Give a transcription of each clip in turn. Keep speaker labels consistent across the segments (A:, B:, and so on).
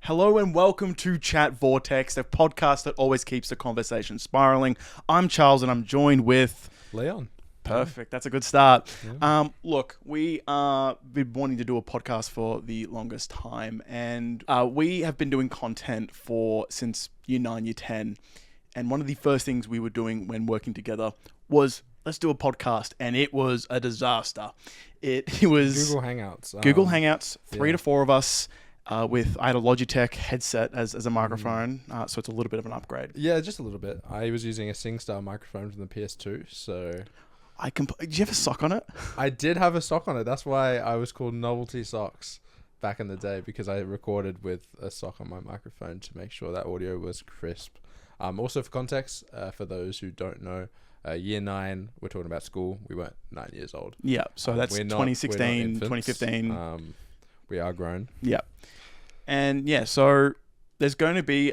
A: Hello and welcome to Chat Vortex, the podcast that always keeps the conversation spiraling. I'm Charles and I'm joined with...
B: Leon.
A: Perfect. That's a good start.
B: Yeah.
A: Look, we been wanting to do a podcast for the longest time, and we have been doing content since year 9, year 10. And one of the first things we were doing when working together was, let's do a podcast, and it was a disaster. It was
B: Google Hangouts.
A: Google Hangouts, 3 to 4 of us. I had a Logitech headset as a microphone, so it's a little bit of an upgrade.
B: Yeah, just a little bit. I was using a SingStar microphone from the PS2, so...
A: Did you have a sock on it?
B: I did have a sock on it. That's why I was called Novelty Socks back in the day, because I recorded with a sock on my microphone to make sure that audio was crisp. Also, for context, for those who don't know, year 9, we're talking about school. We weren't 9 years old.
A: Yeah, so that's 2016, 2015.
B: We are grown.
A: Yeah. And yeah, so there's going to be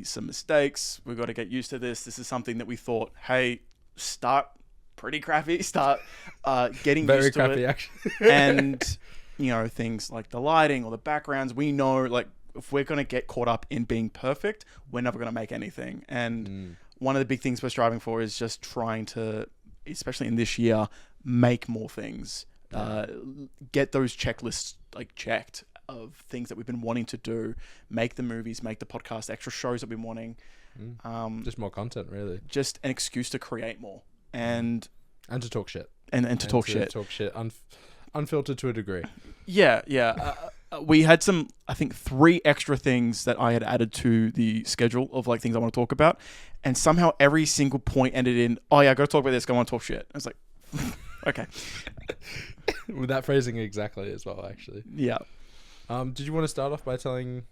A: some mistakes. We've got to get used to this. This is something that we thought, hey, start pretty crappy. Start getting
B: Very
A: used to
B: crappy,
A: it.
B: actually.
A: And, things like the lighting or the backgrounds, we know, if we're going to get caught up in being perfect, we're never going to make anything. And one of the big things we're striving for is just trying to, especially in this year, make more things. Get those checklists checked of things that we've been wanting to do, make the movies, make the podcast, extra shows that we've been wanting.
B: Just more content, really.
A: Just an excuse to create more and
B: to talk shit.
A: And to talk shit.
B: Unfiltered to a degree.
A: Yeah. We had some, I think, 3 extra things that I had added to the schedule of things I want to talk about. And somehow every single point ended in, oh yeah, I got to talk about this, I want to talk shit. I was like, okay.
B: With that phrasing exactly as well, actually.
A: Yeah.
B: Did you want to start off by telling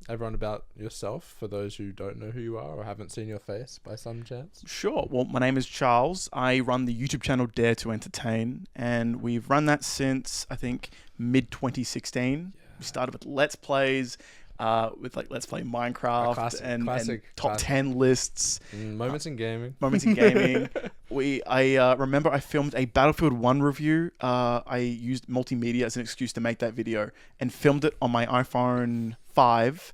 B: everyone about yourself, for those who don't know who you are or haven't seen your face by some chance?
A: Sure. Well, my name is Charles. I run the YouTube channel Dare to Entertain, and we've run that since, I think, mid-2016. Yeah. We started with Let's Plays, with Let's Play Minecraft and top 10 lists.
B: Moments in gaming.
A: I remember I filmed a Battlefield 1 review. I used multimedia as an excuse to make that video and filmed it on my iPhone 5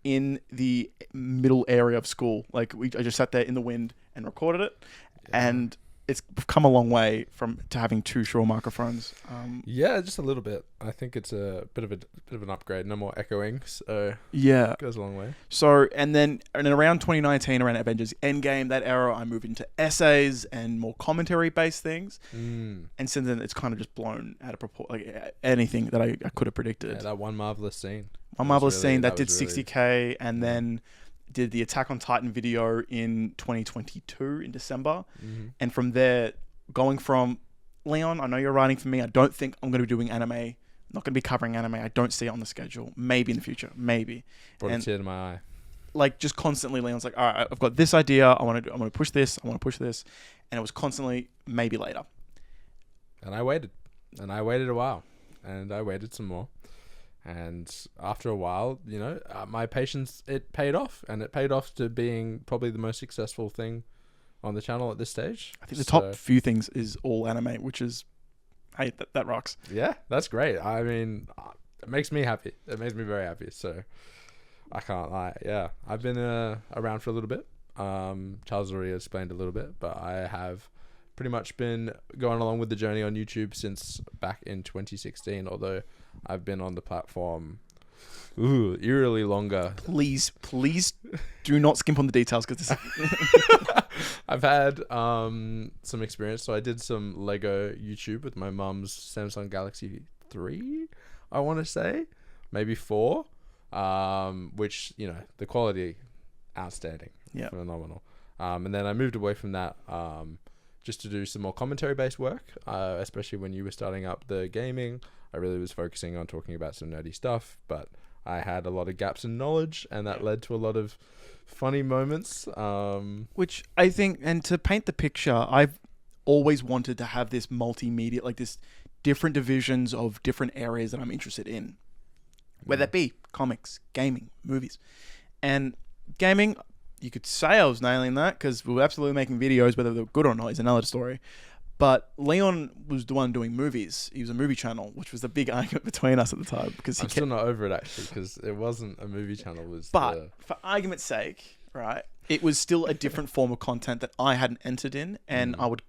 A: in the middle area of school. I just sat there in the wind and recorded it. Yeah. And it's come a long way to having 2 Shure microphones.
B: Yeah, just a little bit. I think it's a bit of an upgrade. No more echoing, so
A: yeah,
B: it goes a long way.
A: So and then around 2019, around Avengers Endgame, that era, I moved into essays and more commentary-based things. And since then, it's kind of just blown out of proportion. Anything that I could have predicted.
B: Yeah, that one marvelous scene.
A: That did 60K, and then did the Attack on Titan video in 2022 in December. And from there, going from Leon, I know you're writing for me. I don't think I'm going to be doing anime. I'm not going to be covering anime. I don't see it on the schedule. Maybe in the future. Maybe.
B: Brought a tear to my eye.
A: Just constantly, Leon's like, all right, I've got this idea. I'm going to push this. I want to push this. And it was constantly, maybe later.
B: And I waited. And I waited a while. And I waited some more. And after a while, my patience, it paid off. And it paid off to being probably the most successful thing on the channel at this stage.
A: I think the top few things is all anime, which is, hey, that rocks.
B: Yeah, that's great. I mean, it makes me happy. It makes me very happy. So I can't lie. Yeah, I've been around for a little bit. Charles already explained a little bit, but I have pretty much been going along with the journey on YouTube since back in 2016, although I've been on the platform eerily longer.
A: Please do not skimp on the details, because this
B: I've had some experience. So I did some Lego YouTube with my mum's Samsung Galaxy 3, I want to say, maybe 4, which, the quality, outstanding.
A: Yeah,
B: phenomenal. And then I moved away from that just to do some more commentary-based work, especially when you were starting up the gaming. I really was focusing on talking about some nerdy stuff, but I had a lot of gaps in knowledge, and that led to a lot of funny moments.
A: Which I think, and to paint the picture, I've always wanted to have this multimedia, this different divisions of different areas that I'm interested in. Whether that be comics, gaming, movies. And gaming, you could say I was nailing that, because we were absolutely making videos. Whether they're good or not is another story. But Leon was the one doing movies. He was a movie channel, which was the big argument between us at the time because
B: I'm still not over it actually because it wasn't a movie channel.
A: For argument's sake, right? It was still a different form of content that I hadn't entered in, and I would,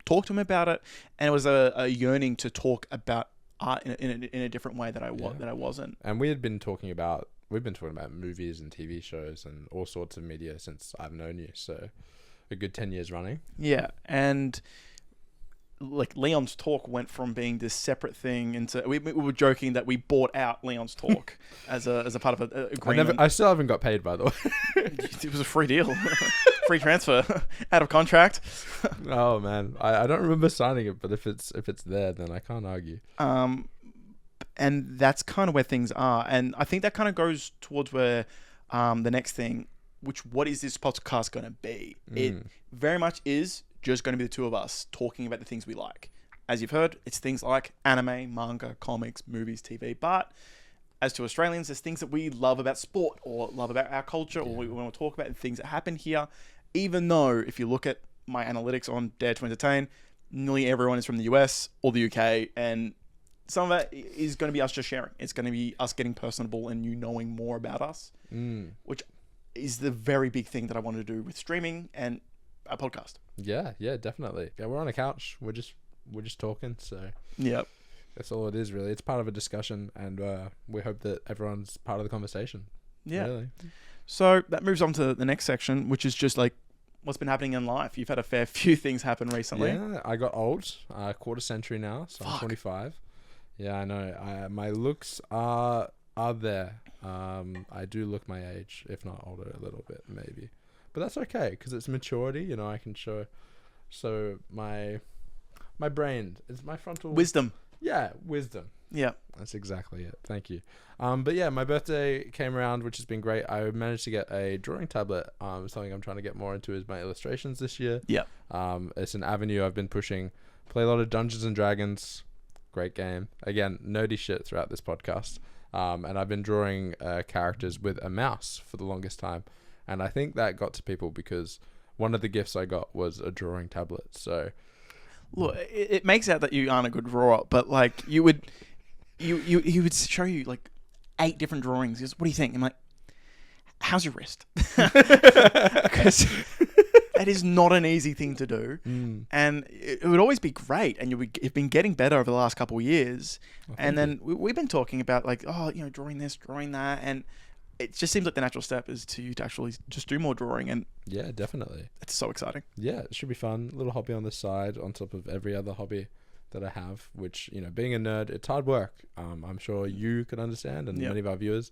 A: talk to him about it, and it was a yearning to talk about art in a different way that I wasn't.
B: And we've been talking about movies and TV shows and all sorts of media since I've known you, so a good 10 years running.
A: Yeah, and like Leon's Talk went from being this separate thing into we were joking that we bought out Leon's Talk as a part of an agreement.
B: I still haven't got paid, by the way.
A: It was a free deal, free transfer, out of contract.
B: Oh man, I don't remember signing it, but if it's there, then I can't argue.
A: And that's kind of where things are, and I think that kind of goes towards where the next thing, what is this podcast going to be? It very much is just going to be the two of us talking about the things we like. As you've heard, it's things like anime, manga, comics, movies, TV. But as to Australians, there's things that we love about sport or love about our culture or we want to talk about things that happen here. Even though if you look at my analytics on Dare to Entertain, nearly everyone is from the US or the UK, and some of that is going to be us just sharing. It's going to be us getting personable and you knowing more about us, which is the very big thing that I want to do with streaming and a podcast.
B: Yeah, definitely. Yeah, we're on a couch. We're just talking. So
A: yep,
B: that's all it is really. It's part of a discussion, and we hope that everyone's part of the conversation. Yeah. Really.
A: So that moves on to the next section, which is just like what's been happening in life. You've had a fair few things happen recently.
B: Yeah, I got old. Quarter century now, so I'm 25. Yeah, I know. My looks are there. I do look my age, if not older a little bit, maybe. But that's okay, because it's maturity, I can show. So my brain is my frontal...
A: Wisdom.
B: Yeah, wisdom.
A: Yeah.
B: That's exactly it. Thank you. But yeah, my birthday came around, which has been great. I managed to get a drawing tablet. Something I'm trying to get more into is my illustrations this year.
A: Yeah.
B: It's an avenue I've been pushing. Play a lot of Dungeons and Dragons. Great game. Again, nerdy shit throughout this podcast. And I've been drawing characters with a mouse for the longest time. And I think that got to people because one of the gifts I got was a drawing tablet. So,
A: look, it makes out that you aren't a good drawer, but like he would show you like 8 different drawings. He goes, "What do you think?" I'm like, "How's your wrist?" Because that is not an easy thing to do, and it would always be great. And you've been getting better over the last couple of years. And then we've been talking about like, drawing this, drawing that, and it just seems like the natural step is to actually just do more drawing. And
B: yeah, definitely.
A: It's so exciting.
B: Yeah, it should be fun. A little hobby on the side on top of every other hobby that I have, which, being a nerd, it's hard work. I'm sure you can understand, and many of our viewers.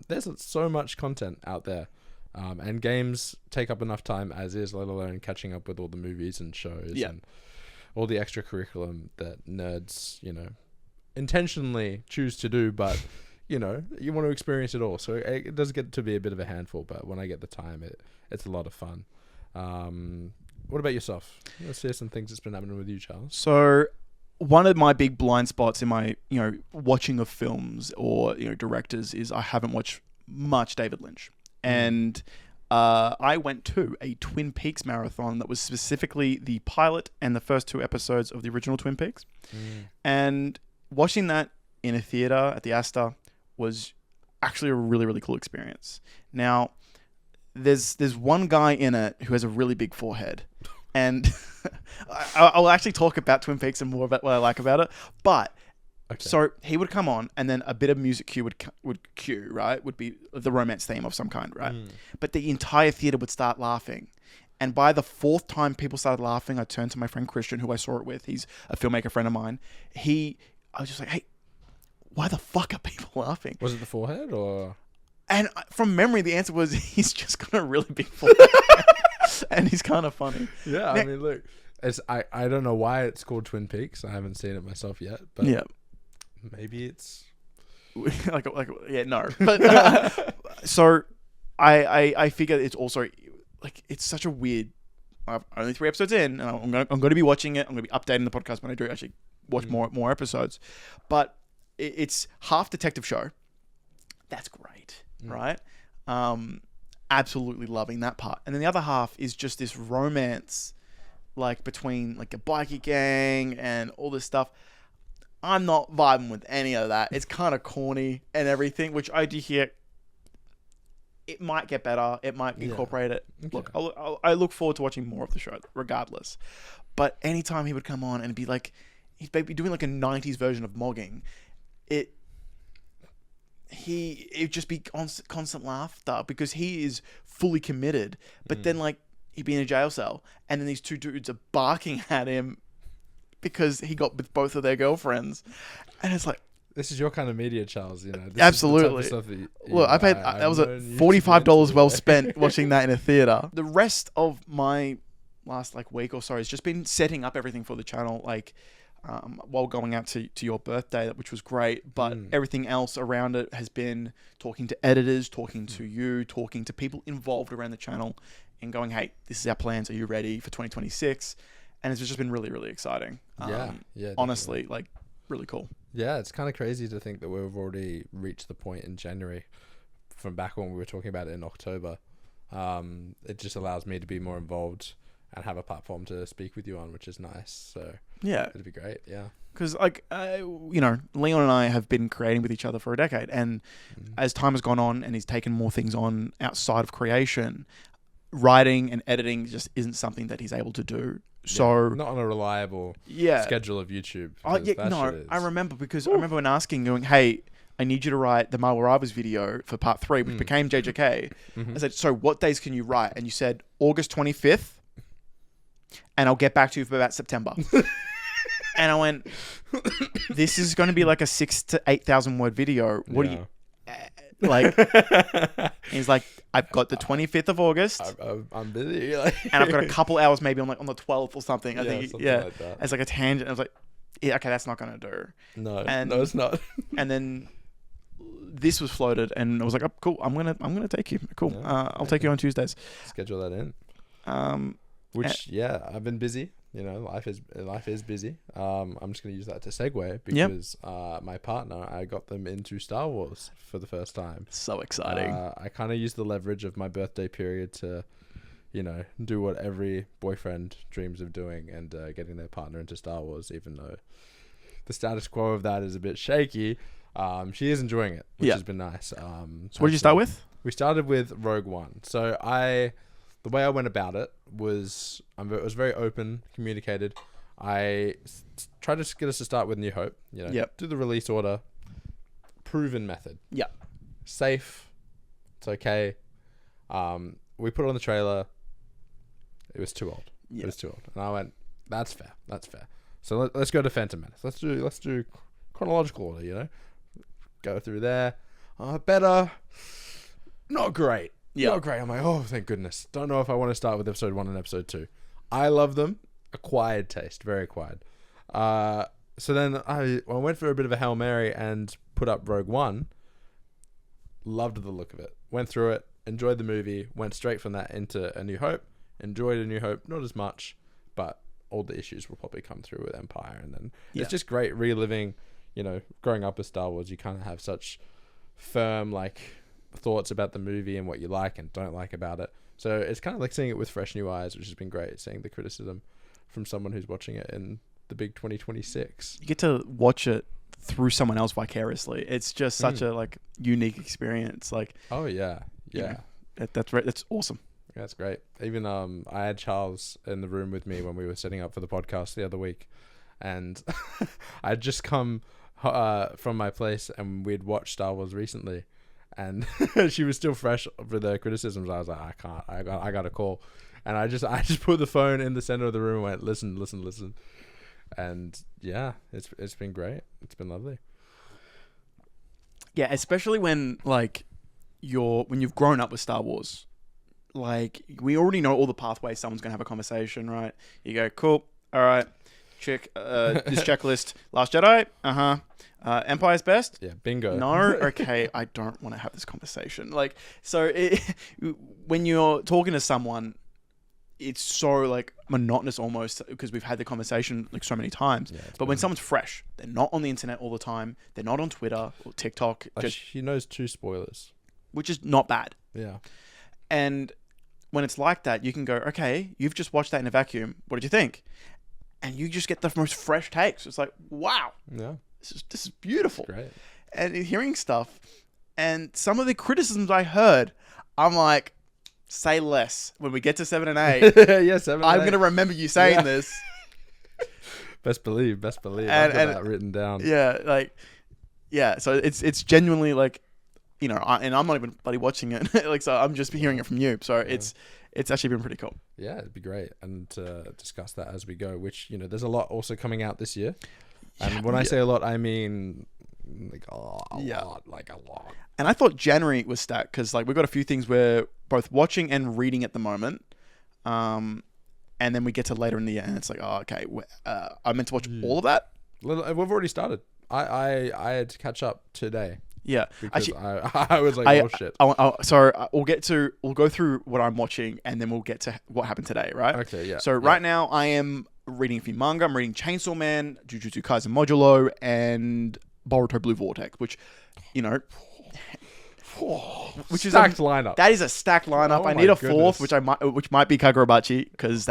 B: There's so much content out there. And games take up enough time as is, let alone catching up with all the movies and shows and all the extra curriculum that nerds, intentionally choose to do, but... you want to experience it all. So it does get to be a bit of a handful, but when I get the time, it's a lot of fun. What about yourself? Let's hear some things that's been happening with you, Charles.
A: So one of my big blind spots in my, watching of films or, directors is I haven't watched much David Lynch. And I went to a Twin Peaks marathon that was specifically the pilot and the first 2 episodes of the original Twin Peaks. And watching that in a theater at the Astor was actually a really, really cool experience. Now, there's one guy in it who has a really big forehead. And I'll actually talk about Twin Peaks and more about what I like about it. But, so he would come on and then a bit of music cue would cue, right? Would be the romance theme of some kind, right? But the entire theater would start laughing. And by the 4th time people started laughing, I turned to my friend Christian, who I saw it with. He's a filmmaker friend of mine. I was just like, hey, why the fuck are people laughing? Was
B: it the forehead or?
A: And from memory, the answer was he's just got a really big forehead. And he's kind of funny.
B: Yeah, I mean, look, I don't know why it's called Twin Peaks. I haven't seen it myself yet, but maybe it's
A: no. But so I figure it's also like it's such a weird. I'm only 3 episodes in, and I'm going to be watching it. I'm going to be updating the podcast when I do actually watch more episodes, but. It's half detective show. That's great, right? Absolutely loving that part. And then the other half is just this romance like between like a bikie gang and all this stuff. I'm not vibing with any of that. It's kind of corny and everything, which I do hear. It might get better. It might incorporate it.
B: Okay.
A: Look, I look forward to watching more of the show, regardless. But anytime he would come on and be like, he'd be doing like a 90s version of mogging, it'd just be constant laughter because he is fully committed. But then like he'd be in a jail cell and then these two dudes are barking at him because he got with both of their girlfriends. And it's like,
B: this is your kind of media, Charles. You know, this
A: absolutely.
B: Is the type of stuff that
A: look, I paid. That was $45 well spent watching that in a theater. The rest of my last like week or so has just been setting up everything for the channel, like while going out to your birthday, which was great. But everything else around it has been talking to editors, talking to you, talking to people involved around the channel, and going, "Hey, this is our plans. Are you ready for 2026?" And it's just been really, really exciting.
B: Yeah,
A: honestly, like really cool.
B: Yeah, it's kind of crazy to think that we've already reached the point in January from back when we were talking about it in October. It just allows me to be more involved and have a platform to speak with you on, which is nice. So
A: yeah,
B: it'd be great. Yeah,
A: because like you know, Leon and I have been creating with each other for a decade, and as time has gone on and he's taken more things on outside of creation, writing and editing just isn't something that he's able to do. So
B: not on a reliable schedule of YouTube.
A: I remember because I remember when asking, going, "Hey, I need you to write the Marvel Rivals video for part 3, which became JJK." I said, "So what days can you write?" And you said August 25th, and I'll get back to you for about September. And I went, "This is going to be like a 6,000 to 8,000 word video. What do you like?" He's like, "I've got the 25th of August.
B: I'm busy,
A: and I've got a couple hours maybe on the 12th or something." I think
B: something like that.
A: It's like a tangent. I was like, "Yeah, okay, that's not gonna do."
B: No, it's not.
A: And then this was floated, and I was like, "Oh, cool. I'm gonna take you. Cool.
B: Yeah,
A: I'll take you on Tuesdays."
B: Schedule that in. I've been busy. You know, life is busy. I'm just gonna use that to segue because my partner, I got them into Star Wars for the first time.
A: So exciting.
B: I kind of used the leverage of my birthday period to, you know, do what every boyfriend dreams of doing and getting their partner into Star Wars, even though the status quo of that is a bit shaky. She is enjoying it, which has been nice. So
A: what did you start with?
B: We started with Rogue One. So the way I went about it was very open, communicated. I tried to get us to start with New Hope. You know, do the release order, proven method. Yeah, safe. It's okay. We put it on the trailer. It was too old. Yeah. It was too old, and I went, "That's fair. That's fair." So let's go to Phantom Menace. Let's do chronological order. You know, go through there. Better. Not great. Yeah. Not great. I'm like, oh, thank goodness. Don't know if I want to start with episode 1 and episode 2. I love them. Acquired taste. Very acquired. So then I went for a bit of a Hail Mary and put up Rogue One. Loved the look of it. Went through it. Enjoyed the movie. Went straight from that into A New Hope. Enjoyed A New Hope. Not as much, but all the issues will probably come through with Empire. And then it's just great reliving, you know, growing up with Star Wars. You kind of have such firm, like, thoughts about the movie and what you like and don't like about it. So it's kind of like seeing it with fresh new eyes, which has been great. Seeing the criticism from someone who's watching it in the big 2026.
A: You get to watch it through someone else vicariously. It's just such a like unique experience. Like,
B: oh yeah, yeah,
A: you know, that's awesome.
B: Yeah, that's great. Even I had Charles in the room with me when we were setting up for the podcast the other week, and I'd just come from my place and we'd watched Star Wars recently. And she was still fresh with the criticisms. I was like, I can't. I got a call, and I just put the phone in the center of the room and went, listen, and yeah, it's been great. It's been lovely.
A: Yeah, especially when like when you've grown up with Star Wars, like we already know all the pathways someone's gonna have a conversation, right? You go, cool, all right, check this checklist. Last Jedi, Empire's best?
B: Yeah, bingo.
A: No? Okay, I don't want to have this conversation. Like, so when you're talking to someone, it's so like monotonous almost because we've had the conversation like so many times. Yeah, but when someone's fresh, they're not on the internet all the time. They're not on Twitter or TikTok.
B: She knows 2 spoilers.
A: Which is not bad.
B: Yeah.
A: And when it's like that, you can go, okay, you've just watched that in a vacuum. What did you think? And you just get the most fresh takes. It's like, wow,
B: Yeah.
A: this is beautiful.
B: Great.
A: And hearing stuff, and some of the criticisms I heard, I'm like, say less. When we get to 7 and 8,
B: Yeah, 7 and
A: I'm
B: 8.
A: going to remember you saying
B: Yeah.
A: this.
B: Best believe. I've got that written down.
A: Yeah, like, yeah. So it's genuinely like, you know, and I'm not even bloody watching it. Like, so I'm just hearing it from you. So it's actually been pretty cool.
B: Yeah, it'd be great, and discuss that as we go. Which, you know, there's a lot also coming out this year, and when I say a lot, I mean like a lot.
A: And I thought January was stacked because like we've got a few things we're both watching and reading at the moment. And then we get to later in the year, and it's like, oh, okay, I meant to watch all of that.
B: We've already started. I had to catch up today.
A: Yeah,
B: Because
A: actually,
B: I was like, oh shit.
A: We'll go through what I'm watching, and then we'll get to what happened today, right?
B: Okay, yeah.
A: So right now, I am reading a few manga. I'm reading Chainsaw Man, Jujutsu Kaisen Modulo, and Boruto Blue Vortex, which, you know, which is
B: Stacked lineup.
A: That is a stacked lineup.
B: Oh
A: I need
B: my
A: a fourth,
B: goodness.
A: which might be Kagurabachi, because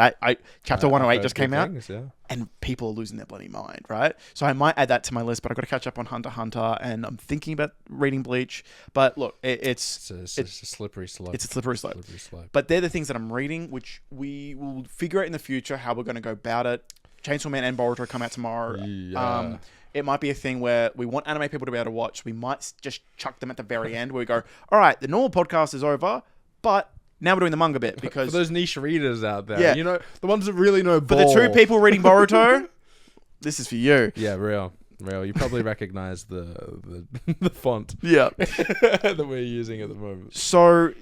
A: chapter 108 just came out.
B: Yeah.
A: And people are losing their bloody mind, right? So I might add that to my list, but I've got to catch up on Hunter x Hunter, and I'm thinking about reading Bleach. But look, it's
B: a slippery slope.
A: It's a slippery slope. But they're the things that I'm reading, which we will figure out in the future how we're going to go about it. Chainsaw Man and Boruto come out tomorrow.
B: Yeah.
A: It might be a thing where we want anime people to be able to watch. We might just chuck them at the very end where we go, all right, the normal podcast is over, but now we're doing the manga bit, because
B: for those niche readers out there,
A: Yeah.
B: you know, the ones that really know
A: for
B: ball.
A: the 2 people reading Boruto, this is for you.
B: Yeah, real. You probably recognize the the font
A: Yeah.
B: that we're using at the moment.
A: So,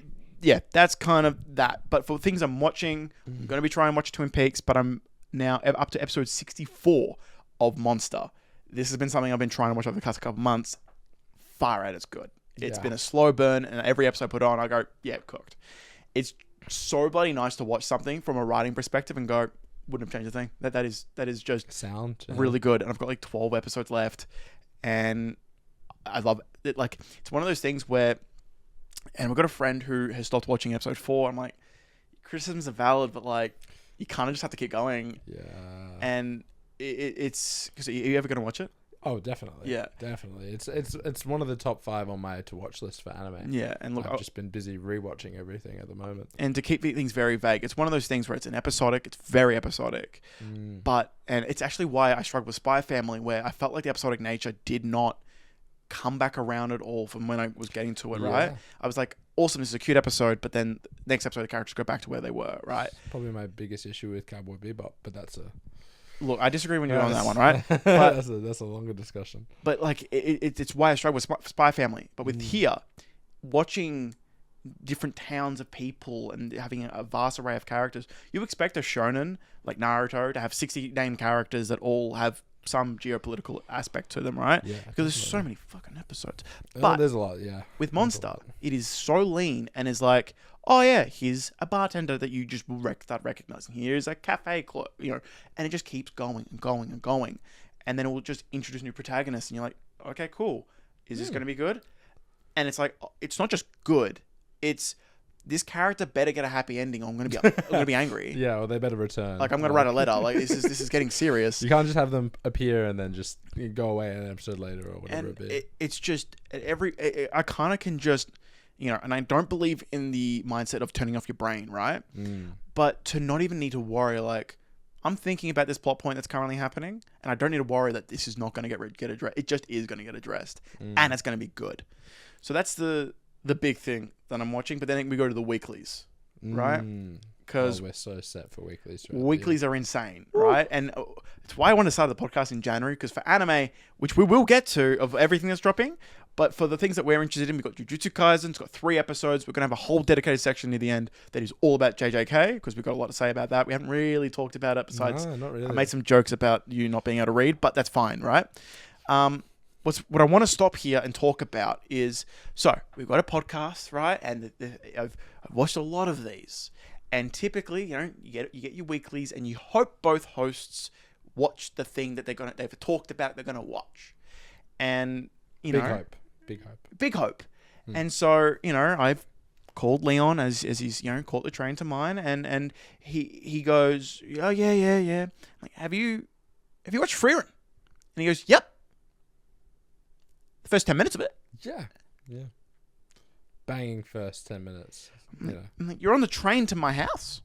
A: yeah, that's kind of that. But for things I'm watching, I'm going to be trying to watch Twin Peaks, but I'm now up to episode 64 of Monster. This has been something I've been trying to watch over the past couple of months. Far out, it's good. It's been a slow burn, and every episode I put on, I go, yeah, cooked. It's so bloody nice to watch something from a writing perspective and go, wouldn't have changed a thing. That is just
B: Sound
A: really good. And I've got like 12 episodes left, and I love it. Like, it's one of those things where, and we've got a friend who has stopped watching episode 4. I'm like, criticisms are valid, but like, you kind of just have to keep going.
B: Yeah.
A: And it's because, are you ever going to watch it?
B: Oh, definitely.
A: Yeah.
B: Definitely. It's one of the top 5 on my to watch list for anime.
A: Yeah, and look,
B: I've just been busy rewatching everything at the moment.
A: And to keep things very vague, it's one of those things where it's it's very episodic. And it's actually why I struggled with Spy Family, where I felt like the episodic nature did not come back around at all from when I was getting to it, right? I was like, awesome, this is a cute episode, but then next episode the characters go back to where they were, right?
B: Probably my biggest issue with Cowboy Bebop, but that's a...
A: Look, I disagree when you're on that one, right? But
B: that's a longer discussion.
A: But like, it's why I struggle with Spy Family. But with here, watching different towns of people and having a vast array of characters, you expect a shonen like Naruto to have 60 named characters that all have some geopolitical aspect to them, right?
B: Yeah,
A: because there's so many fucking episodes.
B: But there's a lot, yeah.
A: With Monster, it is so lean and is like, oh yeah, here's a bartender that you just will start recognizing. Here's a cafe clerk, you know, and it just keeps going and going and going, and then it will just introduce new protagonists, and you're like, okay, cool, is this going to be good? And it's like, it's not just good, it's this character better get a happy ending, or I'm gonna be angry.
B: Yeah, or they better return.
A: Like, I'm gonna write a letter. Like, this is getting serious.
B: You can't just have them appear and then just go away an episode later or whatever
A: and
B: it be.
A: It's just I kind of can just, you know, and I don't believe in the mindset of turning off your brain, right? But to not even need to worry, like, I'm thinking about this plot point that's currently happening, and I don't need to worry that this is not going to get addressed. It just is going to get addressed, and it's going to be good. So that's the big thing that I'm watching. But then we go to the weeklies, right? Because
B: we're so set for weeklies.
A: Weeklies are insane, right? And it's why I want to start the podcast in January, because for anime, which we will get to, of everything that's dropping, but for the things that we're interested in, we've got Jujutsu Kaisen. It's got 3 episodes. We're going to have a whole dedicated section near the end that is all about JJK, because we've got a lot to say about that. We haven't really talked about it, besides
B: not really.
A: I made some jokes about you not being able to read, but that's fine, right? What I want to stop here and talk about is, so we've got a podcast, right? And I've watched a lot of these, and typically, you know, you get your weeklies, and you hope both hosts watch the thing that they've talked about they're gonna watch, and big hope. And so, you know, I've called Leon as he's caught the train to mine, and he goes, oh yeah. Like, have you watched Frieren? And he goes, yep. The first 10 minutes of it.
B: Yeah. Banging first 10 minutes.
A: I'm like, you're on the train to my house.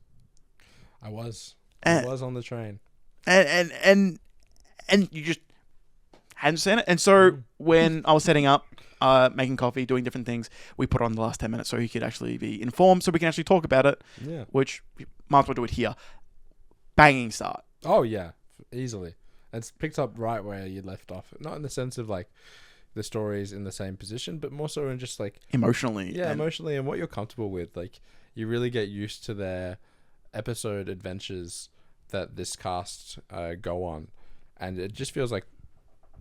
B: I was on the train.
A: And you just hadn't seen it. And so when I was setting up, making coffee, doing different things, we put on the last 10 minutes so he could actually be informed, so we can actually talk about it.
B: Yeah.
A: Which we might as well do it here. Banging start.
B: Oh yeah, easily. It's picked up right where you left off. Not in the sense of like the story's in the same position, but more so in just like
A: emotionally.
B: Yeah, emotionally and what you're comfortable with. Like, you really get used to their episode adventures that this cast go on, and it just feels like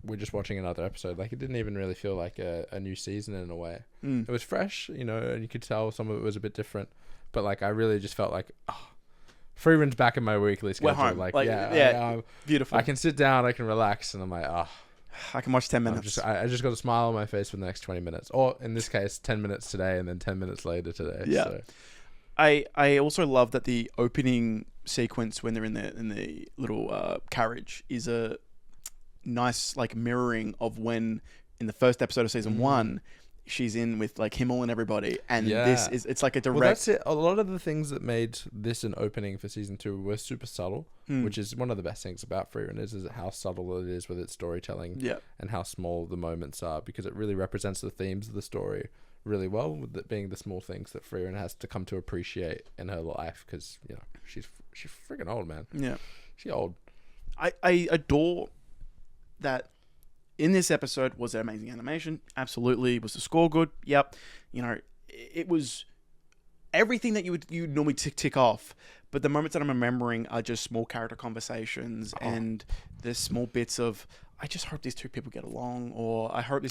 B: we're just watching another episode. Like, it didn't even really feel like a new season in a way. It was fresh, and you could tell some of it was a bit different, but like I really just felt like, Frieren's back in my weekly schedule.
A: We're home.
B: Like,
A: beautiful.
B: I can sit down, I can relax, and I'm like,
A: I can watch 10 minutes.
B: I just got a smile on my face for the next 20 minutes, or in this case, 10 minutes today, and then 10 minutes later today.
A: Yeah.
B: So.
A: I also love that the opening sequence when they're in the little carriage is a nice like mirroring of when in the first episode of season 1 she's in with like Himmel and everybody, and it's like a direct.
B: Well, that's it. A lot of the things that made this an opening for season 2 were super subtle, which is one of the best things about Frieren is how subtle it is with its storytelling, and how small the moments are, because it really represents the themes of the story really well, with it being the small things that Frieren has to come to appreciate in her life, because she's freaking old, man.
A: Yeah,
B: she's old.
A: I adore that. In this episode, was there amazing animation? Absolutely. Was the score good? Yep. It was everything that you'd normally tick off. But the moments that I'm remembering are just small character conversations and the small bits of, I just hope these two people get along, or I hope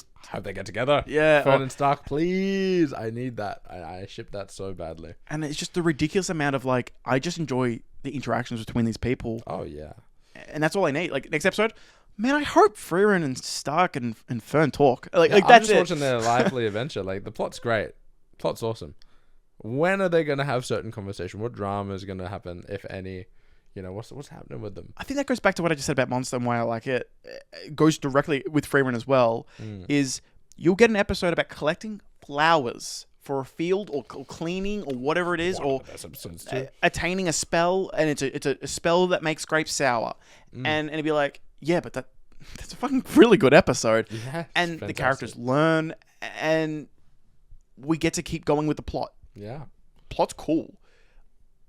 B: they get together.
A: Yeah.
B: Fern and Stark, please. I need that. I ship that so badly.
A: And it's just the ridiculous amount of like, I just enjoy the interactions between these people.
B: Oh yeah.
A: And that's all I need. Like, next episode, man, I hope Frieren and Stark and Fern talk. Like
B: I'm
A: that's
B: just watching their lively adventure. Like, the plot's great. Plot's awesome. When are they going to have certain conversation? What drama is going to happen, if any? What's happening with them?
A: I think that goes back to what I just said about Monster and why I like it. It goes directly with Frieren as well. Is you'll get an episode about collecting flowers for a field or cleaning or whatever it is, or attaining a spell, and it's a spell that makes grapes sour, and it'd be like, yeah, but that's a fucking really good episode.
B: Yeah,
A: and
B: fantastic.
A: The characters learn, and we get to keep going with the plot.
B: Yeah,
A: plot's cool,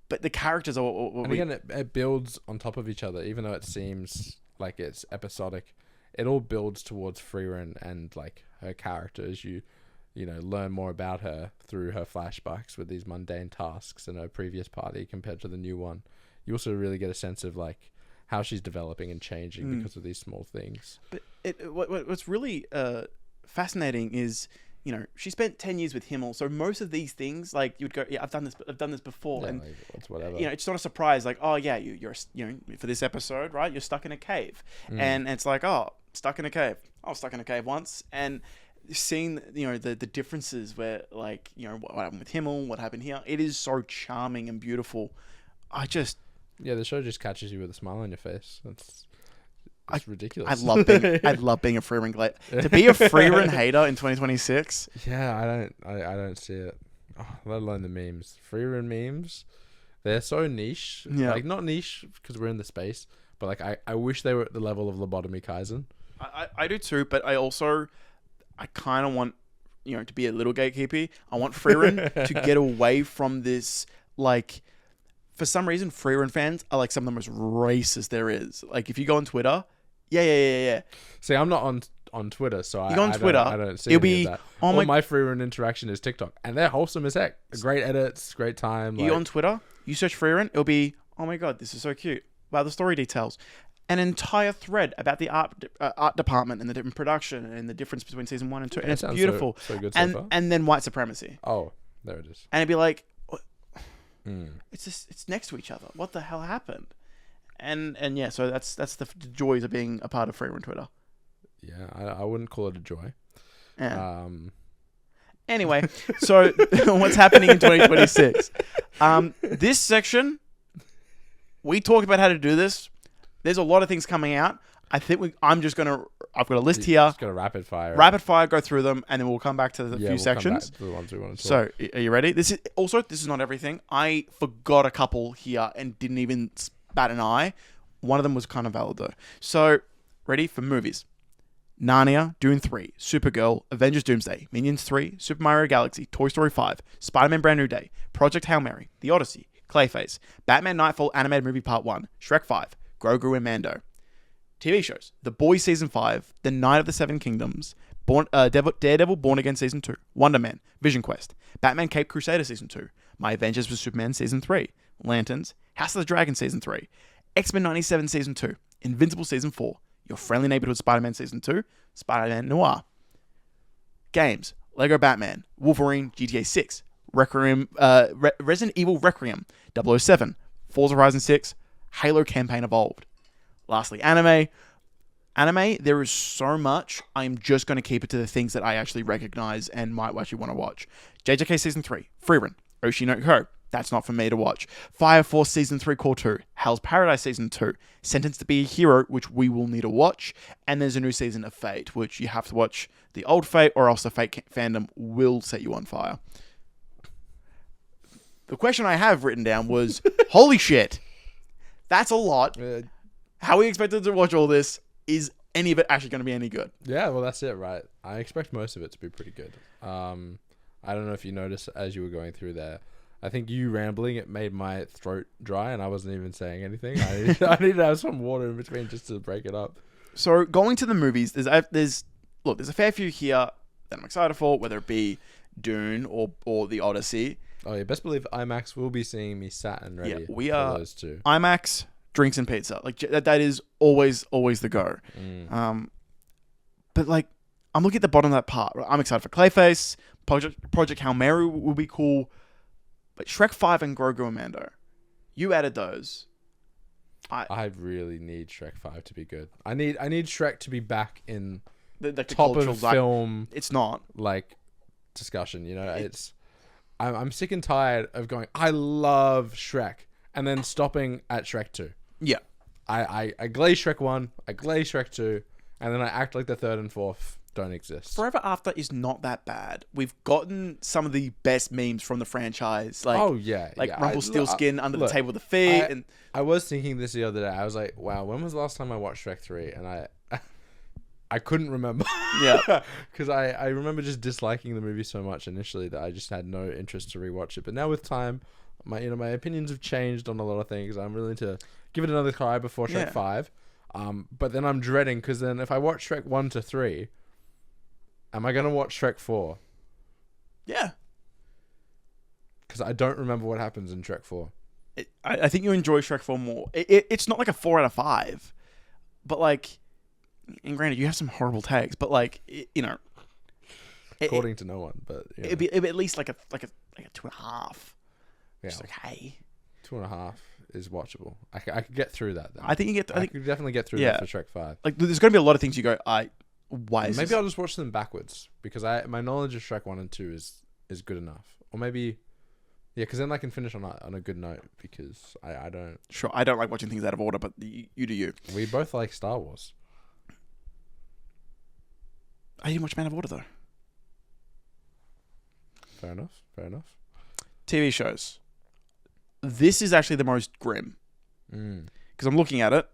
A: but the characters are.
B: And again, it builds on top of each other, even though it seems like it's episodic. It all builds towards Frieren and like her character as you learn more about her through her flashbacks with these mundane tasks in her previous party compared to the new one. You also really get a sense of like how she's developing and changing because of these small things.
A: But what's really fascinating is, she spent 10 years with Himmel, so most of these things, like, you'd go, yeah, I've done this before, and
B: like, it's whatever.
A: It's not a surprise, like, oh yeah, you're for this episode, right? You're stuck in a cave, and it's like, oh, stuck in a cave. I was stuck in a cave once, and seeing the differences where, like, what happened with Himmel, what happened here, it is so charming and beautiful.
B: The show just catches you with a smile on your face. It's ridiculous.
A: I love being a Frieren glad to be a Frieren hater in 2026.
B: Yeah, I don't see it. Let alone the memes. Frieren memes, they're so niche.
A: Yeah.
B: Like, not niche because we're in the space, but like I wish they were at the level of Lobotomy Kaizen.
A: I do too, but I kind of want to be a little gatekeeper. I want Frieren to get away from this, like. For some reason, Frieren fans are like some of the most racist there is. Like, if you go on Twitter, yeah.
B: See, I'm not on Twitter, so I don't see
A: it'll be,
B: of that. All my Frieren interaction is TikTok, and they're wholesome as heck. Great edits, great time.
A: You on Twitter, you search Frieren, it'll be, oh my god, this is so cute. About the story details. An entire thread about the art department and the different production and the difference between season 1 and 2. And it's beautiful.
B: So good so far.
A: And then white supremacy.
B: Oh, there it is.
A: And it'd be like, it's next to each other. What the hell happened? And yeah, so that's the joys of being a part of Frieren Twitter.
B: Yeah, I wouldn't call it a joy.
A: Yeah. Anyway, so what's happening in 2026? This section, we talked about how to do this. There's a lot of things coming out. I think I've got a list here.
B: Just got a rapid fire.
A: Rapid fire, go through them, and then we'll come back to the few sections.
B: Come back to the ones we want to
A: talk. So, are you ready? This is not everything. I forgot a couple here and didn't even bat an eye. One of them was kind of valid though. So, ready for movies. Narnia, Dune 3, Supergirl, Avengers Doomsday, Minions 3, Super Mario Galaxy, Toy Story 5, Spider-Man Brand New Day, Project Hail Mary, The Odyssey, Clayface, Batman Nightfall Animated Movie Part 1, Shrek 5, Grogu and Mando. TV shows: The Boys Season 5, The Night of the Seven Kingdoms, Daredevil Born Again Season 2, Wonder Man, Vision Quest, Batman Caped Crusader Season 2, My Adventures with Superman Season 3, Lanterns, House of the Dragon Season 3, X-Men 97 Season 2, Invincible Season 4, Your Friendly Neighborhood Spider-Man Season 2, Spider-Man Noir. Games: Lego Batman, Wolverine, GTA 6, Requiem, Resident Evil Requiem, 007, Forza Horizon 6, Halo Campaign Evolved. Lastly, anime. There is so much. I'm just going to keep it to the things that I actually recognize and might actually want to watch. JJK Season 3, Frieren, Oshi no Ko, that's not for me to watch. Fire Force Season 3 Core 2, Hell's Paradise Season 2, Sentenced to Be a Hero, which we will need to watch, and there's a new season of Fate, which you have to watch the old Fate or else the Fate fandom will set you on fire. The question I have written down was, holy shit, that's a lot. How are we expected to watch all this? Is any of it actually going to be any good?
B: Yeah, well, that's it, right? I expect most of it to be pretty good. I don't know if you noticed as you were going through there. I think you rambling, it made my throat dry and I wasn't even saying anything. I need to have some water in between just to break it up.
A: So going to the movies, there's a fair few here that I'm excited for, whether it be Dune or The Odyssey.
B: Oh yeah, best believe IMAX will be seeing me sat and ready.
A: Yeah, we are.
B: Those two.
A: IMAX, drinks and pizza. Like that is always the go. But like, I'm looking at the bottom of that part. I'm excited for Clayface. Project Hail Mary will be cool. But Shrek 5 and Grogu and Mando, you added those.
B: I really need Shrek 5 to be good. I need Shrek to be back in
A: the
B: top of film.
A: It's not
B: like discussion. You know, I'm sick and tired of going, I love Shrek, and then stopping at Shrek 2.
A: Yeah.
B: I glaze Shrek 1, I glaze Shrek 2, and then I act like the third and fourth don't exist.
A: Forever After is not that bad. We've gotten some of the best memes from the franchise. Like, Rumpelstiltskin under the table with the feet.
B: I was thinking this the other day. I was like, wow, when was the last time I watched Shrek 3? And I couldn't remember.
A: Yeah.
B: Because I remember just disliking the movie so much initially that I just had no interest to rewatch it. But now with time, my opinions have changed on a lot of things. I'm willing to give it another try before Shrek 5. But then I'm dreading, because then if I watch Shrek 1 to 3, am I going to watch Shrek 4?
A: Yeah.
B: Because I don't remember what happens in Shrek 4.
A: I think you enjoy Shrek 4 more. It's not like a 4 out of 5. But like, and granted, you have some horrible takes, but like,
B: according to no one, but
A: it'd be at least like a 2.5.
B: Yeah.
A: Just like, hey,
B: 2.5 is watchable. I could get through that though.
A: I think
B: I could definitely get through that for Shrek 5.
A: Like, there's going to be a lot of things you go, why is
B: maybe I'll just watch them backwards, because my knowledge of Shrek 1 and 2 is good enough. Or maybe, yeah, because then I can finish on a good note, because I don't.
A: Sure, I don't like watching things out of order, but you do you.
B: We both like Star Wars.
A: I didn't watch Man of Order though.
B: Fair enough.
A: TV shows. This is actually the most grim. Because I'm looking at it.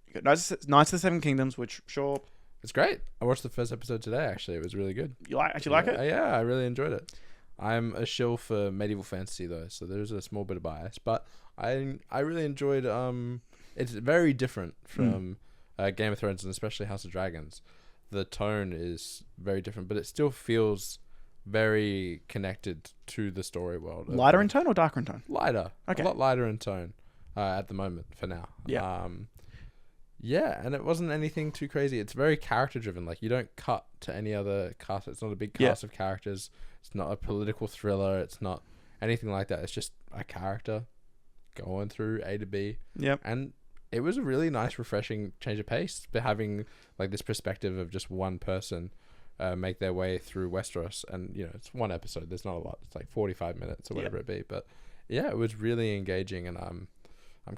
A: You got Knights of the Seven Kingdoms, which, sure.
B: It's great. I watched the first episode today, actually. It was really good.
A: You like it?
B: Yeah, I really enjoyed it. I'm a shill for medieval fantasy, though, so there's a small bit of bias. But I really enjoyed... it's very different from Game of Thrones, and especially House of Dragons. The tone is very different, but it still feels very connected to the story world.
A: Lighter in tone or darker in tone?
B: Lighter.
A: Okay.
B: A lot lighter in tone at the moment, for now.
A: Yeah.
B: Yeah, and it wasn't anything too crazy. It's very character driven. Like, you don't cut to any other cast. It's not a big cast of characters. It's not a political thriller. It's not anything like that. It's just a character going through A to B.
A: Yep.
B: And it was a really nice, refreshing change of pace, but having like this perspective of just one person make their way through Westeros, and it's one episode. There's not a lot. It's like 45 minutes or whatever it be. But yeah, it was really engaging, and I'm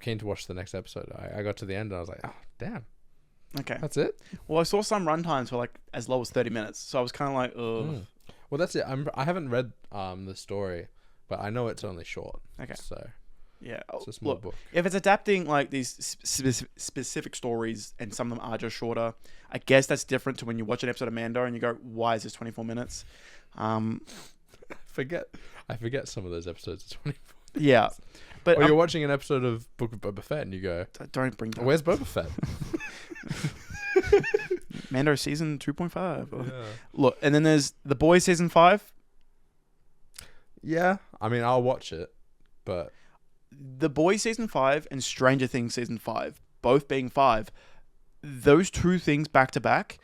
B: keen to watch the next episode. I got to the end and I was like, oh damn.
A: Okay.
B: That's it?
A: Well, I saw some runtimes were like as low as 30 minutes. So I was kind of like, ugh.
B: Well, that's it. I haven't read the story, but I know it's only short.
A: Okay.
B: So
A: yeah.
B: it's a small book.
A: If it's adapting like these specific stories and some of them are just shorter, I guess that's different to when you watch an episode of Mando and you go, why is this 24 minutes?
B: I forget some of those episodes are 24 minutes.
A: Yeah. But
B: or you're watching an episode of Book of Boba Fett and you go,
A: don't bring that.
B: Where's Boba Fett?
A: Mando season 2.5.
B: Yeah.
A: Look, and then there's The Boys season 5.
B: Yeah. I mean, I'll watch it, but
A: The Boys season 5 and Stranger Things season 5, both being 5, those two things back to back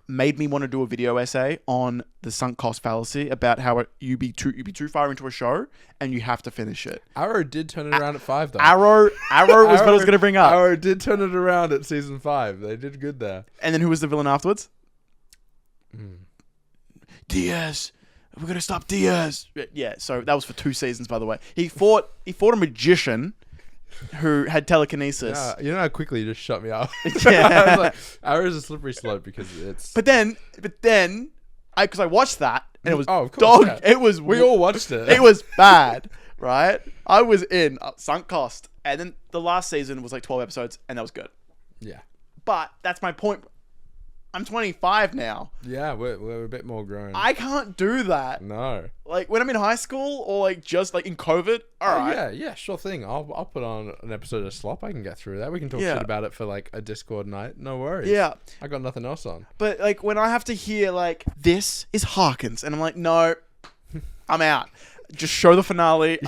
A: made me want to do a video essay on the sunk cost fallacy about how you be too far into a show and you have to finish it.
B: Arrow did turn it around at 5 though.
A: Arrow was what I was going to bring up.
B: Arrow did turn it around at season 5. They did good there.
A: And then who was the villain afterwards? Diaz. We're going to stop Diaz. Yeah, so that was for 2 seasons, by the way. He fought a magician who had telekinesis.
B: Yeah, you know how quickly you just shut me up.
A: Yeah.
B: I was like, Arrow's a slippery slope because it's.
A: But then, because I watched that and it was
B: of course, yeah.
A: It was.
B: We all watched it.
A: It was bad, right? I was in sunk cost, and then the last season was like 12 episodes, and that was good.
B: Yeah.
A: But that's my point. I'm 25 now.
B: Yeah, we're a bit more grown.
A: I can't do that.
B: No.
A: Like when I'm in high school or like just like in COVID. All right.
B: Yeah, sure thing. I'll put on an episode of Slop. I can get through that. We can talk shit about it for like a Discord night. No worries.
A: Yeah.
B: I got nothing else on.
A: But like when I have to hear like this is Harkins, and I'm like, no, I'm out. Just show the finale.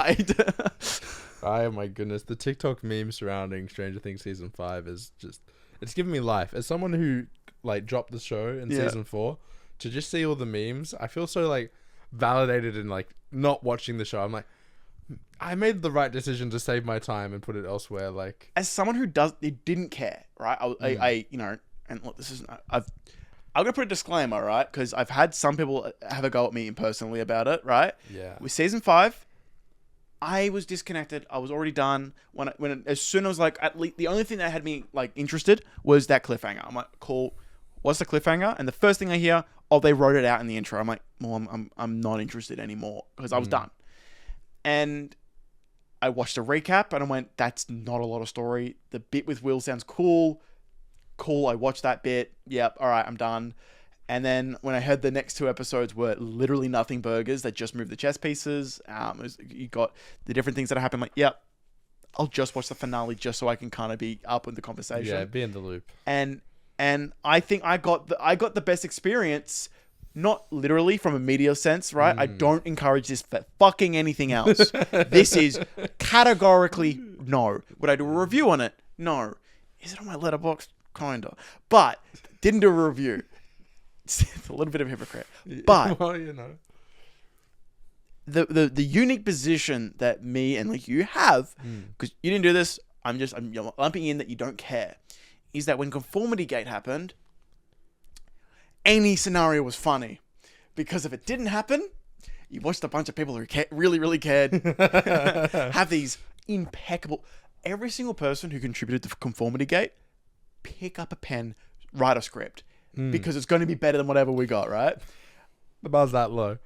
B: Oh my goodness, the TikTok meme surrounding Stranger Things season 5 is just, it's giving me life. As someone who like dropped the show in season 4, to just see all the memes, I feel so like validated in like not watching the show. I'm like, I made the right decision to save my time and put it elsewhere. Like,
A: as someone who didn't care, right? I and look, this is I'm gonna put a disclaimer, right? Because I've had some people have a go at me personally about it, right?
B: Yeah.
A: With season 5, I was disconnected. I was already done as soon as like at least the only thing that had me like interested was that cliffhanger. I'm like, cool. What's the cliffhanger? And the first thing I hear, they wrote it out in the intro. I'm like, well, I'm not interested anymore because I was done. And I watched a recap and I went, that's not a lot of story. The bit with Will sounds cool. Cool. I watched that bit. Yep. All right. I'm done. And then when I heard the next 2 episodes were literally nothing burgers, they just moved the chess pieces. You got the different things that happen. Like, yep, I'll just watch the finale just so I can kind of be up with the conversation.
B: Yeah, be in the loop.
A: And I think I got the best experience, not literally from a media sense, right? I don't encourage this for fucking anything else. This is categorically no. Would I do a review on it? No. Is it on my Letterboxd? Kinda. But didn't do a review. It's a little bit of a hypocrite. But
B: well, you know.
A: The unique position that me and like you have, because you didn't do this, I'm lumping in that you don't care, is that when Conformity Gate happened, any scenario was funny. Because if it didn't happen, you watched a bunch of people who really, really cared have these impeccable... Every single person who contributed to Conformity Gate, pick up a pen, write a script. Because it's going to be better than whatever we got, right?
B: The bar's that low.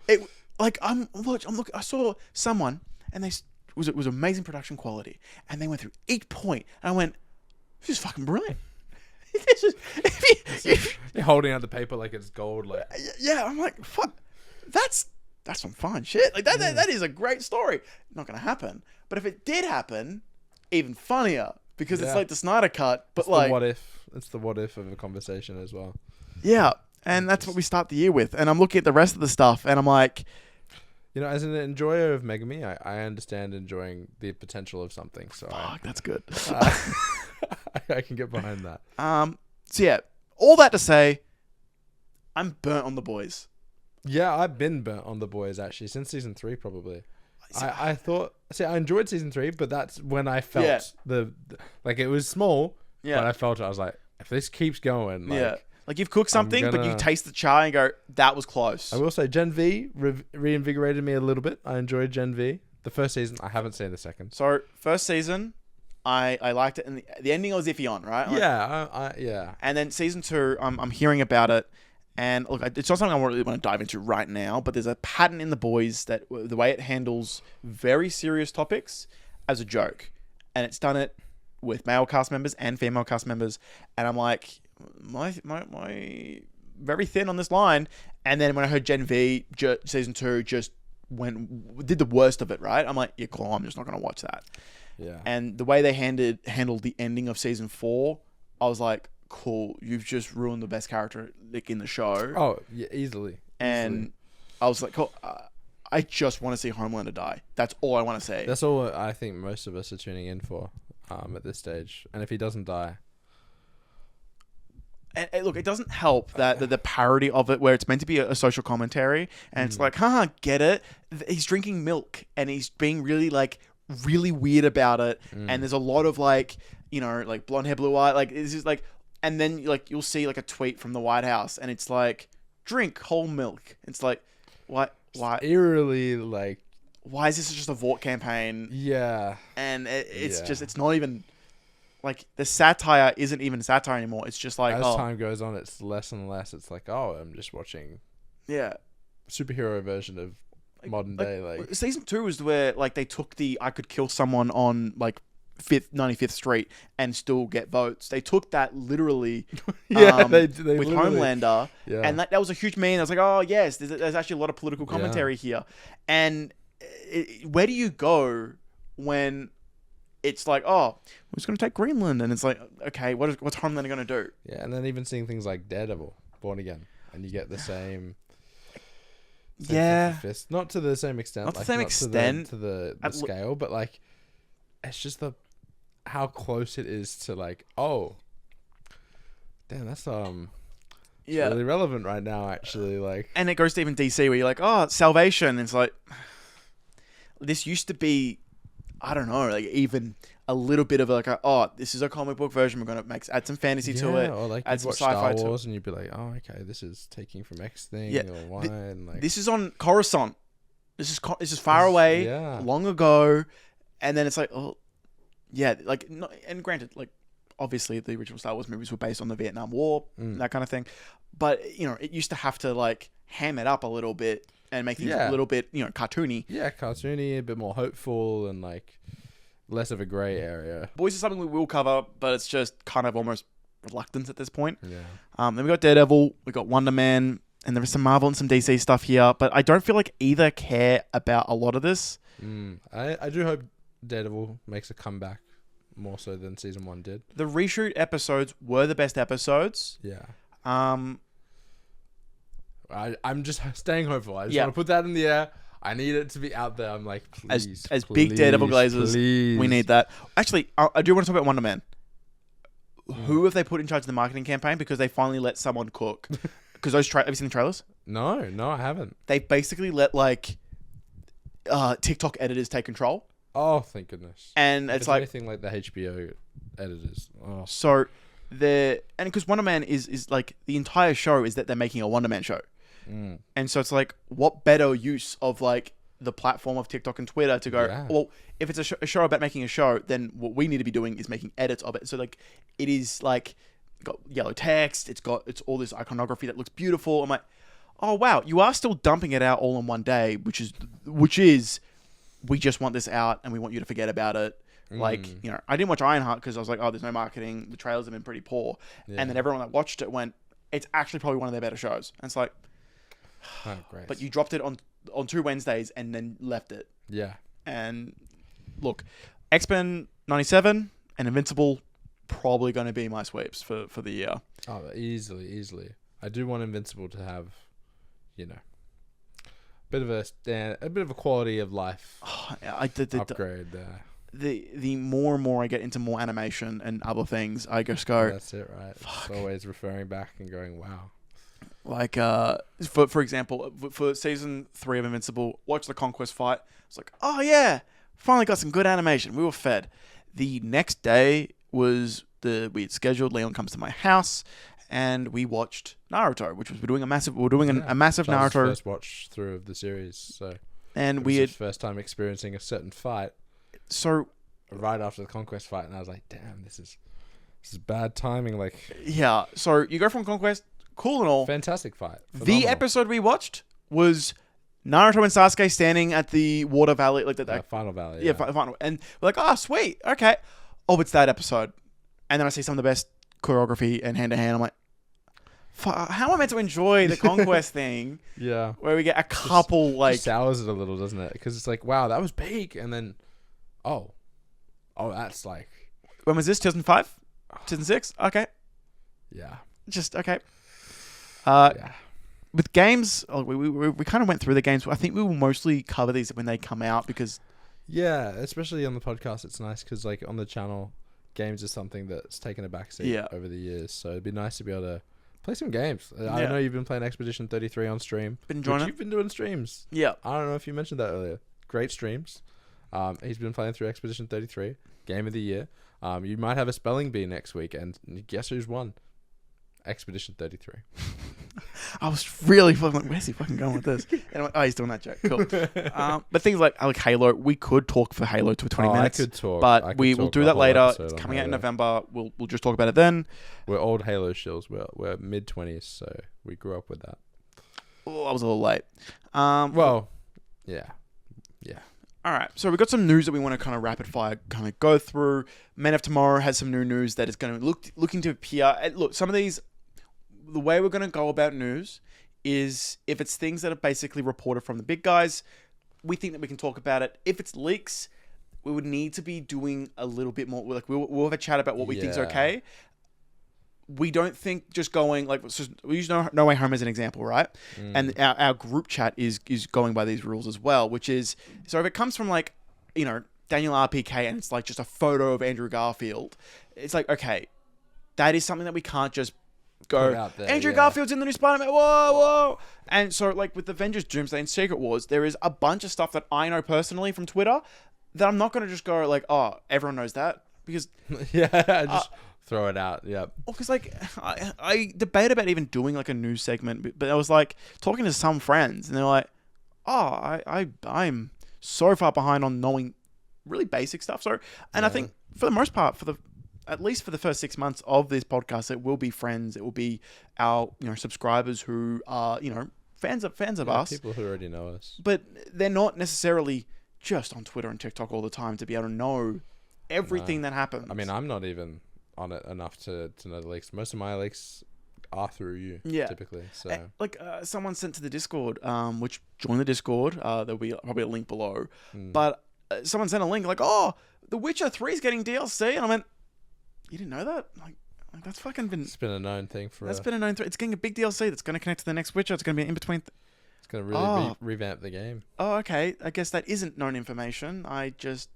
A: I'm looking. I saw someone, and it was amazing production quality, and they went through each point, and I went, "This is fucking brilliant." This is
B: You're holding out the paper like it's gold, like
A: yeah. I'm like, fuck, that's some fine shit. Like that is a great story. Not gonna happen, but if it did happen, even funnier because it's like the Snyder cut, but
B: it's
A: like
B: the what if. It's the what if of a conversation as well.
A: Yeah, and that's what we start the year with. And I'm looking at the rest of the stuff, and I'm like...
B: You know, as an enjoyer of Megami, I understand enjoying the potential of something. So
A: that's good.
B: I can get behind that.
A: So yeah, all that to say, I'm burnt on The Boys.
B: Yeah, I've been burnt on The Boys, actually, since season 3, probably. I thought... See, I enjoyed season 3, but that's when I felt like, it was small, but I felt it. I was like, if this keeps going, like...
A: Yeah. Like you've cooked something, but you taste the char and go, that was close.
B: I will say Gen V reinvigorated me a little bit. I enjoyed Gen V. The first season, I haven't seen the second.
A: So first season, I liked it, and the ending I was iffy on, right? Like,
B: yeah.
A: And then season 2, I'm hearing about it, and look, it's not something I really want to dive into right now. But there's a pattern in The Boys that the way it handles very serious topics as a joke, and it's done it with male cast members and female cast members, and I'm like, my very thin on this line. And then when I heard Gen V season 2 just did the worst of it, right? I'm like, yeah, cool. I'm just not gonna watch that.
B: Yeah.
A: And the way they handled the ending of season 4, I was like, cool. You've just ruined the best character like in the show.
B: Oh yeah, easily.
A: And I was like, cool. I just want to see Homelander die. That's all I want to see.
B: That's all I think most of us are tuning in for at this stage. And if he doesn't die.
A: And look, it doesn't help that the parody of it, where it's meant to be a social commentary, and it's like, haha, get it? He's drinking milk, and he's being really weird about it, and there's a lot of like blonde hair, blue eye, like it's just like, and then like you'll see like a tweet from the White House, and it's like, drink whole milk. It's like, why?
B: Eerily like,
A: why is this just a Vought campaign?
B: Yeah,
A: and it's just, it's not even. Like, the satire isn't even satire anymore. It's just like,
B: as time goes on, it's less and less. It's like, I'm just watching superhero version of modern day. Like
A: season 2 was where like they took the I could kill someone on like 95th Street and still get votes. They took that literally
B: they
A: with
B: literally,
A: Homelander. And that was a huge meme. I was like, oh yes, there's actually a lot of political commentary here. And where do you go when it's like, oh, we're just going to take Greenland, and it's like, okay, what's Homelander going to do?
B: Yeah, and then even seeing things like Daredevil, Born Again, and you get the same fist. Not to the same extent.
A: Not to the same extent.
B: To the scale, but like, it's just how close it is to like, oh, damn, that's really relevant right now, actually. Like,
A: and it goes to even DC, where you're like, oh, Salvation. It's like, this used to be, I don't know, like even a little bit of like, this is a comic book version. We're gonna add some fantasy to it,
B: or like
A: add some
B: sci-fi
A: to
B: Wars, and you'd be like, oh, okay, this is taking from X thing or Y, and like
A: this is on Coruscant. This is far away, long ago, and then it's like, oh, yeah, like, and granted, like, obviously the original Star Wars movies were based on the Vietnam War, that kind of thing, but it used to have to like ham it up a little bit and make things a little bit, cartoony.
B: Yeah, cartoony, a bit more hopeful, and like less of a grey area.
A: Boys is something we will cover, but it's just kind of almost reluctant at this point.
B: Yeah.
A: Then we got Daredevil, we got Wonder Man, and there is some Marvel and some DC stuff here, but I don't feel like either care about a lot of this.
B: I do hope Daredevil makes a comeback more so than season 1 did.
A: The reshoot episodes were the best episodes.
B: Yeah.
A: I'm
B: just staying hopeful. I just want to put that in the air. I need it to be out there. I'm like, please,
A: as big Daredevil glazers, we need that. Actually, I do want to talk about Wonder Man. Who have they put in charge of the marketing campaign? Because they finally let someone cook. Because have you seen the trailers?
B: No, I haven't.
A: They basically let like TikTok editors take control.
B: Oh, thank goodness!
A: And it's like
B: anything like the HBO editors. Oh.
A: So because Wonder Man is like, the entire show is that they're making a Wonder Man show. And so it's like, what better use of like the platform of TikTok and Twitter to go, well, if it's a show about making a show, then what we need to be doing is making edits of it. So like, it is like got yellow text, it's all this iconography that looks beautiful. I'm like, oh wow, you are still dumping it out all in one day, which is we just want this out and we want you to forget about it. Like, I didn't watch Ironheart because I was like, oh, there's no marketing, the trailers have been pretty poor. And then everyone that watched it went, it's actually probably one of their better shows. And it's like,
B: great.
A: But you dropped it on 2 Wednesdays and then left it.
B: Yeah.
A: And look, X-Men 97 and Invincible probably going to be my sweeps for the year.
B: Oh, easily. I do want Invincible to have, a bit of a quality of life upgrade there.
A: The more and more I get into more animation and other things, I just go,
B: that's it, right? Fuck. It's always referring back and going, wow.
A: Like, for example, for season 3 of Invincible, watch the Conquest fight. It's like, oh yeah, finally got some good animation. We were fed. The next day was we had scheduled. Leon comes to my house, and we watched Naruto, which was we're doing a massive
B: Charles'
A: Naruto
B: first watch through of the series, so
A: and
B: it
A: we
B: was
A: had
B: his first time experiencing a certain fight
A: so
B: right after the Conquest fight, and I was like, damn, this is bad timing. Like,
A: yeah. So you go from Conquest, cool and all.
B: fantastic fight.
A: The
B: Phenomenal.
A: episode we watched was Naruto and Sasuke standing at the water valley, like the
B: Final Valley.
A: yeah, final, and we're like, oh, sweet, okay. Oh, it's that episode, and then I see some of the best choreography and hand to hand. I'm like, how am I meant to enjoy the Conquest thing?
B: Yeah.
A: Where we get a couple
B: Just sours it a little, doesn't it? Because it's like, wow, that was big, and then, oh, that's like,
A: when was this? 2005, 2006? Okay,
B: yeah,
A: just okay.
B: yeah.
A: With games, we kind of went through the games. I think we will mostly cover these when they come out because
B: Yeah, especially on the podcast, it's nice because like on the channel, games is something that's taken a backseat over the years. So it'd be nice to be able to play some games. I know you've been playing Expedition 33 on stream.
A: Been enjoying it.
B: You've been doing streams.
A: Yeah.
B: I don't know if you mentioned that earlier. Great streams. He's been playing through Expedition 33, Game of the Year. You might have a spelling bee next week, and guess who's won? Expedition 33.
A: I was really fucking like, where's he fucking going with this? And I'm like, oh, he's doing that joke. Cool. But things like Halo, we could talk for Halo to 20 minutes.
B: I could talk.
A: But we will do that later. It's coming out in November. We'll just talk about it then.
B: We're old Halo shills. We're mid-20s, so we grew up with that.
A: Oh, I was a little late.
B: Well, yeah.
A: All right, so we've got some news that we want to kind of rapid fire kind of go through. Men of Tomorrow has some new news that is going to looking to appear. And look, some of these, the way we're going to go about news is if it's things that are basically reported from the big guys, we think that we can talk about it. If it's leaks, we would need to be doing a little bit more. Like we'll have a chat about what we think is okay. We don't think just going like we use No Way Home as an example, right? And our group chat is going by these rules as well, which is so if it comes from like Daniel RPK and it's like just a photo of Andrew Garfield, it's like okay, that is something that we can't just go out there, Andrew Garfield's in the new Spider-Man, whoa. And so like with Avengers, Doomsday, and Secret Wars, there is a bunch of stuff that I know personally from Twitter that I'm not going to just go like, oh, everyone knows that because
B: just throw it out. Yep.
A: Well, because like I debate about even doing like a news segment, but I was like talking to some friends and they're like, oh, I'm so far behind on knowing really basic stuff. So, and I think for the most part, at least for the first 6 months of this podcast, it will be friends. It will be our subscribers who are fans of us.
B: People who already know us.
A: But they're not necessarily just on Twitter and TikTok all the time to be able to know everything that happens.
B: I mean, I'm not even on it enough to know the leaks. Most of my leaks are through you, typically. So,
A: someone sent to the Discord, which join the Discord. There'll be probably a link below. But someone sent a link like, "Oh, The Witcher 3 is getting DLC," and I went, "You didn't know that? Like that's fucking been.
B: It's been a known thing for.
A: That's been a known thing. It's getting a big DLC that's going to connect to the next Witcher. It's going to be in between.
B: It's going to really revamp the game.
A: Oh, okay. I guess that isn't known information. I just.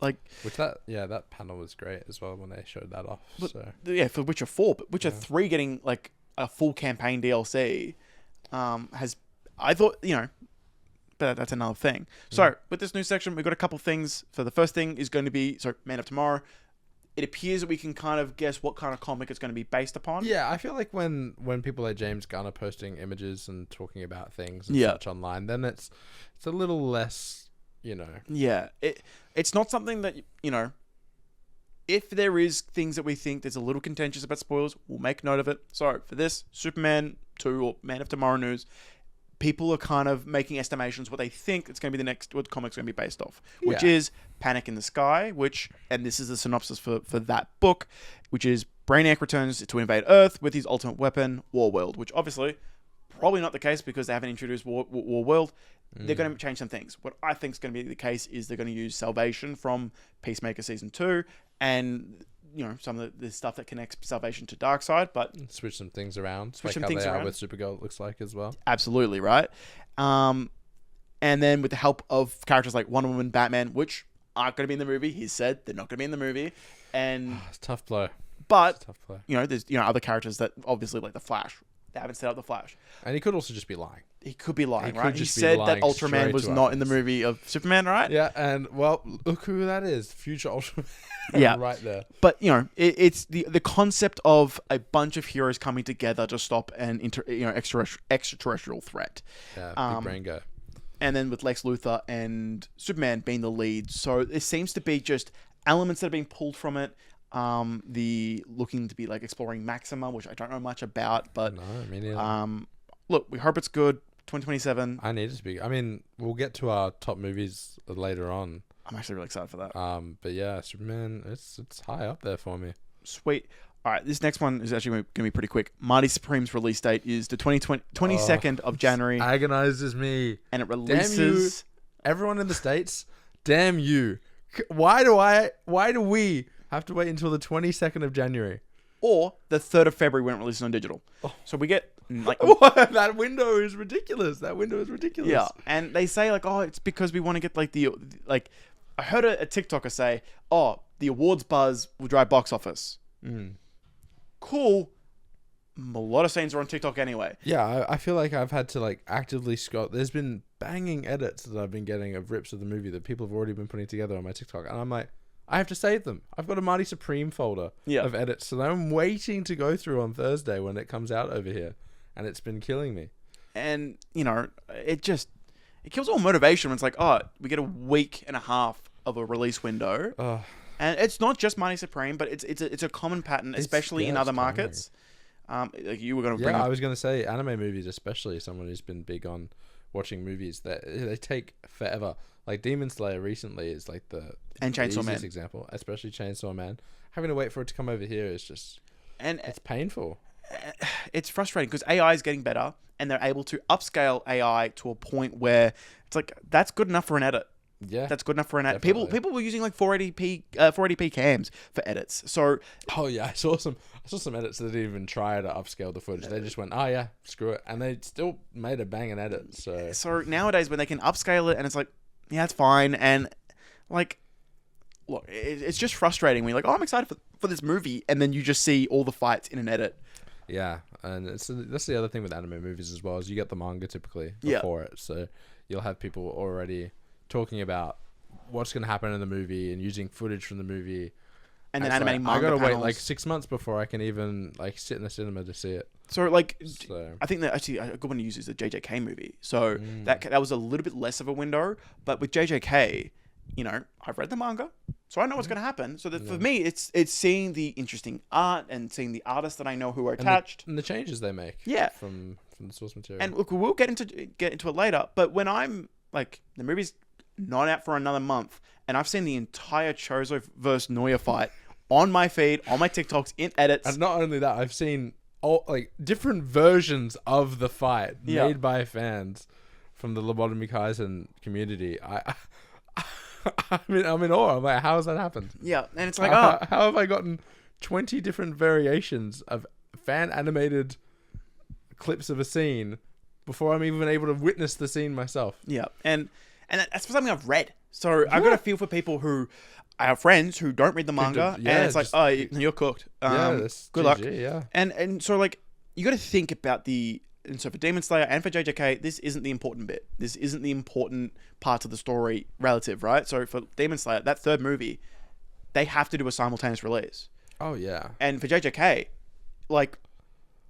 B: That panel was great as well when they showed that off.
A: For Witcher 4, but Witcher 3 getting like a full campaign DLC has, I thought, but that's another thing. So with this new section, we've got a couple things. So the first thing is going to be Man of Tomorrow. It appears that we can kind of guess what kind of comic it's going to be based upon.
B: Yeah, I feel like when people like James Gunn are posting images and talking about things and such online, then it's a little less.
A: Yeah, it's not something that if there is things that we think there's a little contentious about spoilers, we'll make note of it. So for this Superman 2 or Man of Tomorrow news, people are kind of making estimations what they think it's going to be what the comic's going to be based off, which is Panic in the Sky, and this is the synopsis for that book, which is Brainiac returns to invade Earth with his ultimate weapon, Warworld, which obviously probably not the case because they haven't introduced Warworld. They're going to change some things. What I think is going to be the case is they're going to use Salvation from Peacemaker Season 2 and, some of the stuff that connects Salvation to Darkseid, but...
B: Switch some things around. With Supergirl, it looks like, as well.
A: Absolutely, right? And then with the help of characters like Wonder Woman, Batman, which aren't going to be in the movie. He said they're not going to be in the movie. And
B: it's a tough blow.
A: But, there's, other characters that obviously like the Flash, they haven't set up the Flash.
B: And he could also just be lying.
A: He could be lying,
B: He
A: right?
B: could
A: He
B: just be
A: said that
B: lying
A: Ultraman
B: straight
A: was
B: to our
A: not in the
B: face.
A: movie of Superman, right?
B: Yeah, and well, look who that is. Future Ultraman.
A: Yeah.
B: Right there.
A: But, you know, it's the concept of a bunch of heroes coming together to stop an extraterrestrial threat.
B: Yeah, big brain guy.
A: And then with Lex Luthor and Superman being the lead. So it seems to be just elements that are being pulled from it. The looking to be like exploring Maxima, which I don't know much about, but
B: No, I mean,
A: look, we hope it's good. 2027.
B: I need it to be. I mean, we'll get to our top movies later on.
A: I'm actually really excited for that.
B: But yeah, Superman, it's high up there for me.
A: Sweet. All right, this next one is actually going to be pretty quick. Marty Supreme's release date is the 22nd of January.
B: Agonizes me.
A: And it releases...
B: Everyone in the States, damn you. Why do we have to wait until the 22nd of January?
A: Or the 3rd of February when it releases on digital.
B: Oh.
A: So we get... like
B: that window is ridiculous.
A: Yeah, and they say like, oh, it's because we want to get like I heard a TikToker say, oh, the awards buzz will drive box office. Cool. A lot of scenes are on TikTok anyway.
B: Yeah, I feel like I've had to like actively scroll. There's been banging edits that I've been getting of rips of the movie that people have already been putting together on my TikTok, and I'm like, I have to save them. I've got a Marty Supreme folder of edits, so I'm waiting to go through on Thursday when it comes out over here, and it's been killing me.
A: And you know, it kills all motivation when it's like, oh, we get a week and a half of a release window. And it's not just Marty Supreme, but it's a common pattern, especially in other markets. Like you were going to bring up...
B: I was going to say anime movies, especially someone who's been big on watching movies, that they take forever. Like Demon Slayer recently is like the
A: Chainsaw Man
B: example, especially Chainsaw Man. Having to wait for it to come over here is just it's painful.
A: It's frustrating because AI is getting better, and they're able to upscale AI to a point where it's like that's good enough for an edit.
B: Yeah,
A: that's good enough for an edit.
B: Definitely.
A: People were using like 480p cams for edits. So
B: I saw some edits that didn't even try to upscale the footage. They just went, oh yeah, screw it, and they still made a banging edit. So
A: nowadays when they can upscale it, and it's like, yeah, it's fine, and like, look, it's just frustrating when you're like, oh, I'm excited for this movie, and then you just see all the fights in an edit.
B: Yeah, and that's the other thing with anime movies as well, is you get the manga typically before it, so you'll have people already talking about what's going to happen in the movie and using footage from the movie,
A: and then animating manga.
B: I gotta
A: panels.
B: wait like 6 months before I can even like sit in the cinema to see it.
A: So I think that actually a good one to use is the JJK movie. So that was a little bit less of a window, but with JJK, you know, I've read the manga, so I know what's going to happen. So that for me, it's seeing the interesting art and seeing the artists that I know who are attached
B: and the changes they make.
A: Yeah,
B: from the source material.
A: And look, we'll get into it later. But when I'm like, the movie's not out for another month, and I've seen the entire Chozo versus Noya fight on my feed, on my TikToks, in edits.
B: And not only that, I've seen all like different versions of the fight made by fans from the Lobotomy Kaizen community. I'm in awe. I'm like, how has that happened?
A: Yeah, and it's like,
B: how have I gotten 20 different variations of fan animated clips of a scene before I'm even able to witness the scene myself?
A: Yeah, and that's for something I've read. So I've got a feel for people who I have friends who don't read the manga, and it's like, oh, you're cooked. Good luck.
B: Yeah,
A: and so like you got to think about and so for Demon Slayer and for JJK, this isn't the important bit. This isn't the important part of the story relative, right? So for Demon Slayer, that third movie, they have to do a simultaneous release.
B: Oh yeah.
A: And for JJK, like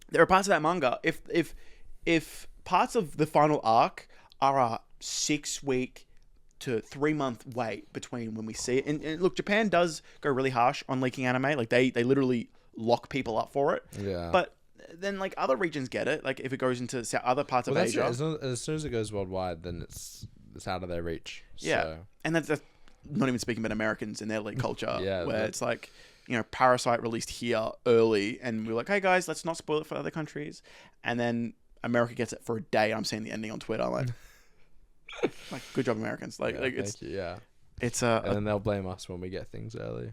A: there are parts of that manga. If parts of the final arc are a 6-week to 3-month wait between when we see it, and look, Japan does go really harsh on leaking anime. Like they literally lock people up for it.
B: Yeah.
A: But then like other regions get it. Like if it goes into other parts of Asia,
B: as soon as it goes worldwide, then it's out of their reach.
A: Yeah,
B: so.
A: And that's not even speaking about Americans and their league culture.
B: Yeah,
A: where it's like, you know, Parasite released here early, and we're like, hey guys, let's not spoil it for other countries. And then America gets it for a day. I'm seeing the ending on Twitter. I'm like, good job, Americans.
B: Thank you. Yeah,
A: it's
B: and then they'll blame us when we get things early.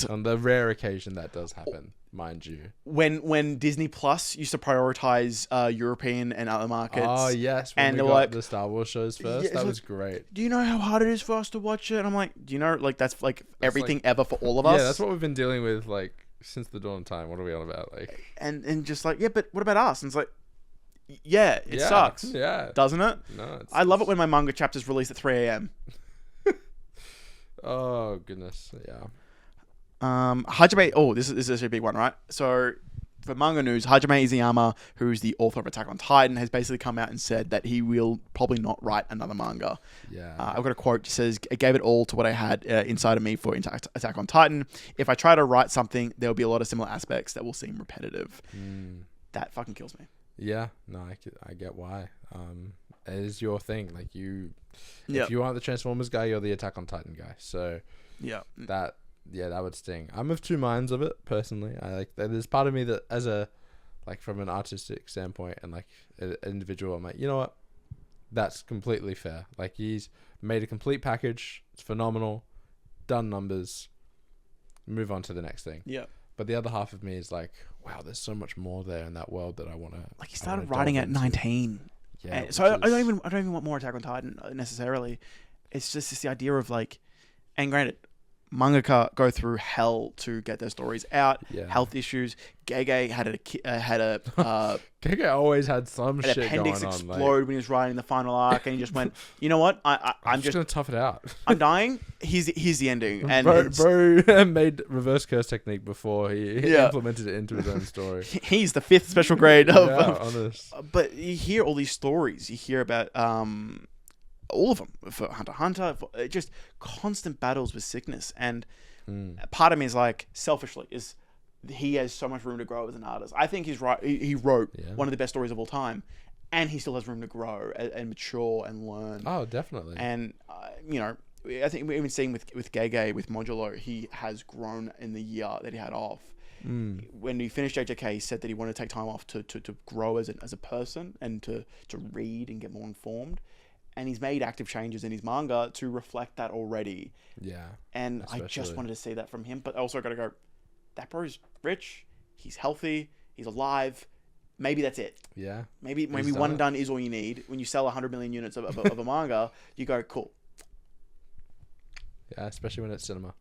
B: On the rare occasion that does happen, mind you.
A: When Disney Plus used to prioritize European and other markets.
B: Oh yes, when we got the Star Wars shows first, that was great.
A: Do you know how hard it is for us to watch it? And I'm like, do you know, like that's like everything ever for all of us?
B: Yeah, that's what we've been dealing with like since the dawn of time. What are we on about? Like,
A: and just like, yeah, but what about us? And it's like, yeah, it sucks.
B: Yeah.
A: Doesn't it?
B: No.
A: I love it when my manga chapters release at 3 a.m.
B: Oh goodness. Yeah.
A: Hajime. Oh, this is a big one, right? So, for manga news, Hajime Isayama, who's the author of Attack on Titan, has basically come out and said that he will probably not write another manga.
B: Yeah.
A: I've got a quote that says, "I gave it all to what I had inside of me for Attack on Titan. If I try to write something, there'll be a lot of similar aspects that will seem repetitive." That fucking kills me.
B: Yeah. No, I get why. It is your thing. Like
A: Yep.
B: if you aren't the Transformers guy, you're the Attack on Titan guy. So
A: yeah,
B: that would sting. I'm of two minds of it personally. I like there's part of me that as a like from an artistic standpoint and like an individual, I'm like, you know what, that's completely fair. Like he's made a complete package. It's phenomenal. Done numbers. Move on to the next thing.
A: Yeah.
B: But the other half of me is like, wow, there's so much more there in that world that I want to.
A: Like he started writing at 19.
B: Yeah.
A: So I don't even want more Attack on Titan necessarily. It's just the idea of like, and granted, mangaka go through hell to get their stories out.
B: Yeah.
A: Health issues. Gege had a
B: Gege always had some shit
A: appendix
B: going on.
A: explode when he was writing the final arc, and he just went, you know what? I'm just
B: gonna tough it out.
A: I'm dying. Here's the ending. And
B: bro made reverse curse technique before he implemented it into his own story.
A: He's the 5th special grade of.
B: Honest.
A: But you hear all these stories. You hear about all of them for Hunter x Hunter, for just constant battles with sickness. And part of me is like, selfishly, is he has so much room to grow as an artist. I think he's right. He wrote one of the best stories of all time, and he still has room to grow and mature and learn.
B: Oh, definitely.
A: And I think we've been seeing with Gege, with Modulo, he has grown in the year that he had off. When he finished JJK, he said that he wanted to take time off to grow as a person and to read and get more informed. And he's made active changes in his manga to reflect that already. Yeah. And especially. I just wanted to see that from him. But I also got to go, that bro's rich. He's healthy. He's alive. Maybe that's it. Yeah. Maybe one and done is all you need. When you sell 100 million units of a manga, you go, cool.
B: Yeah, especially when it's cinema.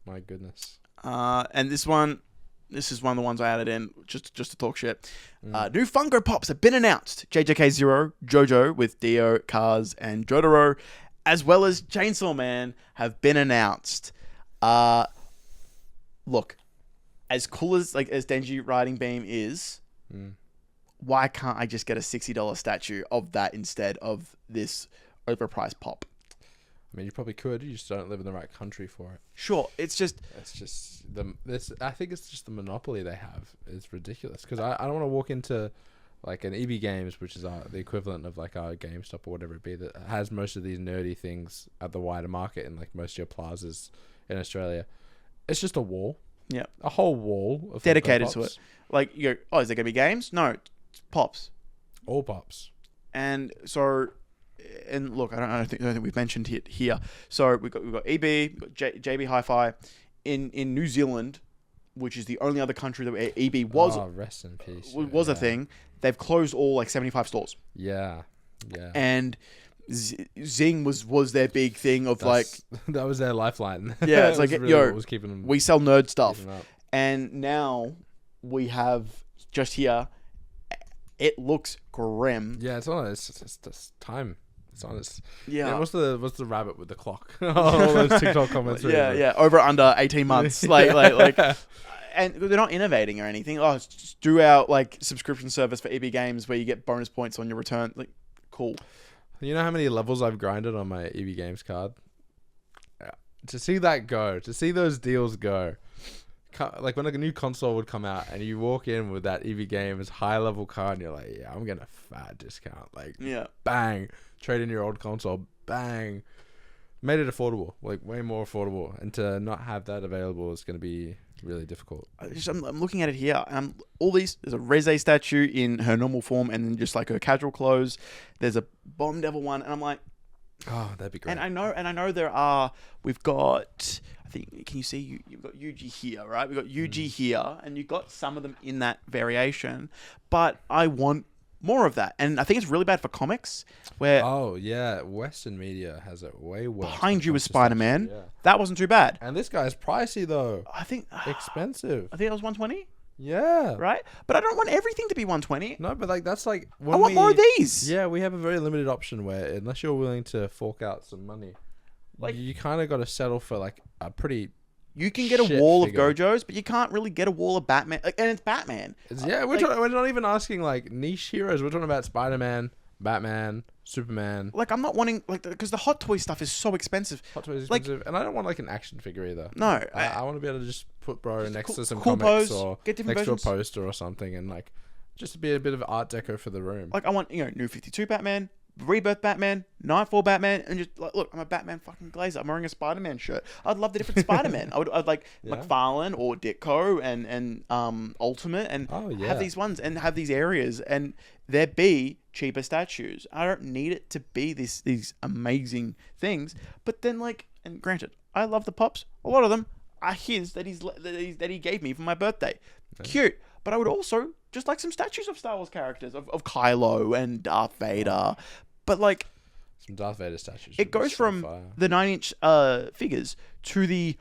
B: My goodness.
A: And this is one of the ones I added in just to talk shit. New Funko Pops have been announced. JJK Zero, JoJo with Dio, Kaz, and Jotaro, as well as Chainsaw Man, have been announced. Look, as cool as Denji riding Beam is, why can't I just get a $60 statue of that instead of this overpriced pop?
B: I mean, you probably could. You just don't live in the right country for it.
A: Sure, it's just
B: I think it's just the monopoly they have. It's ridiculous because I don't want to walk into like an EB Games, which is the equivalent of like our GameStop or whatever it be, that has most of these nerdy things at the wider market in like most of your plazas in Australia. It's just a wall.
A: Yeah,
B: a whole wall of
A: dedicated to it. Like you go, is there gonna be games? No, it's pops.
B: All pops.
A: And so. And look, I don't think we've mentioned it here. So we've got EB, we've got JB Hi-Fi in New Zealand, which is the only other country that EB was.
B: Oh, rest in peace.
A: Was a thing. They've closed all like 75 stores.
B: Yeah.
A: And Zing was their big thing of
B: that was their lifeline.
A: Yeah, it's like
B: really what was keeping them,
A: we sell nerd stuff, and now we have just here. It looks grim.
B: Yeah, it's on. It's time. It's honest.
A: Yeah.
B: What's the rabbit with the clock? All those TikTok comments.
A: Yeah. Over under 18 months. like, and they're not innovating or anything. Oh, it's just do our like subscription service for EB Games where you get bonus points on your return. Like, cool.
B: You know how many levels I've grinded on my EB Games card? Yeah. To see that go, to see those deals go. Like when a new console would come out and you walk in with that EV Games high level card and you're like, yeah, I'm getting a fat discount. Like, bang, trade in your old console, bang. Made it affordable, like way more affordable. And to not have that available is going to be really difficult.
A: I'm looking at it here. There's a Reze statue in her normal form and then just like her casual clothes. There's a Bomb Devil one. And I'm like,
B: oh, that'd be great.
A: And I know we've got, I think, can you see, you've got Yuji here, right? We've got Yuji here, and you've got some of them in that variation. But I want more of that. And I think it's really bad for comics, where
B: Oh yeah, Western media has it way worse.
A: Behind You
B: when
A: was
B: it comes to
A: Spider-Man.
B: statues, yeah.
A: That wasn't too bad.
B: And this guy's pricey though.
A: I think
B: Expensive.
A: it was 120,
B: Yeah.
A: right? But I don't want everything to be 120.
B: No, but like that's like
A: I want more of these.
B: Yeah, we have a very limited option where unless you're willing to fork out some money,
A: Like-
B: you kind of got to settle for like a pretty.
A: You can get a
B: Shit
A: wall
B: figure.
A: of Gojos, but you can't really get a wall of Batman. And it's Batman.
B: Yeah,
A: Like-
B: we're not even asking like niche heroes. We're talking about Spider-Man, Batman, Superman.
A: Like, I'm not wanting, like, because the Hot Toy stuff is so expensive.
B: Hot Toys is
A: Like-
B: expensive, and I don't want like an action figure either.
A: No.
B: I want to be able to just put bro next
A: cool-
B: to some
A: cool
B: comics
A: pose,
B: or
A: get different
B: next
A: versions.
B: to a poster or something, and like just to be a bit of art deco for the room.
A: Like, I want, New 52 Batman, Rebirth Batman, Nightfall Batman, and just, like, look, I'm a Batman fucking glazer. I'm wearing a Spider-Man shirt. I'd love the different Spider-Man. I'd like
B: Yeah.
A: McFarlane or Ditko and Ultimate and
B: Oh, yeah.
A: have these ones and have these areas and there be cheaper statues. I don't need it to be these amazing things. But then, like, and granted, I love the pops. A lot of them are his that he gave me for my birthday. Cute. But I would also just like some statues of Star Wars characters, of Kylo and Darth Vader. But, like,
B: Some Darth Vader statues.
A: it
B: would be
A: goes
B: so
A: from
B: fire.
A: the 9-inch figures to the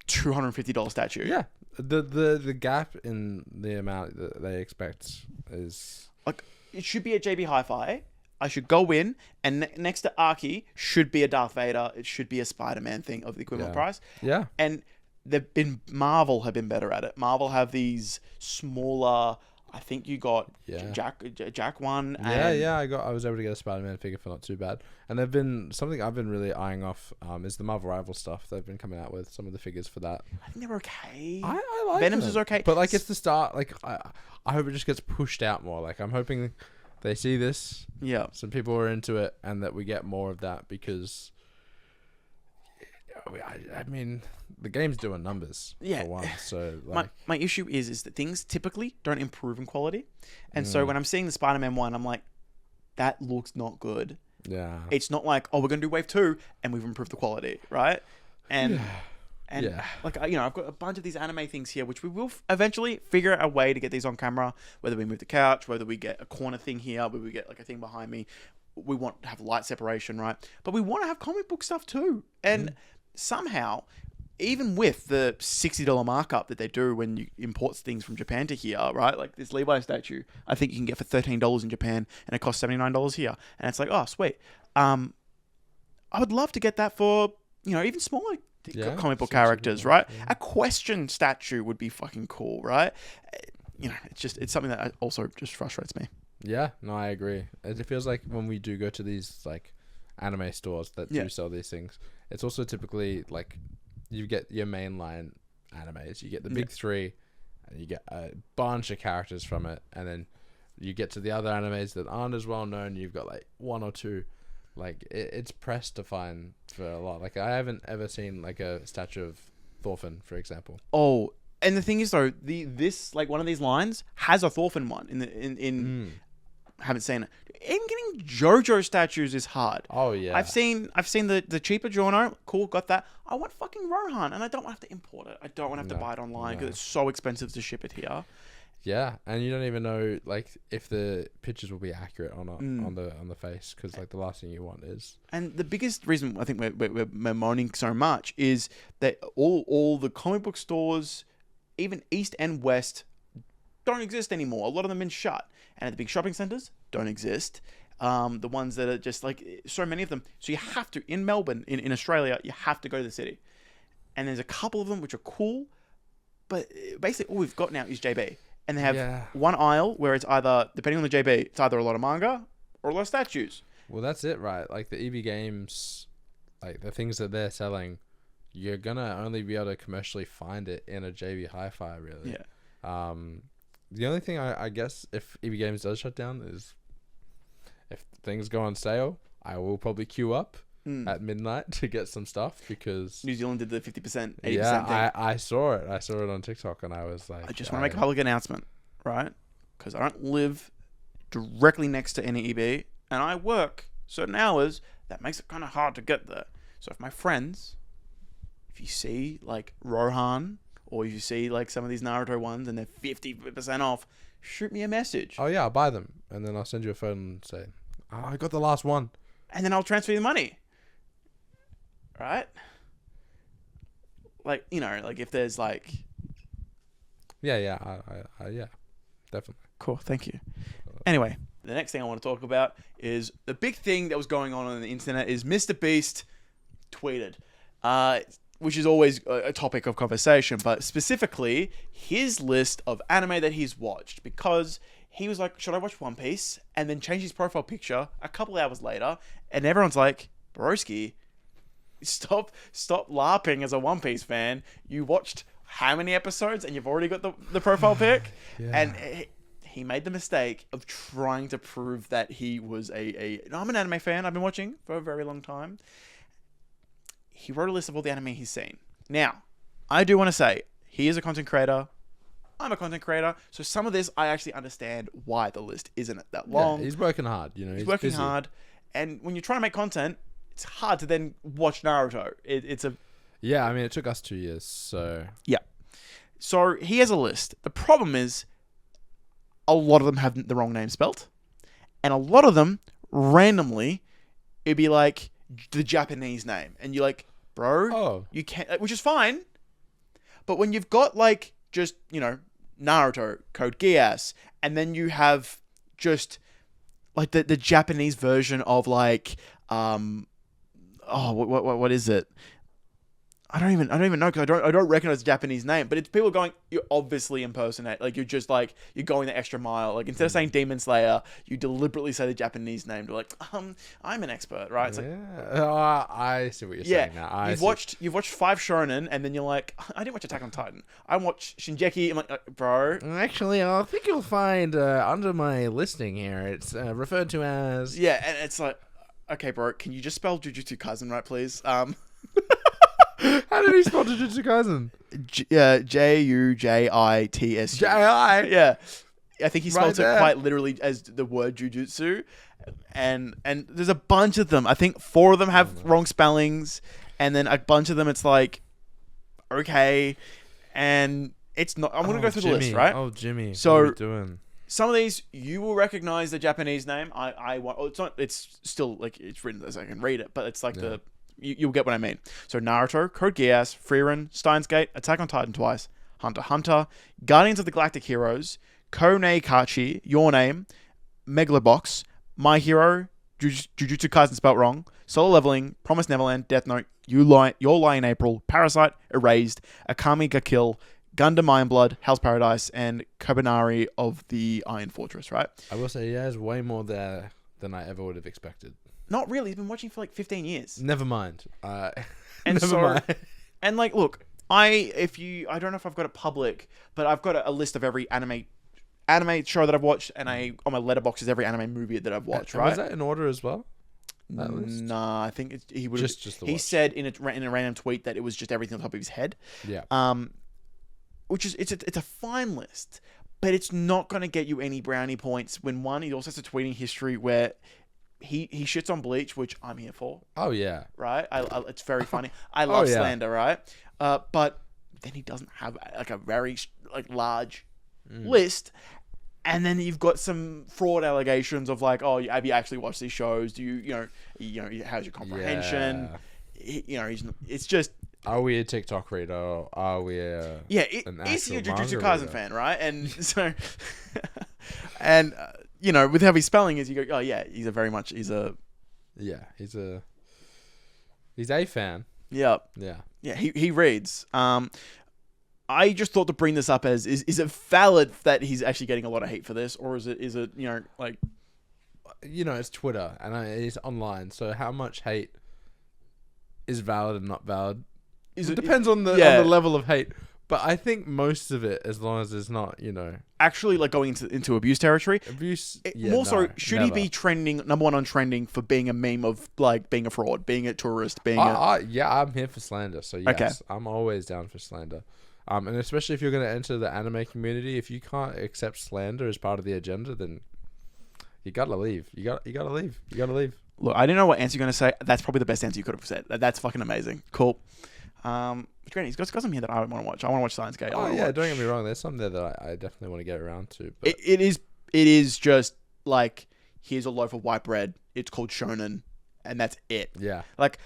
A: $250 statue.
B: Yeah, the gap in the amount that they expect is
A: Like, it should be a JB Hi-Fi. I should go in, and next to Arky should be a Darth Vader. It should be a Spider-Man thing of the equivalent price.
B: yeah.
A: And Marvel have been better at it. Marvel have these smaller. I think you got
B: Yeah.
A: Jack one.
B: Yeah, I was able to get a Spider-Man figure for not too bad. And they've been something I've been really eyeing off is the Marvel Rival stuff. They've been coming out with some of the figures for that.
A: I think they're okay.
B: I like
A: Venom's
B: them.
A: is okay.
B: But like it's the start. Like I hope it just gets pushed out more. Like I'm hoping they see this,
A: Yeah.
B: some people are into it, and that we get more of that because. I mean, the game's doing numbers.
A: Yeah.
B: For one, so like,
A: My issue is that things typically don't improve in quality, and so when I'm seeing the Spider-Man one, I'm like, that looks not good.
B: yeah.
A: It's not like, oh, we're gonna do wave 2 and we've improved the quality, right? And
B: Yeah.
A: like, I've got a bunch of these anime things here, which we will eventually figure out a way to get these on camera. Whether we move the couch, whether we get a corner thing here, whether we get like a thing behind me. We want to have light separation, right? But we want to have comic book stuff too, and somehow, even with the $60 markup that they do when you import things from Japan to here, right? Like this Levi statue, I think you can get for $13 in Japan, and it costs $79 here, and it's like, oh, sweet. I would love to get that for even smaller comic book characters, right?
B: Yeah.
A: A question statue would be fucking cool, right? It's something that also just frustrates me.
B: Yeah, no, I agree. It feels like when we do go to these like anime stores that do sell these things, it's also typically like you get your mainline animes, you get the big three, and you get a bunch of characters from it, and then you get to the other animes that aren't as well known. You've got like one or two. Like it's pressed to find for a lot. Like I haven't ever seen like a statue of Thorfinn, for example.
A: Oh, and the thing is though, this like one of these lines has a Thorfinn one in I haven't seen it. Even getting JoJo statues is hard.
B: Oh yeah.
A: I've seen the cheaper Giorno. Cool, got that. I want fucking Rohan, and I don't want to have to import it. I don't want to have to buy it online because it's so expensive to ship it here.
B: Yeah, and you don't even know like if the pictures will be accurate or not on the face, because like the last thing you want is. And
A: the biggest reason I think we're moaning so much is that all the comic book stores, even East and West, don't exist anymore. A lot of them have been shut, and at the big shopping centers don't exist. The ones that are just like so many of them. So you have to in Melbourne, in Australia, you have to go to the city, and there's a couple of them which are cool, but basically all we've got now is JB. And they have one aisle where it's either, depending on the JB, it's either a lot of manga or a lot of statues.
B: Well, that's it, right? Like the EB games, like the things that they're selling, you're gonna only be able to commercially find it in a JB Hi-Fi, really.
A: Yeah.
B: The only thing I guess if EB Games does shut down is if things go on sale, I will probably queue up at midnight to get some stuff because
A: New Zealand did the 50%, 80%
B: yeah,
A: thing.
B: I saw it. I saw it on TikTok and I was like,
A: I just want to make a public announcement, right? Because I don't live directly next to any EB, and I work certain hours that makes it kind of hard to get there. So if my friends, if you see like Rohan, or if you see like some of these Naruto ones and they're 50% off, shoot me a message.
B: Oh yeah, I'll buy them, and then I'll send you a phone and say, "Oh, I got the last one,"
A: and then I'll transfer you the money. Right? Like, like if there's like...
B: Yeah, yeah, definitely.
A: Cool, thank you. Anyway, the next thing I want to talk about is the big thing that was going on the internet is Mr. Beast tweeted, which is always a topic of conversation, but specifically his list of anime that he's watched, because he was like, should I watch One Piece? And then changed his profile picture a couple hours later, and everyone's like, broski, stop LARPing as a One Piece fan. You watched how many episodes and you've already got the profile pic?
B: Yeah.
A: And he made the mistake of trying to prove that he was I'm an anime fan. I've been watching for a very long time. He wrote a list of all the anime he's seen. Now, I do want to say, he is a content creator. I'm a content creator. So some of this, I actually understand why the list isn't that long.
B: Yeah, he's working hard.
A: He's working
B: busy.
A: hard. And when you're trying to make content, it's hard to then watch Naruto.
B: Yeah, I mean, it took us 2 years, so...
A: Yeah. So he has a list. The problem is, a lot of them have the wrong name spelt. And a lot of them, randomly, it'd be like the Japanese name. And you're like, bro, you can't... Which is fine. But when you've got, like, just, Naruto, Code Geass, and then you have just, like, the Japanese version of, like, what is it? I don't even know, because I don't recognize the Japanese name, but it's people going, you obviously impersonate, like you're just like, you're going the extra mile, like instead of saying Demon Slayer, you deliberately say the Japanese name to like, I'm an expert, right? It's like,
B: I see what you're saying now. You've
A: watched 5 shonen, and then you're like, I didn't watch Attack on Titan. I watched Shingeki. I'm like, bro.
B: Actually, I think you'll find under my listing here, it's referred to as...
A: Yeah, and it's like, okay, bro, can you just spell Jujutsu Kaisen right, please?
B: How did he spell Jujutsu Kaisen?
A: Jujitsu.
B: J-I?
A: Yeah. I think he spells
B: Right
A: it
B: there.
A: quite literally as the word jujutsu. And there's a bunch of them. I think 4 of them have wrong spellings. And then a bunch of them, it's like, okay. And it's not... I'm going to go through the list, right?
B: Oh, Jimmy.
A: So,
B: what are you doing?
A: Some of these, you will recognize the Japanese name. It's still, like, it's written as I can read it. But it's like You'll get what I mean. So Naruto, Code Geass, Frieren, Steins Gate, Attack on Titan twice, Hunter x Hunter, Guardians of the Galactic Heroes, Kone Kachi, Your Name, Megalobox, My Hero, Jujutsu Kaisen spelt wrong, Solo Leveling, Promised Neverland, Death Note, Your Lie in April, Parasite, Erased, Akame ga Kill, Gundam Iron Blood, Hell's Paradise, and Kabanari of the Iron Fortress, right?
B: I will say, there's way more there than I ever would have expected.
A: Not really. He's been watching for like 15 years.
B: Never mind.
A: And like, look, I don't know if I've got it public, but I've got a list of every anime show that I've watched, and on my Letterboxd is every anime movie that I've watched. Right?
B: Was that in order as well?
A: Nah, I think he would
B: just
A: he said in a random tweet that it was just everything on top of his head.
B: Yeah.
A: Which is it's a fine list, but it's not going to get you any brownie points. When he also has a tweeting history where he shits on Bleach, which I'm here for.
B: Oh yeah,
A: right. It's very funny. I love slander, right? But then he doesn't have like a very large list, and then you've got some fraud allegations of like, oh, have you actually watched these shows? Do you how's your comprehension?
B: Yeah.
A: It's just.
B: Are we a TikTok reader? Are we a
A: is he a Jujutsu
B: manga
A: Kaisen
B: reader?
A: fan, right? And so, and with how he's spelling is, you go, oh yeah, he's a
B: fan.
A: Yeah.
B: Yeah.
A: Yeah, he reads. I just thought to bring this up as is it valid that he's actually getting a lot of hate for this, or is it like,
B: it's Twitter and it's online, so how much hate is valid and not valid? It depends on the level of hate. But I think most of it, as long as it's not,
A: actually like going into abuse territory. Should
B: never.
A: he be trending number 1 on trending for being a meme of like being a fraud, being a tourist, being
B: I'm here for slander. So yes,
A: okay.
B: I'm always down for slander. And especially if you're going to enter the anime community, if you can't accept slander as part of the agenda, then you gotta leave. You gotta leave.
A: Look, I didn't know what answer you're going to say. That's probably the best answer you could have said. That's fucking amazing. Cool. granted, he's got some here that I want to watch. I want to watch Science Gate.
B: Oh yeah, don't get me wrong. There's some there that I definitely want to get around to. But
A: It is just like, here's a loaf of white bread. It's called shonen, and that's it.
B: yeah,
A: Like,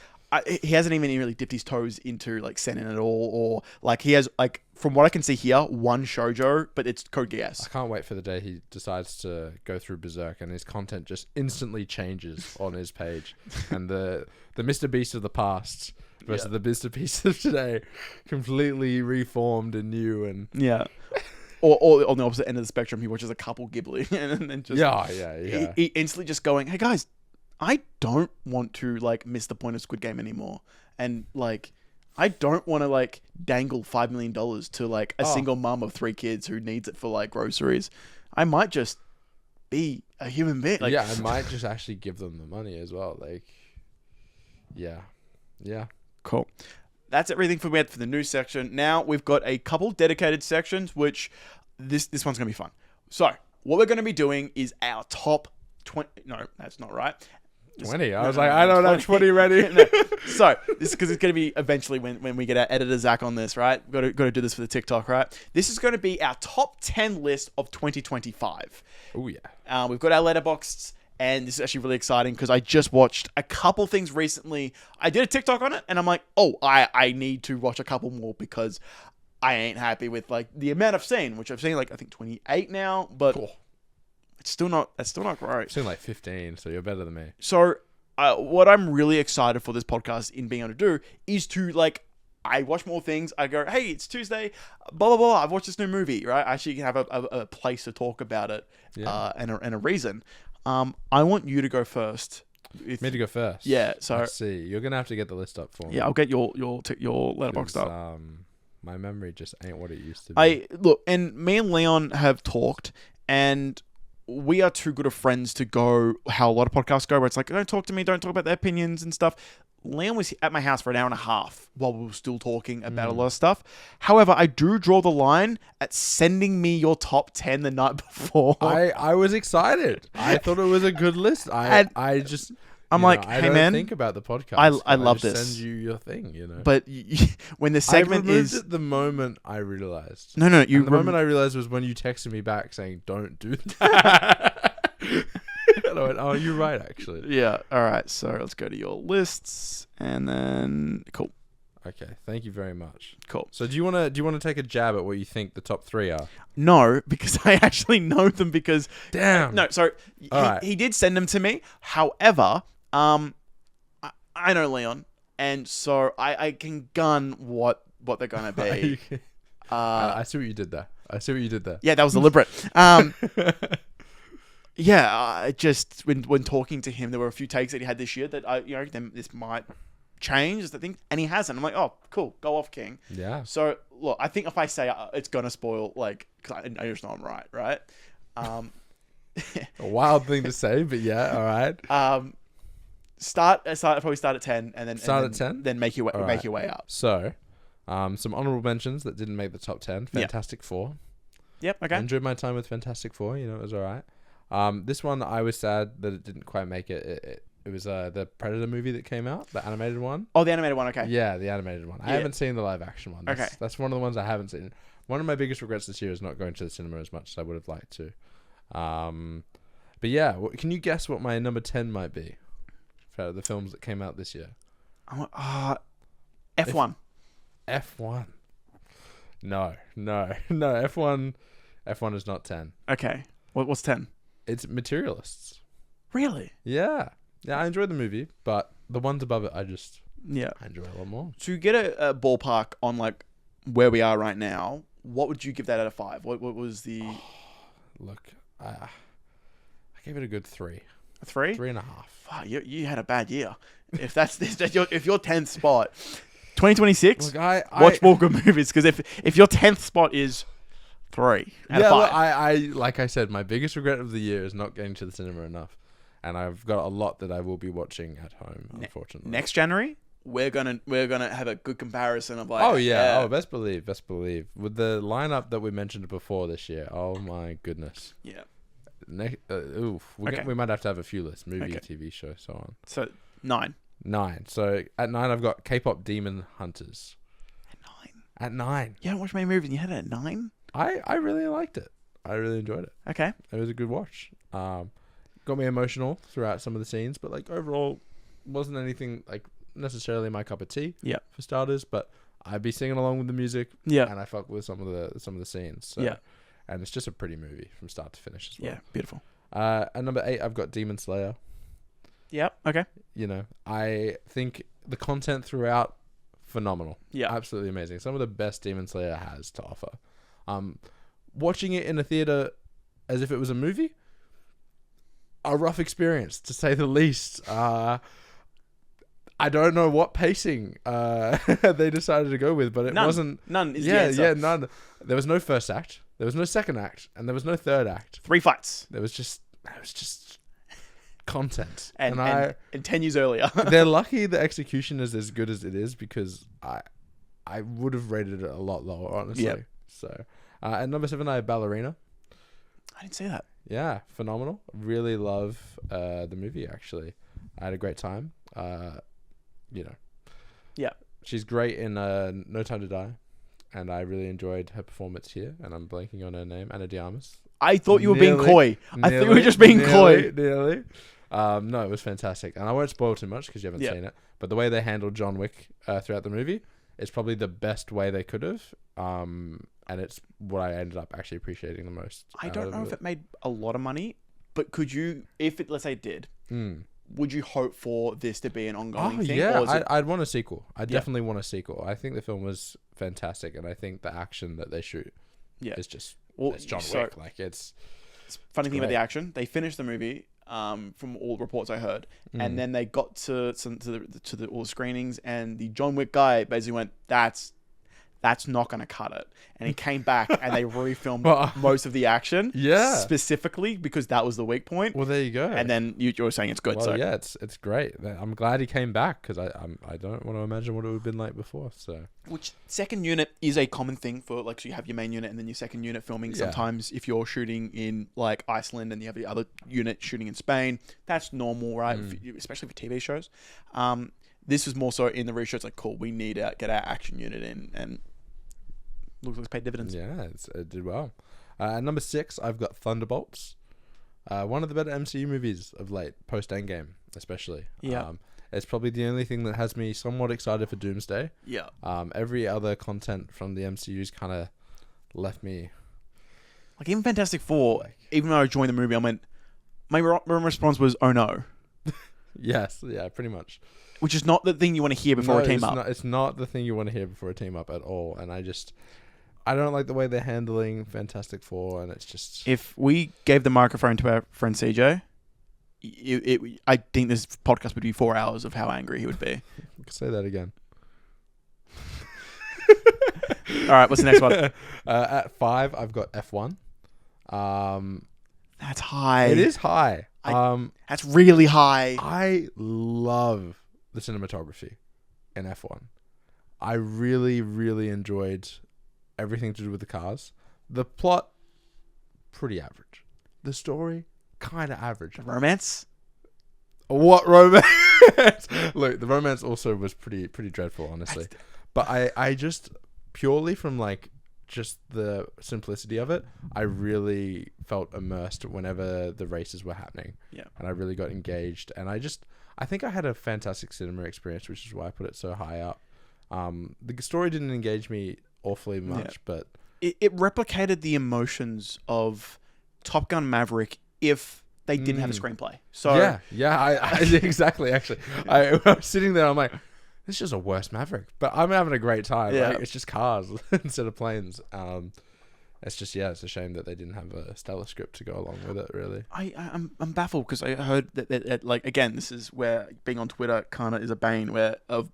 A: he hasn't even really dipped his toes into like seinen at all, or like he has, like, from what I can see here, one shoujo, but it's Code
B: I
A: Geass.
B: can't wait for the day he decides to go through Berserk and his content just instantly changes on his page, and the Mr. Beast of the past versus the Mr. Beast of today, completely reformed and new and
A: Yeah. Or on the opposite end of the spectrum, he watches a couple Ghibli and then just
B: yeah.
A: He instantly just going, hey guys, I don't want to like miss the point of Squid Game anymore, and like I don't want to like dangle $5 million to like a single mum of 3 kids who needs it for like groceries. I might just be a human being. Like,
B: yeah, I might just actually give them the money as well. Like, yeah.
A: Cool. That's everything we had for the news section. Now we've got a couple dedicated sections, which this one's going to be fun. So what we're going to be doing is our top 20. No, that's not right.
B: 20. I was like, I don't have 20 ready.
A: No. So this is because it's going to be eventually when we get our editor Zach on this, right? Got to do this for the TikTok, right? This is going to be our top 10 list of 2025.
B: Oh yeah.
A: We've got our Letterboxds, and this is actually really exciting because I just watched a couple things recently. I did a TikTok on it, and I'm like, oh, I need to watch a couple more because I ain't happy with like the amount I've seen, which I've seen like I think 28 now, but it's still not great.
B: I've seen like 15, so you're better than me.
A: So what I'm really excited for this podcast in being able to do is to like, I watch more things. I go, hey, it's Tuesday, blah, blah, blah. I've watched this new movie, right? I actually have a place to talk about it and a reason. I want you to go first.
B: Me to go first?
A: Yeah. So
B: let's see. You're going to have to get the list up for me.
A: Yeah, I'll get your Letterboxd up.
B: My memory just ain't what it used to be.
A: And me and Leon have talked, and we are too good of friends to go how a lot of podcasts go, where it's like, don't talk to me, don't talk about their opinions and stuff. Leon was at my house for an hour and a half while we were still talking about a lot of stuff. However, I do draw the line at sending me your top 10 the night before.
B: I was excited. I thought it was a good list. I'm like, hey man,
A: think
B: about the podcast.
A: I love this.
B: Send you your thing, you know.
A: But when the segment
B: I removed it the moment I realized.
A: No, the
B: moment I realized was when you texted me back saying, "Don't do that." And I went, "Oh, you're right, actually."
A: Yeah. All right. So let's go to your lists, and then cool.
B: Okay. Thank you very much.
A: Cool.
B: So do you want to take a jab at what you think the top 3 are?
A: No, because I actually know them because
B: damn.
A: No, sorry. He did send them to me. However, I know Leon, and so I can gun what they're gonna be.
B: I see what you did there.
A: Yeah, that was deliberate. Yeah, just when talking to him, there were a few takes that he had this year that this might change, I think, and he hasn't. I'm like, oh, cool, go off, King.
B: Yeah.
A: So look, I think if I say it's gonna spoil, like, because I just know I'm right.
B: A wild thing to say, but yeah, all right.
A: Probably start at 10, and then
B: at 10,
A: then make your way up.
B: So, some honorable mentions that didn't make the top 10. Fantastic Four.
A: Yep. Okay.
B: I enjoyed my time with Fantastic Four. You know, it was all right. This one I was sad that it didn't quite make it. It was the Predator movie that came out, the animated one.
A: Oh, the animated one. Okay.
B: Yeah, the animated one. I haven't seen the live action one. That's one of the ones I haven't seen. One of my biggest regrets this year is not going to the cinema as much as I would have liked to. But yeah, can you guess what my number 10 might be for the films that came out this year?
A: F1.
B: F1. No. F1 is not 10.
A: Okay. What's 10?
B: It's Materialists.
A: Really?
B: Yeah. Yeah, I enjoyed the movie, but the ones above it, I enjoy a lot more.
A: To get a ballpark on like where we are right now, what would you give that out of 5? What was the?
B: Look, I gave it a good 3.
A: A 3?
B: 3.5.
A: Wow, you had a bad year. If if your 10th spot, 2026,
B: look,
A: watch more good movies, because if your 10th spot is 3 out of 5.
B: Look, I like I said, my biggest regret of the year is not getting to the cinema enough, and I've got a lot that I will be watching at home. Unfortunately,
A: next January we're gonna have a good comparison of like.
B: Oh yeah. Oh, best believe with the lineup that we mentioned before this year. Oh my goodness.
A: Yeah.
B: We might have to have a few lists: movie, TV show, so on.
A: So 9.
B: So at 9, I've got K-pop Demon Hunters.
A: At
B: At 9.
A: You haven't watched many movies and you had it at 9?
B: I really liked it. I really enjoyed it.
A: Okay.
B: It was a good watch. Got me emotional throughout some of the scenes, but like overall, wasn't anything like necessarily my cup of tea.
A: Yeah.
B: For starters, but I'd be singing along with the music.
A: Yeah.
B: And I fuck with some of the scenes. So.
A: Yeah.
B: And it's just a pretty movie from start to finish as well.
A: Yeah. Beautiful.
B: At number 8, I've got Demon Slayer.
A: Yep. Okay.
B: You know, I think the content throughout, phenomenal.
A: Yeah.
B: Absolutely amazing. Some of the best Demon Slayer has to offer. Watching it in a theater as if it was a movie, a rough experience to say the least. I don't know what pacing they decided to go with, but it wasn't.
A: None is the answer.
B: Yeah, none. There was no first act. There was no second act, and there was no third act.
A: 3 fights.
B: There was just content.
A: And 10 years earlier.
B: They're lucky the execution is as good as it is, because I would have rated it a lot lower, honestly.
A: Yep.
B: So at number 7, I have Ballerina.
A: I didn't see that.
B: Yeah, phenomenal. Really love the movie, actually. I had a great time. You know.
A: Yeah.
B: She's great in No Time to Die. And I really enjoyed her performance here. And I'm blanking on her name. Anna de Armas.
A: I thought you were being coy. I thought you were just being coy.
B: Nearly. No, it was fantastic. And I won't spoil too much because you haven't seen it. But the way they handled John Wick throughout the movie is probably the best way they could have. And it's what I ended up actually appreciating the most.
A: I don't know if it made a lot of money, but could you, if it, let's say it did, would you hope for this to be an ongoing thing?
B: Yeah, I'd want a sequel. I definitely want a sequel. I think the film was fantastic, and I think the action that they shoot is just it's John Wick. Like it's
A: funny thing about the action. They finished the movie, from all the reports I heard, and then they got to all the screenings, and the John Wick guy basically went, that's not going to cut it. And he came back and they refilmed most of the action.
B: Yeah.
A: Specifically because that was the weak point.
B: Well, there you go.
A: And then you were saying it's good.
B: Well, yeah, it's great. I'm glad he came back, because I don't want to imagine what it would have been like before. So,
A: which second unit is a common thing for, like, so you have your main unit and then your second unit filming. Yeah. Sometimes if you're shooting in like Iceland and you have the other unit shooting in Spain, that's normal, right? Especially for TV shows. This was more so in the reshoots, like, cool, we need to get our action unit in, and looks like it's paid dividends.
B: Yeah, it did well. At number 6, I've got Thunderbolts. One of the better MCU movies of late, post Endgame, especially.
A: Yeah.
B: It's probably the only thing that has me somewhat excited for Doomsday.
A: Yeah.
B: Every other content from the MCU's kind of left me.
A: Like, even Fantastic Four, even though I joined the movie, I went, my response was, oh no.
B: Yes, yeah, pretty much.
A: Which is not the thing you want to hear before a team up.
B: It's not the thing you want to hear before a team up at all. And I don't like the way they're handling Fantastic Four, and it's just...
A: If we gave the microphone to our friend CJ, I think this podcast would be 4 hours of how angry he would be.
B: Say that again.
A: All right, what's the next one?
B: At 5, I've got F1.
A: That's high.
B: It is high.
A: That's really high.
B: I love the cinematography in F1. I really, really enjoyed everything to do with the cars. The plot, pretty average. The story, kind of average.
A: The romance?
B: What romance? Look, the romance also was pretty dreadful, honestly. But I just, purely from like just the simplicity of it, I really felt immersed whenever the races were happening.
A: Yeah. And
B: I really got engaged. And I think I had a fantastic cinema experience, which is why I put it so high up. The story didn't engage me awfully much, but...
A: It replicated the emotions of Top Gun Maverick if they didn't have a screenplay. So
B: I exactly, actually. I was sitting there, I'm like, this is just a worse Maverick. But I'm having a great time.
A: Yeah.
B: Like, it's just cars instead of planes. It's just, it's a shame that they didn't have a stellar script to go along with it, really.
A: I'm baffled because I heard that like, again, this is where being on Twitter kind of is a bane of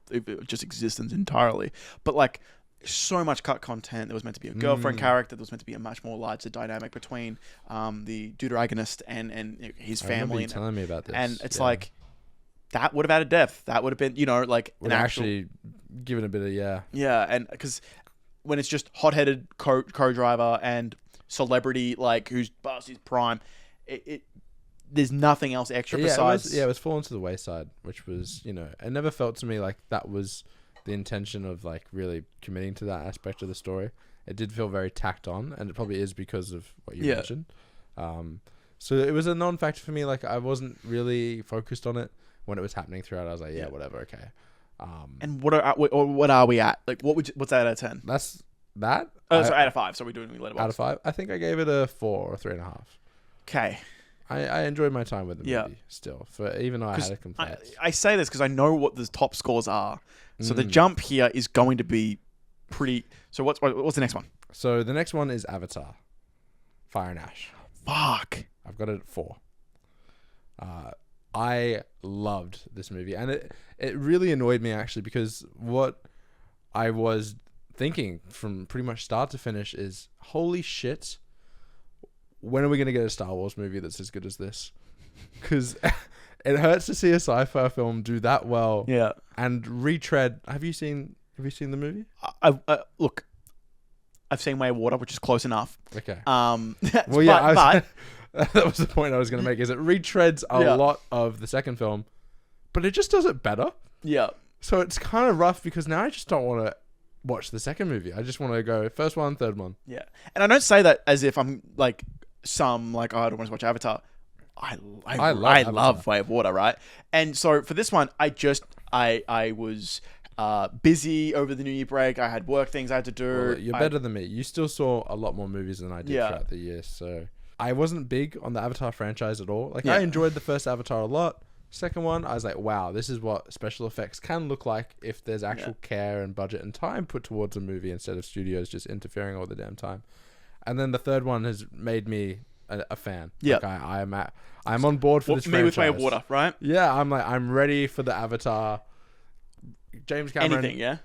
A: just existence entirely. But like, so much cut content. There was meant to be a girlfriend character. There was meant to be a much more larger dynamic between the deuteragonist and his family. I remember
B: you telling me about this.
A: And it's like, that would have added depth. That would have been, like
B: would
A: an
B: actually given a bit of
A: Yeah, and because when it's just hot-headed co-driver and celebrity like who's past his prime, there's nothing else extra besides.
B: It was fallen to the wayside, which was it never felt to me like that was the intention of like really committing to that aspect of the story. It did feel very tacked on, and it probably is because of what you mentioned. So it was a non-factor for me. Like I wasn't really focused on it when it was happening throughout. I was like, yeah, whatever, okay.
A: And what are we at? Like what's that out of 10?
B: That's that.
A: Oh, so out of 5. So we're doing Letterboxd.
B: Out of 5, I think I gave it a 4 or 3.5.
A: Okay.
B: I enjoyed my time with the movie still. For even though I had a complaint.
A: I say this because I know what the top scores are. So the jump here is going to be pretty. So what's the next one?
B: So the next one is Avatar, Fire and Ash.
A: Fuck.
B: I've got it at 4. I loved this movie, and it really annoyed me actually, because what I was thinking from pretty much start to finish is, holy shit, when are we going to get a Star Wars movie that's as good as this? Because it hurts to see a sci-fi film do that well and retread. Have you seen the movie?
A: Look, I've seen Way of Water, which is close enough.
B: Okay.
A: Well, yeah, but
B: that was the point I was going to make, is it retreads a lot of the second film, but it just does it better. Yeah. So it's kind of rough, because now I just don't want to watch the second movie. I just want to go first one, third one. Yeah. And I don't say that as if I'm like I don't want to watch Avatar. I love Way of Water, right? And so for this one, I was busy over the New Year break. I had work things I had to do. Well, you're better than me. You still saw a lot more movies than I did throughout the year. So I wasn't big on the Avatar franchise at all. Like I enjoyed the first Avatar a lot. Second one, I was like, wow, this is what special effects can look like if there's actual care and budget and time put towards a movie instead of studios just interfering all the damn time. And then the third one has made me a fan. Yeah, like I'm on board for this franchise. Me with Way of Water, right? Yeah, I'm ready for the Avatar. James Cameron, anything,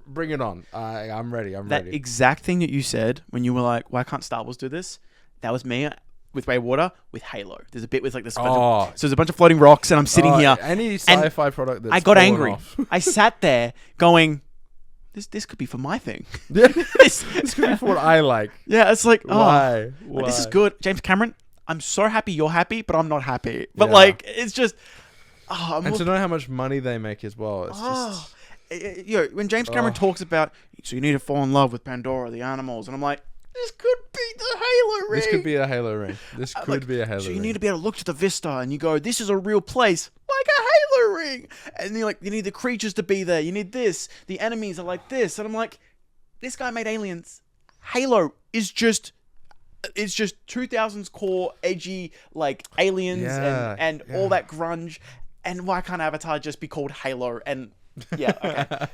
B: bring it on. I'm ready. That
A: exact thing that you said when you were like, why can't Star Wars do this? That was me with Way of Water with Halo. There's a bit with like this. So there's a bunch of floating rocks, and I'm sitting here.
B: Any sci-fi product that's
A: I got angry. I sat there going, This could be for my thing.
B: Yeah, this could be for what I like.
A: Yeah, it's like, why? This is good. James Cameron, I'm so happy you're happy, but I'm not happy. But like, it's just...
B: to know how much money they make as well. It's just...
A: when James Cameron talks about, so you need to fall in love with Pandora, the animals, and I'm like, this could be the Halo ring.
B: This could be a Halo ring. This could be a Halo ring.
A: So you need to be able to look to the vista and you go, this is a real place, like a Halo ring. And you're like, you need the creatures to be there. You need this. The enemies are like this. And I'm like, this guy made Aliens. Halo is just... It's just 2000s core, edgy, like Aliens and all that grunge. And why can't Avatar just be called Halo? And okay.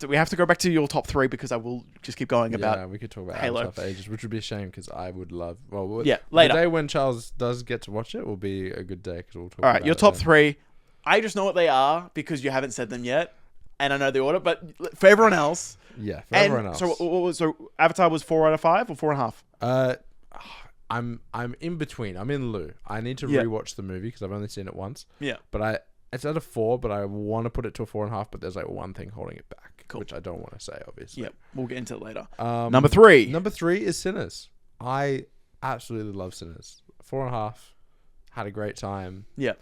A: We have to go back to your top 3 because I will just keep going about.
B: Yeah, we could talk about Halo Avatar for ages, which would be a shame because I would love. Well,
A: later.
B: The day when Charles does get to watch it will be a good day because we'll talk.
A: All right, your top 3. I just know what they are because you haven't said them yet, and I know the order. But for everyone else,
B: everyone else.
A: So Avatar was 4 out of 5 or 4.5.
B: I'm in between. I'm in lieu. I need to rewatch the movie because I've only seen it once. Yeah. But it's at a 4, but I want to put it to a 4.5. But there's like one thing holding it back, which I don't want to say, obviously.
A: Yep. We'll get into it later. Number 3.
B: Number 3 is Sinners. I absolutely love Sinners. 4.5. Had a great time. Yep.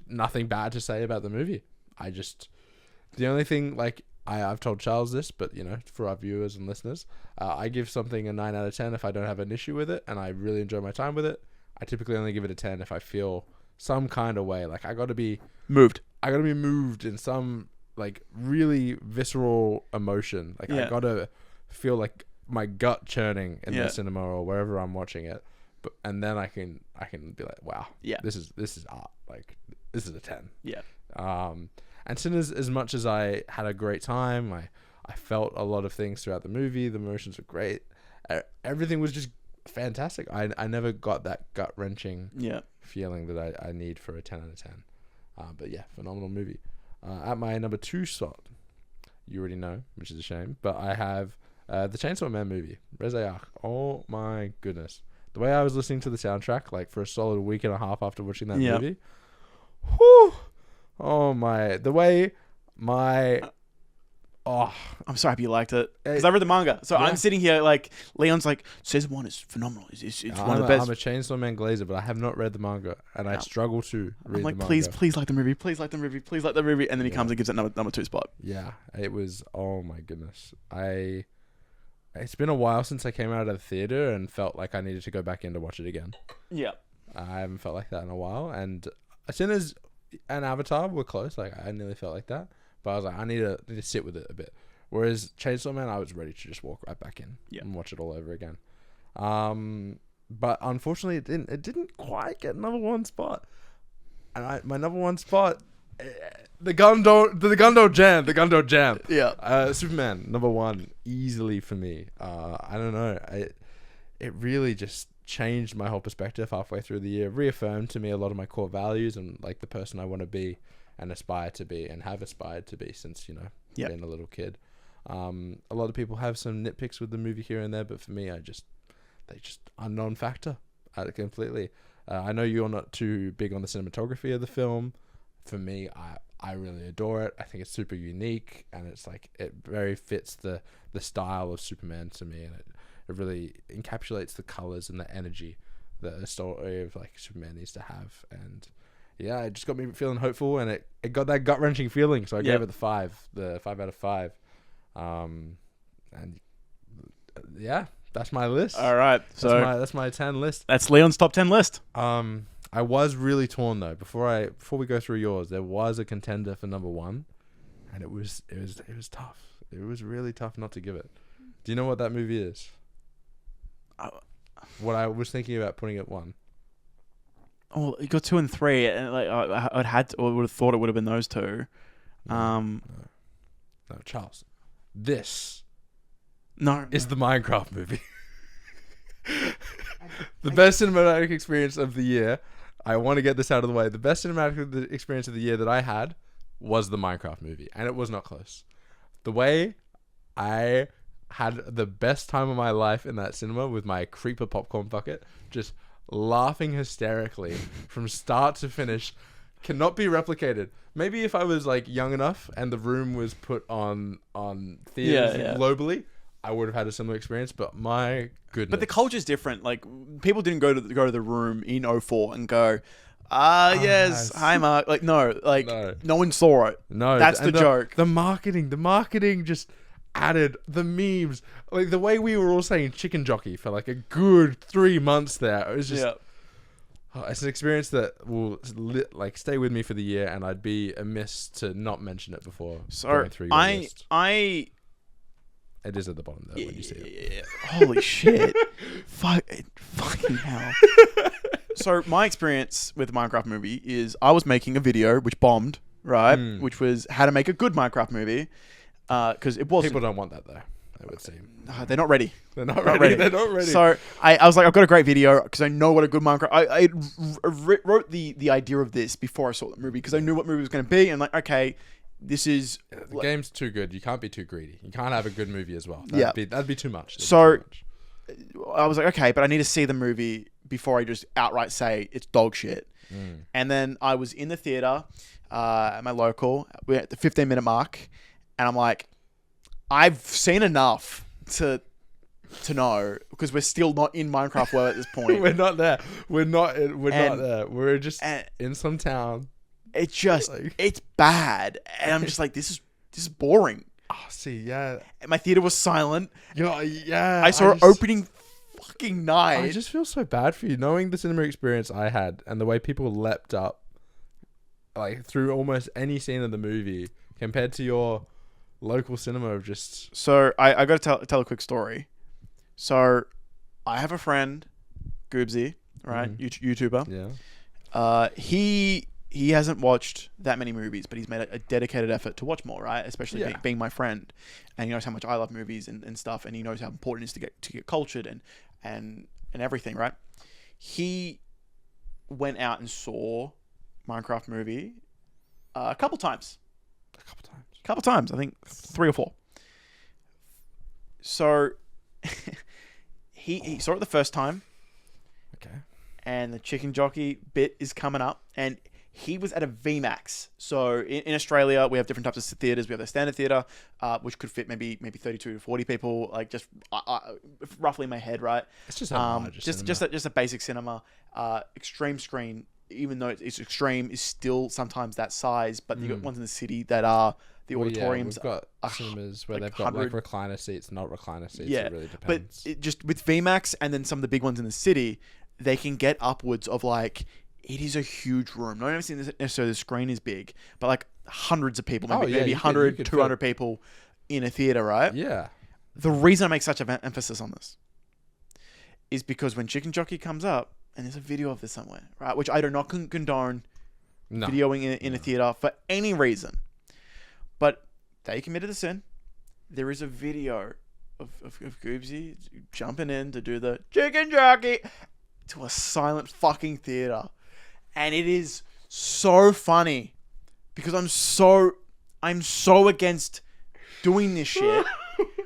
B: Nothing bad to say about the movie. The only thing, like, I've told Charles this, but, for our viewers and listeners, I give something a 9 out of 10 if I don't have an issue with it, and I really enjoy my time with it. I typically only give it a 10 if I feel some kind of way. Like, I got to be moved. I got to be moved in some, like, really visceral emotion. Like, I got to feel, like, my gut churning in the cinema or wherever I'm watching it. And then I can be like, wow, this is art. Like, this is a 10. Yeah. And Sinners, as much as I had a great time, I felt a lot of things throughout the movie. The emotions were great. Everything was just fantastic. I never got that gut-wrenching feeling that I need for a 10 out of 10. But yeah, phenomenal movie. At my number 2 slot, you already know, which is a shame, but I have the Chainsaw Man movie, Reze Arc. Oh my goodness. The way I was listening to the soundtrack, like for a solid week and a half after watching that movie, whew, oh my, the way Oh,
A: I'm so happy you liked it because I read the manga. So I'm sitting here like Leon's like season 1 is phenomenal. It's one of the best.
B: I'm a Chainsaw Man glazer, but I have not read the manga, and I struggle to read
A: I'm like,
B: the manga.
A: please like the movie, please like the movie, please like the movie, and then he comes and gives it number 2 spot.
B: Yeah, it was. Oh my goodness, It's been a while since I came out of the theater and felt like I needed to go back in to watch it again.
A: Yeah,
B: I haven't felt like that in a while, and as soon as an Avatar were close, like I nearly felt like that. But I was like, I need to sit with it a bit. Whereas Chainsaw Man, I was ready to just walk right back in and watch it all over again. But unfortunately, it didn't quite get number 1 spot. And my number 1 spot, the gun don't jam.
A: Yeah.
B: Superman number 1 easily for me. I don't know. It really just changed my whole perspective halfway through the year. Reaffirmed to me a lot of my core values and like the person I want to be and aspire to be and have aspired to be since being a little kid. A lot of people have some nitpicks with the movie here and there, but for me, they just unknown factor completely. I know you're not too big on the cinematography of the film. For me, I really adore it. I think it's super unique, and it's like it very fits the style of Superman to me, and it really encapsulates the colors and the energy that a story of like Superman needs to have. And yeah, it just got me feeling hopeful, and it got that gut wrenching feeling. So I gave it the 5 out of 5. And yeah, that's my list.
A: All right, so
B: that's my 10 list.
A: That's Leon's top 10 list.
B: I was really torn though. Before we go through yours, there was a contender for number 1, and it was tough. It was really tough not to give it. Do you know what that movie is? What I was thinking about putting at 1.
A: Oh, you got 2 and 3, and like I would have thought it would have been those 2.
B: No, Charles. This
A: No,
B: is the Minecraft movie. The best cinematic experience of the year. I want to get this out of the way. The best cinematic experience of the year that I had was the Minecraft movie, and it was not close. The way I had the best time of my life in that cinema with my creeper popcorn bucket, just laughing hysterically from start to finish, cannot be replicated. Maybe if I was like young enough and the room was put on theaters globally, I would have had a similar experience. But my goodness,
A: but the culture's different. Like people didn't go to the room in 04 and go, yes, hi Mark. Like no one saw it.
B: No,
A: that's the joke.
B: The marketing just added the memes, like the way we were all saying chicken jockey for like a good 3 months there. It was just it's an experience that will stay with me for the year, and I'd be amiss to not mention it before going through your list. It is at the bottom there when you see it.
A: Holy shit. Fucking hell. So my experience with the Minecraft movie is I was making a video which bombed, right? Which was how to make a good Minecraft movie. Because it wasn't.
B: People don't want that though, it would seem.
A: They're not ready.
B: They're not ready.
A: So I was like, I've got a great video because I know what a good Minecraft. I wrote the idea of this before I saw the movie because I knew what movie was going to be, and like, okay, this is
B: the game's too good. You can't be too greedy. You can't have a good movie as well. That'd be too much.
A: I was like, okay, but I need to see the movie before I just outright say it's dog shit. And then I was in the theater at my local. We're at the 15-minute mark. And I'm like, I've seen enough to know, because we're still not in Minecraft world at this point.
B: We're not there. We're not there. We're just in some town.
A: It's bad. And I'm just like, this is boring.
B: Oh, see, yeah.
A: And my theater was silent.
B: Yeah.
A: I saw it opening fucking night.
B: I just feel so bad for you, knowing the cinema experience I had and the way people leapt up like through almost any scene of the movie compared to your local cinema of just...
A: So I got to tell a quick story. So I have a friend, Goobsy, right? YouTuber.
B: Yeah.
A: He hasn't watched that many movies, but he's made a dedicated effort to watch more, right? Especially being my friend, and he knows how much I love movies and stuff, and he knows how important it is to get cultured and everything, right? He went out and saw Minecraft movie a couple times. I think 3 or 4. So he saw it the first time.
B: Okay.
A: And the chicken jockey bit is coming up, and He was at a VMAX. So in Australia, we have different types of theaters. We have the standard theater, which could fit maybe 32 to 40 people, like just roughly in my head, right?
B: It's just a larger cinema.
A: just a basic cinema. Extreme screen, even though it's extreme, is still sometimes that size. But you got ones in the city that are the auditoriums.
B: We've got cinemas where they've got like recliner seats, not recliner seats.
A: Yeah,
B: it really depends.
A: But just with VMAX and then some of the big ones in the city, they can get upwards of like. It is a huge room. Not even necessarily the screen is big, but like hundreds of people, maybe 100, 200 people in a theater, right?
B: Yeah.
A: The reason I make such an emphasis on this is because when Chicken Jockey comes up, and there's a video of this somewhere, right? Which I do not condone videoing in a theater for any reason. But they committed the sin. There is a video of Goobsy jumping in to do the Chicken Jockey to a silent fucking theater. And it is so funny because I'm so against doing this shit.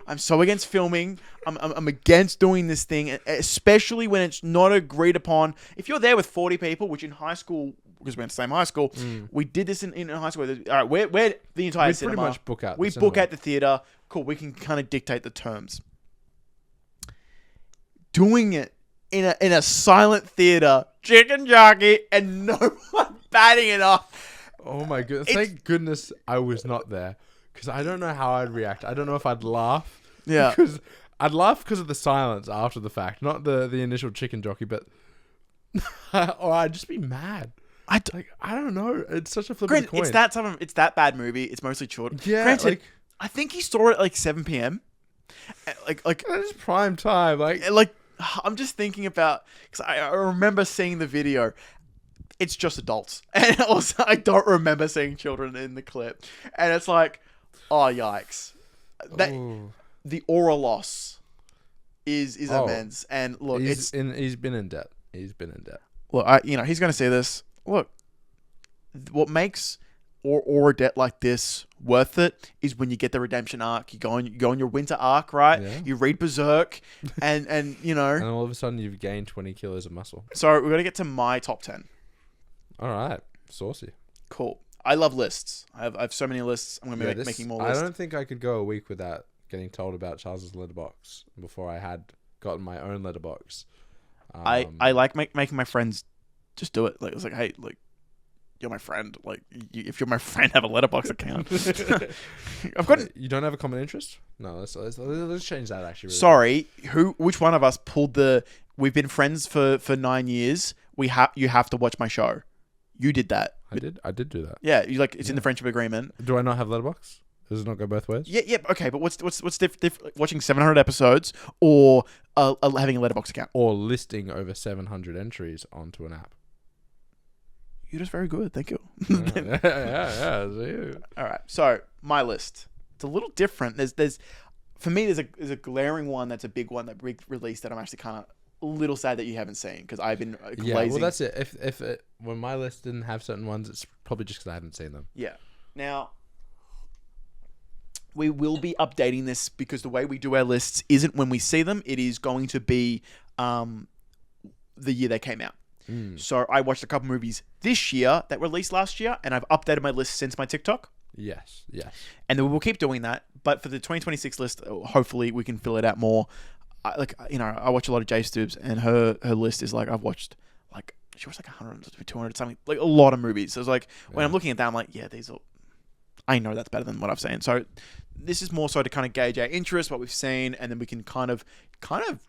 A: I'm so against filming. I'm against doing this thing, especially when it's not agreed upon. If you're there with 40 people, which in high school, because we're in the same high school, we did this in high school. All right, we're the entire cinema.
B: We pretty much book out.
A: We book out the theater. Cool. We can kind of dictate the terms. Doing it in a silent theater, Chicken Jockey, and no one batting it off.
B: Oh my goodness! Thank goodness I was not there, because I don't know how I'd react. I don't know if I'd laugh.
A: Yeah,
B: because I'd laugh because of the silence after the fact, not the initial Chicken Jockey, but or I'd just be mad. I don't know. It's such a flipping coin.
A: It's that bad movie. It's mostly children.
B: Yeah,
A: granted, I think he saw it at like 7 p.m. Like
B: that is prime time.
A: Like I'm just thinking about, because I remember seeing the video. It's just adults, and also I don't remember seeing children in the clip. And it's like, oh yikes! The aura loss is immense. And look,
B: he's been in debt. He's been in debt.
A: Look, he's going to see this. Look, what makes or debt like this worth it is when you get the redemption arc. You go on your winter arc, right?
B: Yeah.
A: You read Berserk, and
B: and all of a sudden you've gained 20 kilos of muscle.
A: So we're gonna get to my top 10.
B: All right, saucy.
A: Cool. I love lists. I have so many lists. I'm gonna be making more lists.
B: I don't think I could go a week without getting told about Charles's letterbox before I had gotten my own letterbox.
A: I like making my friends just do it. Like it's like, hey, like, you're my friend. Like, if you're my friend, have a Letterboxd account.
B: You don't have a common interest? No, let's change that. Actually, really
A: sorry. Which one of us pulled the? We've been friends for 9 years. You have to watch my show. You did that.
B: I did do that.
A: Yeah, you it's in the friendship agreement.
B: Do I not have Letterboxd? Does it not go both ways?
A: Yeah. Okay, but what's watching 700 episodes or having a Letterboxd account
B: or listing over 700 entries onto an app?
A: You're just very good. Thank you.
B: Yeah.
A: All right. So my list. It's a little different. There's for me, there's a glaring one that's a big one that we released that I'm actually kind of a little sad that you haven't seen because I've been glazing.
B: Yeah, well, that's it. If when my list didn't have certain ones, it's probably just because I haven't seen them.
A: Yeah. Now, we will be updating this because the way we do our lists isn't when we see them. It is going to be the year they came out. So I watched a couple movies this year that released last year, and I've updated my list since my TikTok.
B: Yes.
A: And then we will keep doing that. But for the 2026 list, hopefully we can fill it out more. I watch a lot of J Stoobs, and her list is like, I've watched like, she watched like 100, 200 something, like a lot of movies. So it's like, when I'm looking at that, I'm like, yeah, these are, I know that's better than what I've seen. So this is more so to kind of gauge our interest, what we've seen, and then we can kind of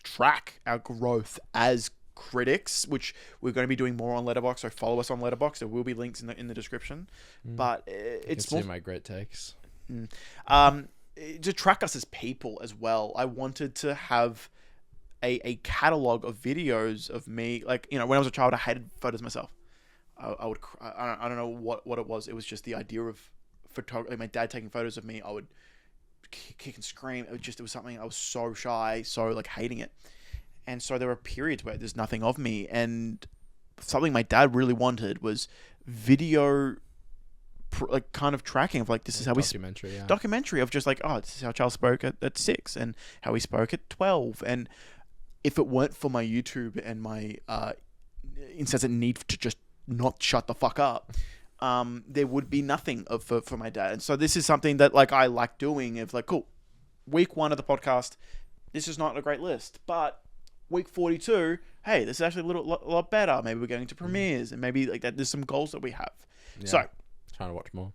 A: track our growth as critics, which we're going to be doing more on Letterboxd. So follow us on Letterboxd. There will be links in the description. But it's
B: more see my great takes.
A: To track us as people as well. I wanted to have a catalog of videos of me. Like, when I was a child, I hated photos of myself. I don't know what it was. It was just the idea of photography. Like my dad taking photos of me. I would kick and scream. It was something I was so shy, so like hating it. And so there were periods where there's nothing of me, and something my dad really wanted was video, like kind of tracking of like, this is how documentary of just like, oh, this is how Charles spoke at 6 and how he spoke at 12. And if it weren't for my YouTube and my incessant need to just not shut the fuck up, there would be nothing for my dad. And so this is something that like I like doing. If like, cool, week 1 of the podcast, this is not a great list, but week 42, hey, this is actually a lot better. Maybe we're going to premieres, and maybe like that. There's some goals that we have.
B: Yeah.
A: So,
B: Trying to watch more.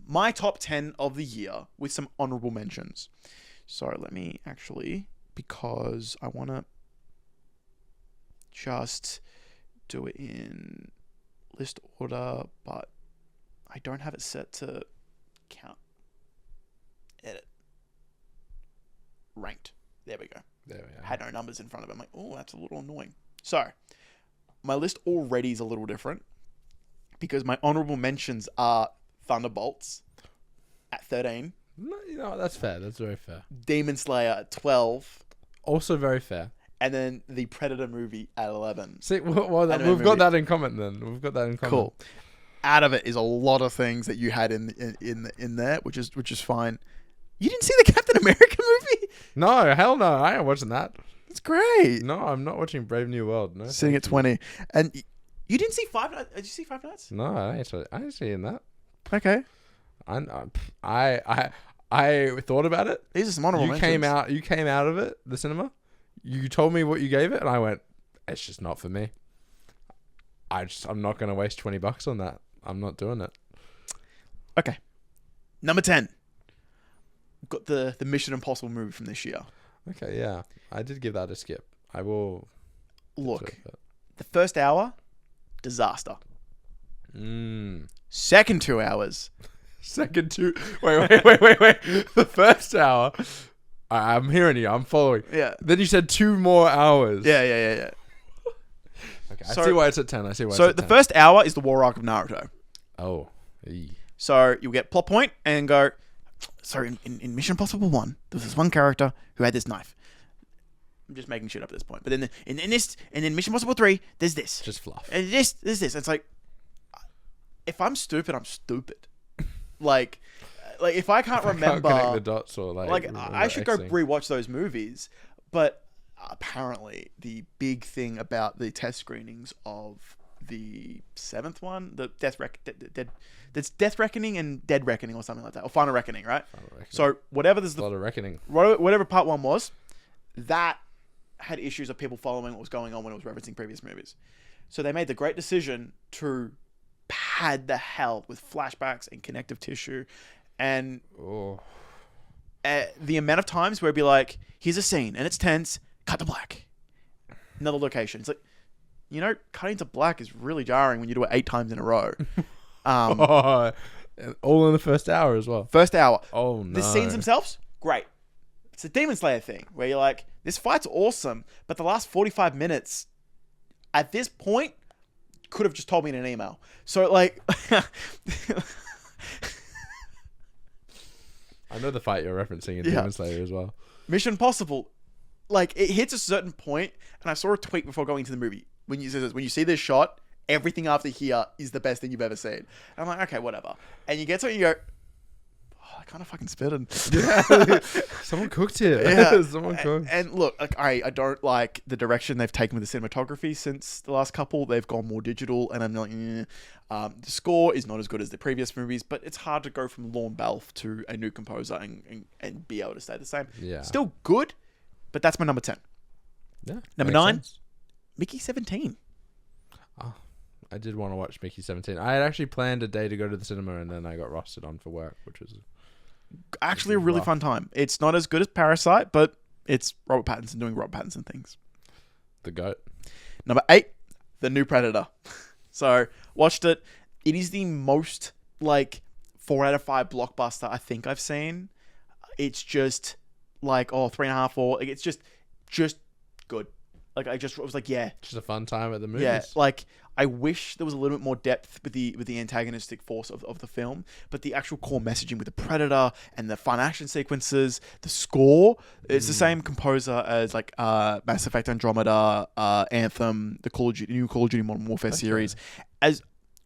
A: my top 10 of the year with some honorable mentions. So let me actually, because I want to just do it in list order, but I don't have it set to count. Edit. Ranked. There we go.
B: There we go.
A: Had no numbers in front of it. I'm like, oh, that's a little annoying. So, my list already is a little different because my honorable mentions are Thunderbolts at 13.
B: No, you know what? That's fair. That's very fair.
A: Demon Slayer at 12.
B: Also very fair.
A: And then the Predator movie at 11.
B: See, well we've got that in common then. We've got that in common.
A: Cool. Out of it is a lot of things that you had in there, which is fine. You didn't see the Captain America movie?
B: No, hell no. I ain't watching that.
A: It's great.
B: No, I'm not watching Brave New World. No.
A: Sitting at 20. And you didn't see Five Nights? Did you see Five Nights?
B: No, I ain't seeing that.
A: Okay.
B: I thought about it.
A: These are some honorable mentions.
B: You came out of it, the cinema. You told me what you gave it, and I went, it's just not for me. I'm not going to waste $20 on that. I'm not doing it.
A: Okay. Number 10. Got the Mission Impossible movie from this year.
B: Okay, yeah. I did give that a skip. I will...
A: Look, the first hour, disaster.
B: Mm.
A: Second 2 hours.
B: Second 2... Wait. The first hour... I'm hearing you. I'm following.
A: Yeah.
B: Then you said 2 more hours.
A: Yeah.
B: Okay, I see why it's at 10.
A: So the first hour is the war arc of Naruto.
B: Oh. Eey.
A: So you'll get plot point and go... So in Mission Impossible 1, there was this one character who had this knife. I'm just making shit up at this point. But then in Mission Impossible 3, there's this.
B: Just fluff.
A: And there's this. It's like, if I'm stupid, I'm stupid. like if I can't remember...
B: I can't connect the dots or
A: I should go rewatch those movies. But apparently the big thing about the test screenings of the 7th one, the that's Death Reckoning and Dead Reckoning or something like that, or Final Reckoning, right? So whatever there's
B: a lot of reckoning,
A: whatever part 1 was, that had issues of people following what was going on when it was referencing previous movies. So they made the great decision to pad the hell with flashbacks and connective tissue, and the amount of times where it'd be like, here's a scene and it's tense, cut to black, another location. It's like, cutting to black is really jarring when you do it 8 times in a row.
B: All in the first hour as well.
A: First hour.
B: Oh no.
A: The scenes themselves, great. It's a Demon Slayer thing where you're like, this fight's awesome, but the last 45 minutes, at this point, could have just told me in an email. So like,
B: I know the fight you're referencing in Demon Slayer as well.
A: Mission Impossible, like it hits a certain point, and I saw a tweet before going into the movie when you see this shot, everything after here is the best thing you've ever seen. And I'm like, okay, whatever. And you get to it and you go, I kind of fucking spit in.
B: Yeah. Someone cooked here.
A: Yeah.
B: Someone cooked.
A: And look, like, I don't like the direction they've taken with the cinematography since the last couple. They've gone more digital, and I'm like, the score is not as good as the previous movies, but it's hard to go from Lorne Balfe to a new composer and be able to stay the same.
B: Yeah.
A: Still good, but that's my number 10.
B: Yeah.
A: Number 9, Mickey 17.
B: Oh, I did want to watch Mickey 17. I had actually planned a day to go to the cinema, and then I got rostered on for work, which was...
A: actually a really fun time. It's not as good as Parasite, but it's Robert Pattinson doing Robert Pattinson things.
B: The GOAT.
A: Number 8, The New Predator. So, watched it. It is the most, 4 out of 5 blockbuster I think I've seen. It's just, 3.5, 4. It's just good. I was like, yeah.
B: Just a fun time at the movies.
A: Yeah, I wish there was a little bit more depth with the antagonistic force of the film, but the actual core messaging with the Predator and the fun action sequences, the score, it's the same composer as Mass Effect Andromeda, Anthem, the new Call of Duty Modern Warfare series, as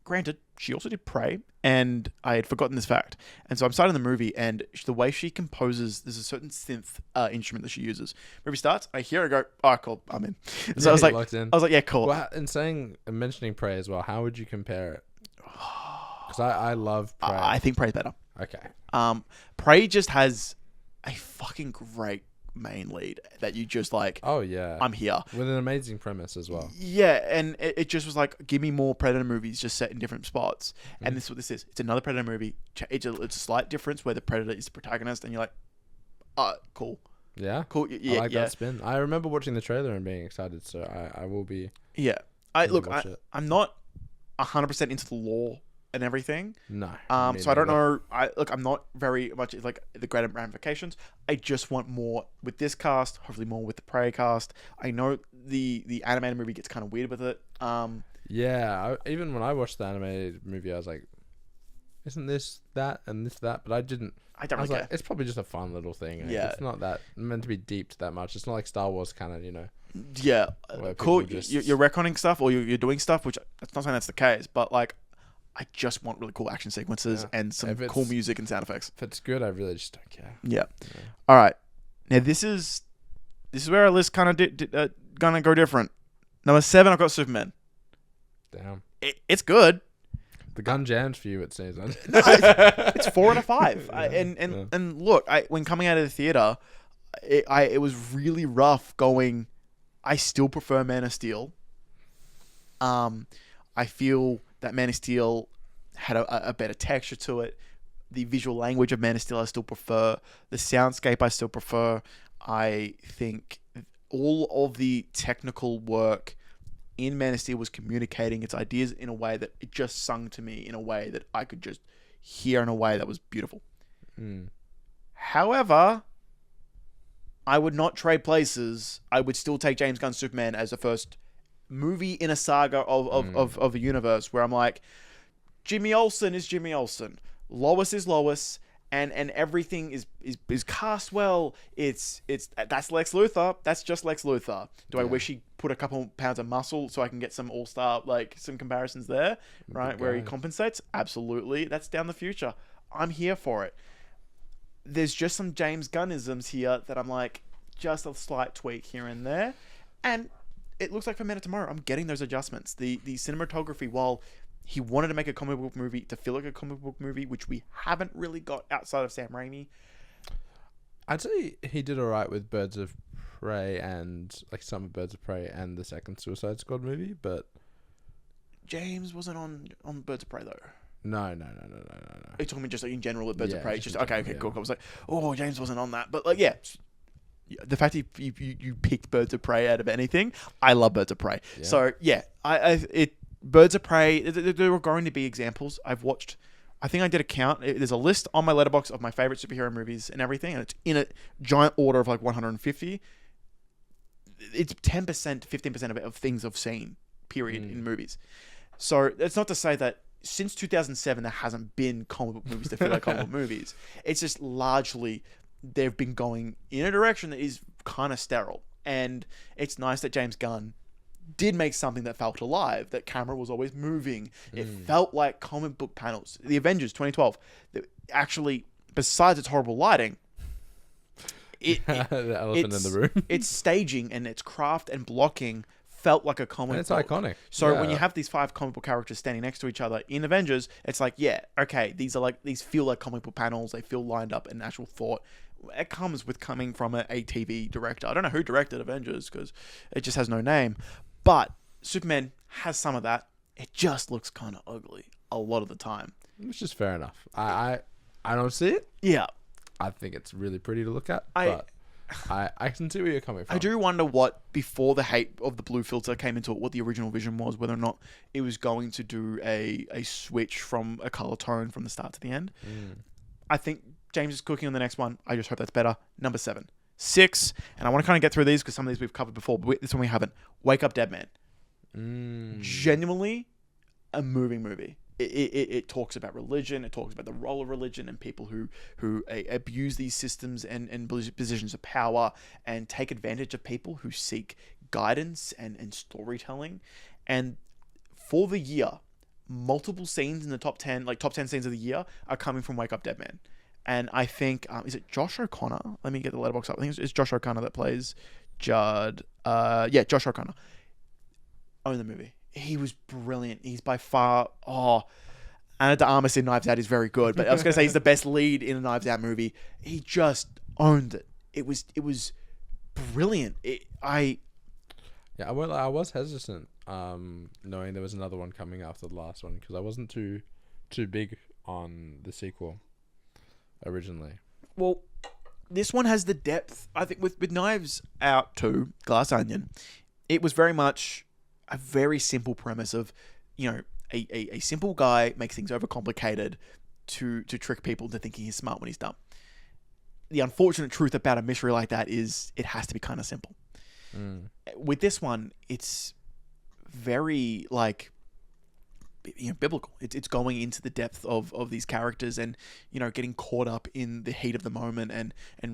A: granted, she also did Prey, and I had forgotten this fact. And so I'm starting the movie, and the way she composes, there's a certain synth instrument that she uses. Movie starts, I hear her go, oh, cool, I'm in. So
B: Locked in.
A: I was like, yeah, cool.
B: Well, and mentioning Prey as well, how would you compare it? Because I love Prey.
A: I think Prey's better.
B: Okay.
A: Prey just has a fucking great main lead that you just like.
B: Oh yeah,
A: I'm here
B: with an amazing premise as well.
A: Yeah, and it just was like, give me more Predator movies just set in different spots. And this is what this is. It's another Predator movie. It's a slight difference where the Predator is the protagonist, and you're like, cool.
B: Yeah,
A: cool. Yeah,
B: I like that spin. I remember watching the trailer and being excited, so I will be.
A: Yeah, I'm not 100% into the lore and everything.
B: No.
A: So I don't know. I'm not very much like the greater ramifications. I just want more with this cast. Hopefully more with the Prey cast. I know the animated movie gets kind of weird with it.
B: Yeah. Even when I watched the animated movie, I was like, "Isn't this that and this that?" But I didn't.
A: I don't
B: I was
A: really
B: like, it's probably just a fun little thing.
A: Yeah.
B: It's not that meant to be deep that much. It's not like Star Wars canon, you know.
A: Yeah. Cool.
B: Just...
A: You're retconning stuff, or you're doing stuff, which that's not saying that's the case, but like, I just want really cool action sequences and some cool music and sound effects.
B: If it's good, I really just don't care.
A: Yeah. All right. Now this is where our list kind of gonna go different. Number 7, I've got Superman.
B: Damn.
A: It's good.
B: The gun jams for you, it seems.
A: It's 4 out of 5. And look, when coming out of the theater, it was really rough going. I still prefer Man of Steel. I feel that Man of Steel had a better texture to it. The visual language of Man of Steel I still prefer. The soundscape I still prefer. I think all of the technical work in Man of Steel was communicating its ideas in a way that it just sung to me in a way that I could just hear in a way that was beautiful. However, I would not trade places. I would still take James Gunn's Superman as the first movie in a saga of a universe where I'm like, Jimmy Olsen is Jimmy Olsen, Lois is Lois, and everything is cast well. That's Lex Luthor. That's just Lex Luthor. Do I wish he put a couple pounds of muscle so I can get some all-star, like some comparisons there, right? Where he compensates? Absolutely. That's down the future. I'm here for it. There's just some James Gunnisms here that I'm like, just a slight tweak here and there. And it looks like for Men of Tomorrow, I'm getting those adjustments. The cinematography, while he wanted to make a comic book movie to feel like a comic book movie, which we haven't really got outside of Sam Raimi.
B: I'd say he did alright with Birds of Prey and like some of Birds of Prey and the second Suicide Squad movie, but
A: James wasn't on Birds of Prey though.
B: No.
A: Are you talking just like in general with Birds of Prey? Just okay,
B: yeah.
A: cool. I was like, oh, James wasn't on that, but like, yeah. The fact that you picked Birds of Prey out of anything, I love Birds of Prey. Yeah. So yeah, Birds of Prey. There were going to be examples. I've watched. I think I did a count. There's a list on my Letterboxd of my favorite superhero movies and everything, and it's in a giant order of like 150. It's 10%, 15% of things I've seen. Period in movies. So it's not to say that since 2007 there hasn't been comic book movies that feel like comic book movies. It's just largely they've been going in a direction that is kind of sterile. And it's nice that James Gunn did make something that felt alive, that camera was always moving. It felt like comic book panels. The Avengers 2012, actually, besides its horrible lighting,
B: the elephant in the room.
A: Its staging and its craft and blocking felt like a comic book.
B: It's iconic.
A: So when you have these 5 comic book characters standing next to each other in Avengers, it's like, yeah, okay, these feel like comic book panels. They feel lined up in actual thought. It comes with coming from a TV director. I don't know who directed Avengers because it just has no name. But Superman has some of that. It just looks kind of ugly a lot of the time.
B: Which is fair enough. I don't see it.
A: Yeah.
B: I think it's really pretty to look at, but I can see where you're coming from.
A: I do wonder what, before the hate of the blue filter came into it, what the original vision was, whether or not it was going to do a switch from a color tone from the start to the end. I think James is cooking on the next one. I just hope that's better. Number 7. 6, and I want to kind of get through these because some of these we've covered before, but this one we haven't. Wake Up Dead Man. Genuinely a moving movie. It talks about religion. It talks about the role of religion and people who abuse these systems and positions of power and take advantage of people who seek guidance and storytelling. And for the year, multiple scenes in the top 10, like top 10 scenes of the year, are coming from Wake Up Dead Man. And I think, is it Josh O'Connor? Let me get the Letterboxd up. I think it's Josh O'Connor that plays Judd. Yeah, Josh O'Connor. Own the movie. He was brilliant. He's by far, Anna de Armas in Knives Out is very good, but I was going to say he's the best lead in a Knives Out movie. He just owned it. It was brilliant. I
B: was hesitant, knowing there was another one coming after the last one, because I wasn't too big on the sequel originally.
A: Well, this one has the depth. I think with Knives Out 2, Glass Onion, it was very much a very simple premise of, a simple guy makes things overcomplicated to trick people into thinking he's smart when he's dumb. The unfortunate truth about a mystery like that is it has to be kind of simple. With this one, it's very biblical. It's going into the depth of these characters and, getting caught up in the heat of the moment and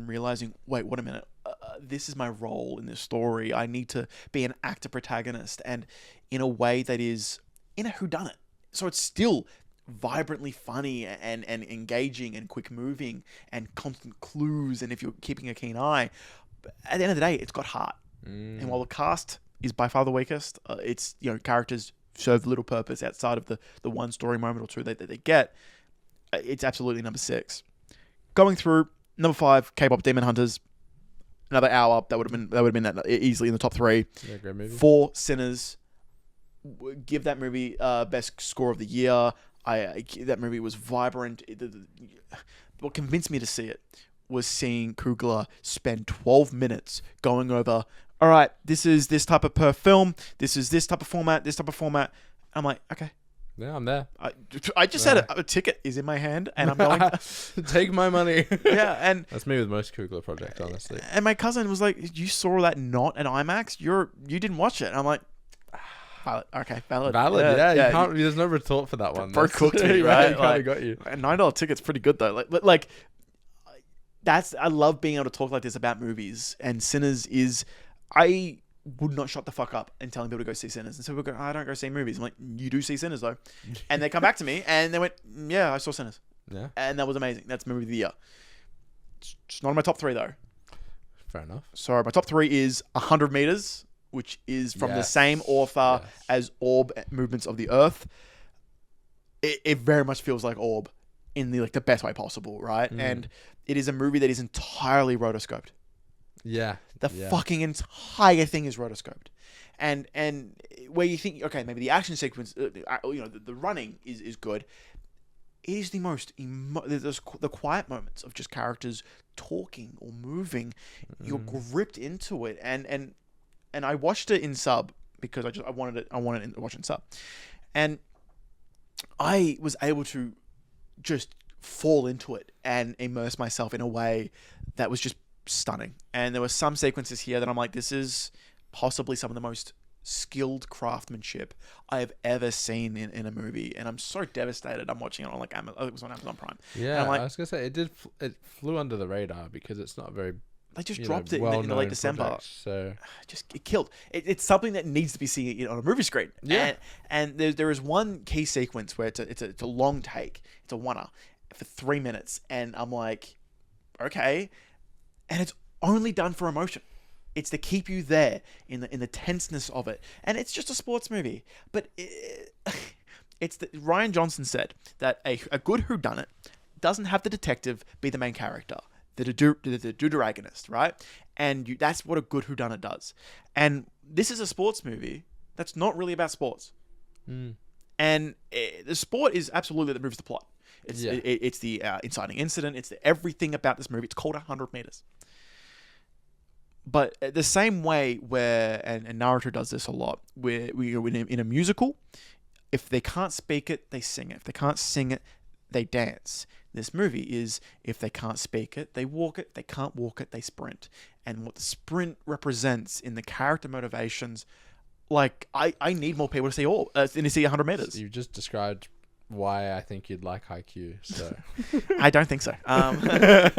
A: realizing, wait, what a minute. This is my role in this story. I need to be an actor protagonist, and in a way that is in a whodunit. So it's still vibrantly funny and engaging and quick moving and constant clues. And if you're keeping a keen eye, at the end of the day, it's got heart. And while the cast is by far the weakest, it's, characters serve little purpose outside of the one story moment or two that they get. It's absolutely number 6. Going through number 5, K-pop Demon Hunters. Another hour that would have been that easily in the top 3.
B: Yeah, great movie.
A: 4, Sinners. Give that movie best score of the year. That movie was vibrant. What convinced me to see it was seeing Coogler spend 12 minutes going over, all right, this is this type of per film, this is this type of format. I'm like, okay.
B: Yeah, I'm there.
A: I just said a ticket is in my hand and I'm going.
B: Take my money.
A: Yeah, and
B: that's me with most Coogler projects, honestly.
A: And my cousin was like, you saw that not at IMAX? You didn't watch it. And I'm like, valid. Okay, valid.
B: Yeah, you can't. There's no retort for that one.
A: Bro cooked me, right?
B: He kind of got you.
A: A $9 ticket's pretty good though. I love being able to talk like this about movies. And Sinners is, I would not shut the fuck up and telling people to go see Sinners. And so people go, I don't go see movies. I'm like, you do see Sinners though. And they come back to me and they went, yeah, I saw Sinners.
B: Yeah.
A: And that was amazing. That's movie of the year. It's not in my top 3 though.
B: Fair enough.
A: So my top 3 is 100 Meters, which is from the same author as Orb, Movements of the Earth. It very much feels like Orb in the best way possible, right? And it is a movie that is entirely rotoscoped.
B: Yeah.
A: The fucking entire thing is rotoscoped. And where you think, okay, maybe the action sequence, the running is good. It is the most, there's the quiet moments of just characters talking or moving. You're gripped into it. And I watched it in sub because I wanted to watch it in sub. And I was able to just fall into it and immerse myself in a way that was just stunning. And there were some sequences here that I'm like, this is possibly some of the most skilled craftsmanship I have ever seen in a movie. And I'm so devastated. I'm watching it on it was on Amazon Prime.
B: Yeah, I was gonna say it flew under the radar because it's not very.
A: They just dropped it in the late December.
B: Project, so
A: it killed. It's something that needs to be seen on a movie screen.
B: Yeah.
A: And there is one key sequence where it's a long take. It's a one-er for 3 minutes, and I'm like, okay. And it's only done for emotion. It's to keep you there in the tenseness of it. And it's just a sports movie, but Ryan Johnson said that a good whodunit doesn't have the detective be the main character. The deuteragonist, right? And that's what a good whodunit does. And this is a sports movie that's not really about sports. And the sport is absolutely that moves the plot. It's the inciting incident. It's everything about this movie. It's called 100 Meters. But the same way where, and Naruto does this a lot, where in a musical, if they can't speak it, they sing it. If they can't sing it, they dance. This movie is, if they can't speak it, they walk it. They can't walk it, they sprint. And what the sprint represents in the character motivations, I need more people to see 100 Meters.
B: You just described why I think you'd like Haikyuu. So
A: I don't think so.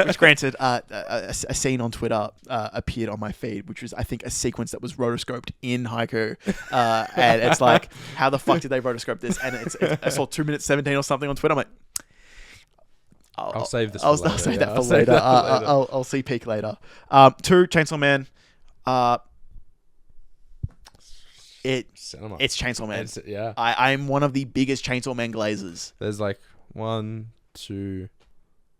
A: Which, granted, a scene on Twitter appeared on my feed, which was, I think, a sequence that was rotoscoped in Haikyuu. And it's like, how the fuck did they rotoscope this? And I saw 2 minutes 17 or something on Twitter. I'm like,
B: I'll save this.
A: I'll save that for later. I'll see peek later. 2, Chainsaw Man. It's Chainsaw Man.
B: Yeah.
A: I'm one of the biggest Chainsaw Man glazers.
B: There's like 1, 2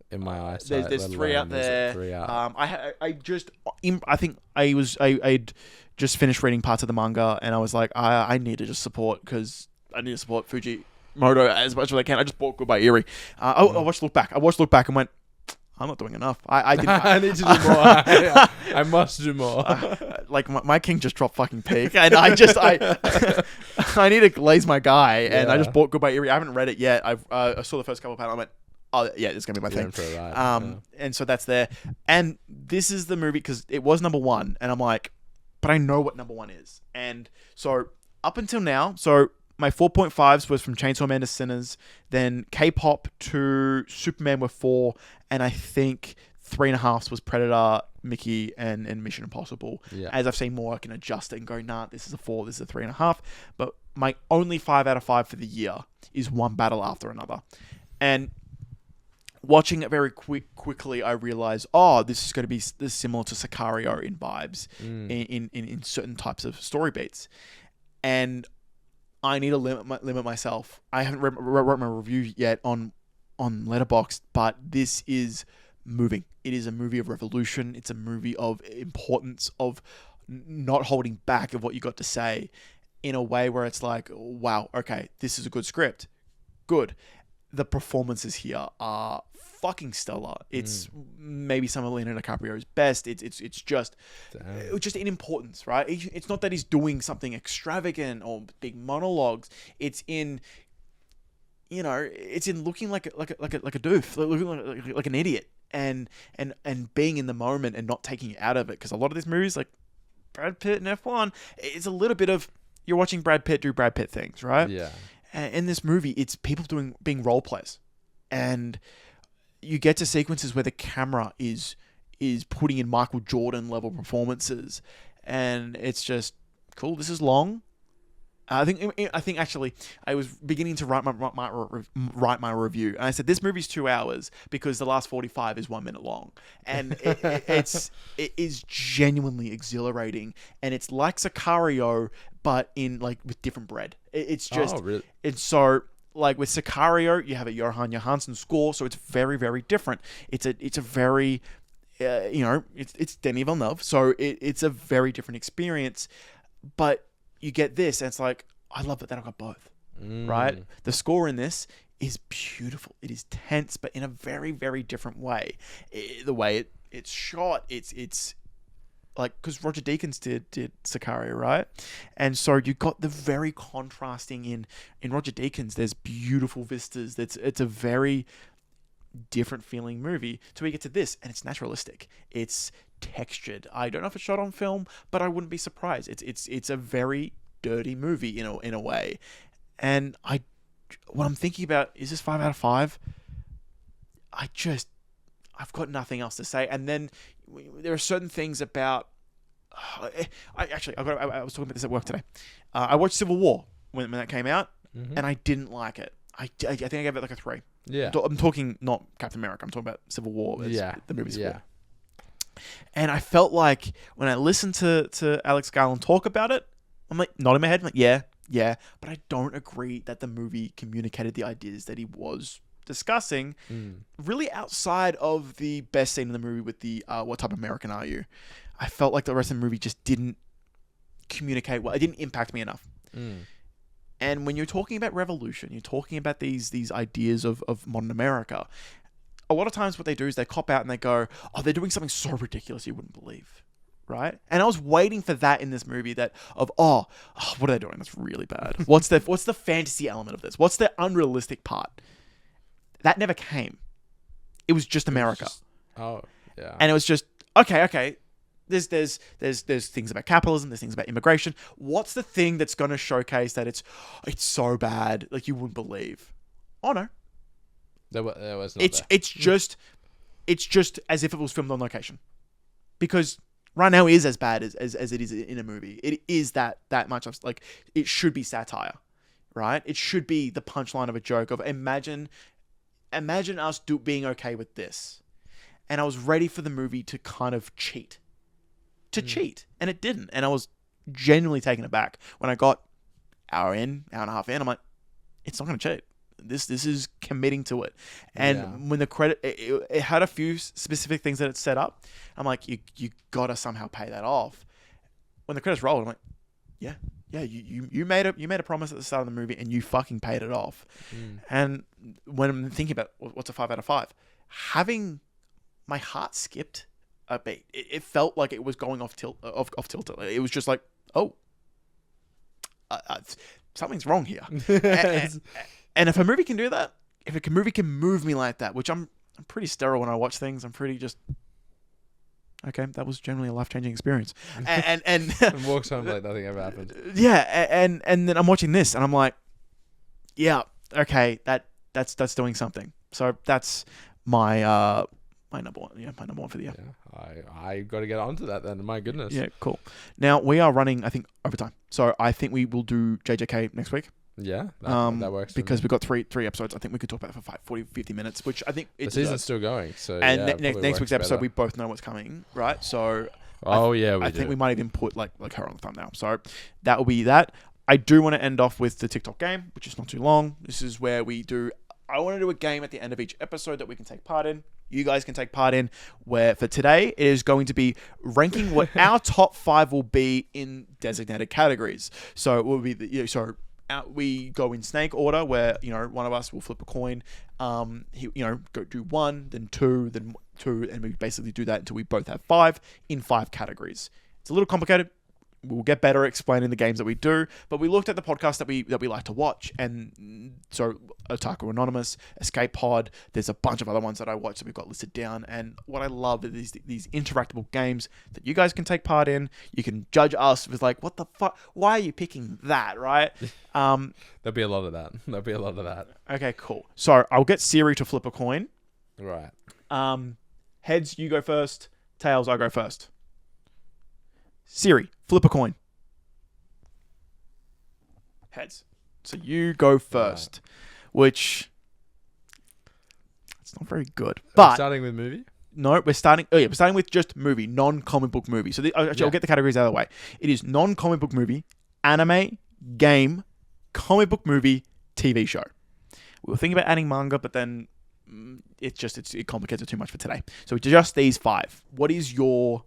B: in my eyesight.
A: There's 3 out there.
B: 3 out.
A: I think I'd just finished reading parts of the manga, and I was like, I need to just support, because I need to support Fujimoto as much as I can. I just bought Goodbye Eerie. I watched Look Back. And went, I'm not doing enough. I
B: need to do more. I must do more.
A: Like my king just dropped fucking peak, and I need to glaze my guy, and I just bought Goodbye Eerie. I haven't read it yet. I saw the first couple of panels. I went, oh yeah, it's gonna be my thing. And so that's there. And this is the movie, because it was number 1, and I'm like, but I know what number 1 is. And so up until now, my 4.5s was from Chainsaw Man to Sinners, then K-pop to Superman were 4, and I think 3.5s was Predator, Mickey, and Mission Impossible.
B: Yeah.
A: As I've seen more, I can adjust it and go, nah, this is a 4, this is a 3.5. But my only 5 out of 5 for the year is one battle after another. And watching it very quickly, I realized, this is going to be this similar to Sicario in vibes, in certain types of story beats. And I need to limit myself. I haven't wrote my review yet on Letterboxd, but this is moving. It is a movie of revolution. It's a movie of importance, of not holding back of what you got to say, in a way where it's like, wow, okay, this is a good script. Good. The performances here are fucking stellar. It's maybe some of Leonardo DiCaprio's best. It's just in importance, right? It's not that he's doing something extravagant or big monologues. It's in, it's in looking like a doof, looking like an idiot, and being in the moment and not taking it out of it. Because a lot of these movies, like Brad Pitt and F1, it's a little bit of, you're watching Brad Pitt do Brad Pitt things, right?
B: Yeah.
A: And in this movie, it's people being role plays, and you get to sequences where the camera is putting in Michael Jordan level performances, and it's just cool. This is long. I think actually I was beginning to write my review, and I said this movie's 2 hours because the last 45 is 1 minute long, and it is genuinely exhilarating, and it's like Sicario but in like with different bread. It's just
B: really?
A: It's so, like with Sicario, you have a Johan Johansson score, so it's very, very different. It's a very it's Denis Villeneuve, so it's a very different experience, but you get this, and it's like, I love it that I've got both, right? The score in this is beautiful. It is tense, but in a very, very different way. The way it's shot, it's like, because Roger Deakins did Sicario, right? And so you got the very contrasting in Roger Deakins. There's beautiful vistas. It's a very different feeling movie. So we get to this, and it's naturalistic. It's textured. I don't know if it's shot on film, but I wouldn't be surprised. It's a very dirty movie in a way. And what I'm thinking about, is this 5 out of 5? I've got nothing else to say. And then there are certain things about. I was talking about this at work today. I watched Civil War when that came out, and I didn't like it. I think I gave it like a 3.
B: Yeah.
A: I'm talking not Captain America. I'm talking about Civil War. The movie Civil War. And I felt like when I listened to Alex Garland talk about it, I'm like, not in my head. I'm like, yeah, but I don't agree that the movie communicated the ideas that he was discussing, really outside of the best scene in the movie with the what type of American are you? I felt like the rest of the movie just didn't communicate well. It didn't impact me enough. And when you're talking about revolution, you're talking about these ideas of modern America, a lot of times what they do is they cop out and they go, oh, they're doing something so ridiculous you wouldn't believe, right? And I was waiting for that in this movie, that of, what are they doing? That's really bad. What's the fantasy element of this? What's the unrealistic part? That never came. It was just America. And it was just, okay. There's things about capitalism. There's things about immigration. What's the thing that's going to showcase that it's so bad, like you wouldn't believe? Oh no,
B: There was not.
A: it's just as if it was filmed on location, because right now is as bad as it is in a movie. It is that much of, like, it should be satire, right? It should be the punchline of a joke of imagine us being okay with this. And I was ready for the movie to kind of cheat. And it didn't. And I was genuinely taken aback when I got hour and a half in. I'm like, it's not going to cheat. This is committing to it. And when the credit, it had a few specific things that it set up. I'm like, you got to somehow pay that off. When the credits rolled, I'm like, yeah, you made a promise at the start of the movie and you fucking paid it off. And when I'm thinking about what's a 5 out of 5, having my heart skipped a beat. It felt like it was going off tilt. It was just like, oh, something's wrong here. And if a movie can do that, if a movie can move me like that, which I'm pretty sterile when I watch things. I'm pretty just, okay, that was generally a life-changing experience. And
B: walks home like nothing ever happened.
A: Yeah, and then I'm watching this and I'm like, yeah, okay, that's doing something. So that's my number one. Yeah, my number one for the year.
B: Yeah, I got to get onto that then. My goodness.
A: Yeah, cool. Now we are running, I think, overtime. So I think we will do JJK next week.
B: Yeah, that works.
A: Because we've got three episodes. I think we could talk about it for 50 minutes, which I think
B: the season's still going. So
A: and next week's episode, we both know what's coming, right? So I think we might even put like her on the thumbnail. So that will be that. I do want to end off with the TikTok game, which is not too long. This is where I want to do a game at the end of each episode that we can take part in. You guys can take part in, where for today it is going to be ranking what our top 5 will be in designated categories. So it will be we go in snake order, where one of us will flip a coin. Go do 1, then 2, then 2, and we basically do that until we both have 5 in 5 categories. It's a little complicated. We'll get better at explaining the games that we do, but we looked at the podcasts that we like to watch, and so Otaku Anonymous, Escape Pod, there's a bunch of other ones that I watch that we've got listed down. And what I love is these interactable games that you guys can take part in. You can judge us with like, what the fuck? Why are you picking that? Right?
B: There'll be a lot of that.
A: Okay, cool. So I'll get Siri to flip a coin.
B: Right.
A: Heads, you go first. Tails, I go first. Siri, flip a coin. Heads. So you go first, which it's not very good. But
B: starting with movie?
A: No, we're starting with just movie, non-comic book movie. So I'll get the categories out of the way. It is non-comic book movie, anime, game, comic book movie, TV show. We were thinking about adding manga, but then it complicates it too much for today. So just these 5. What is your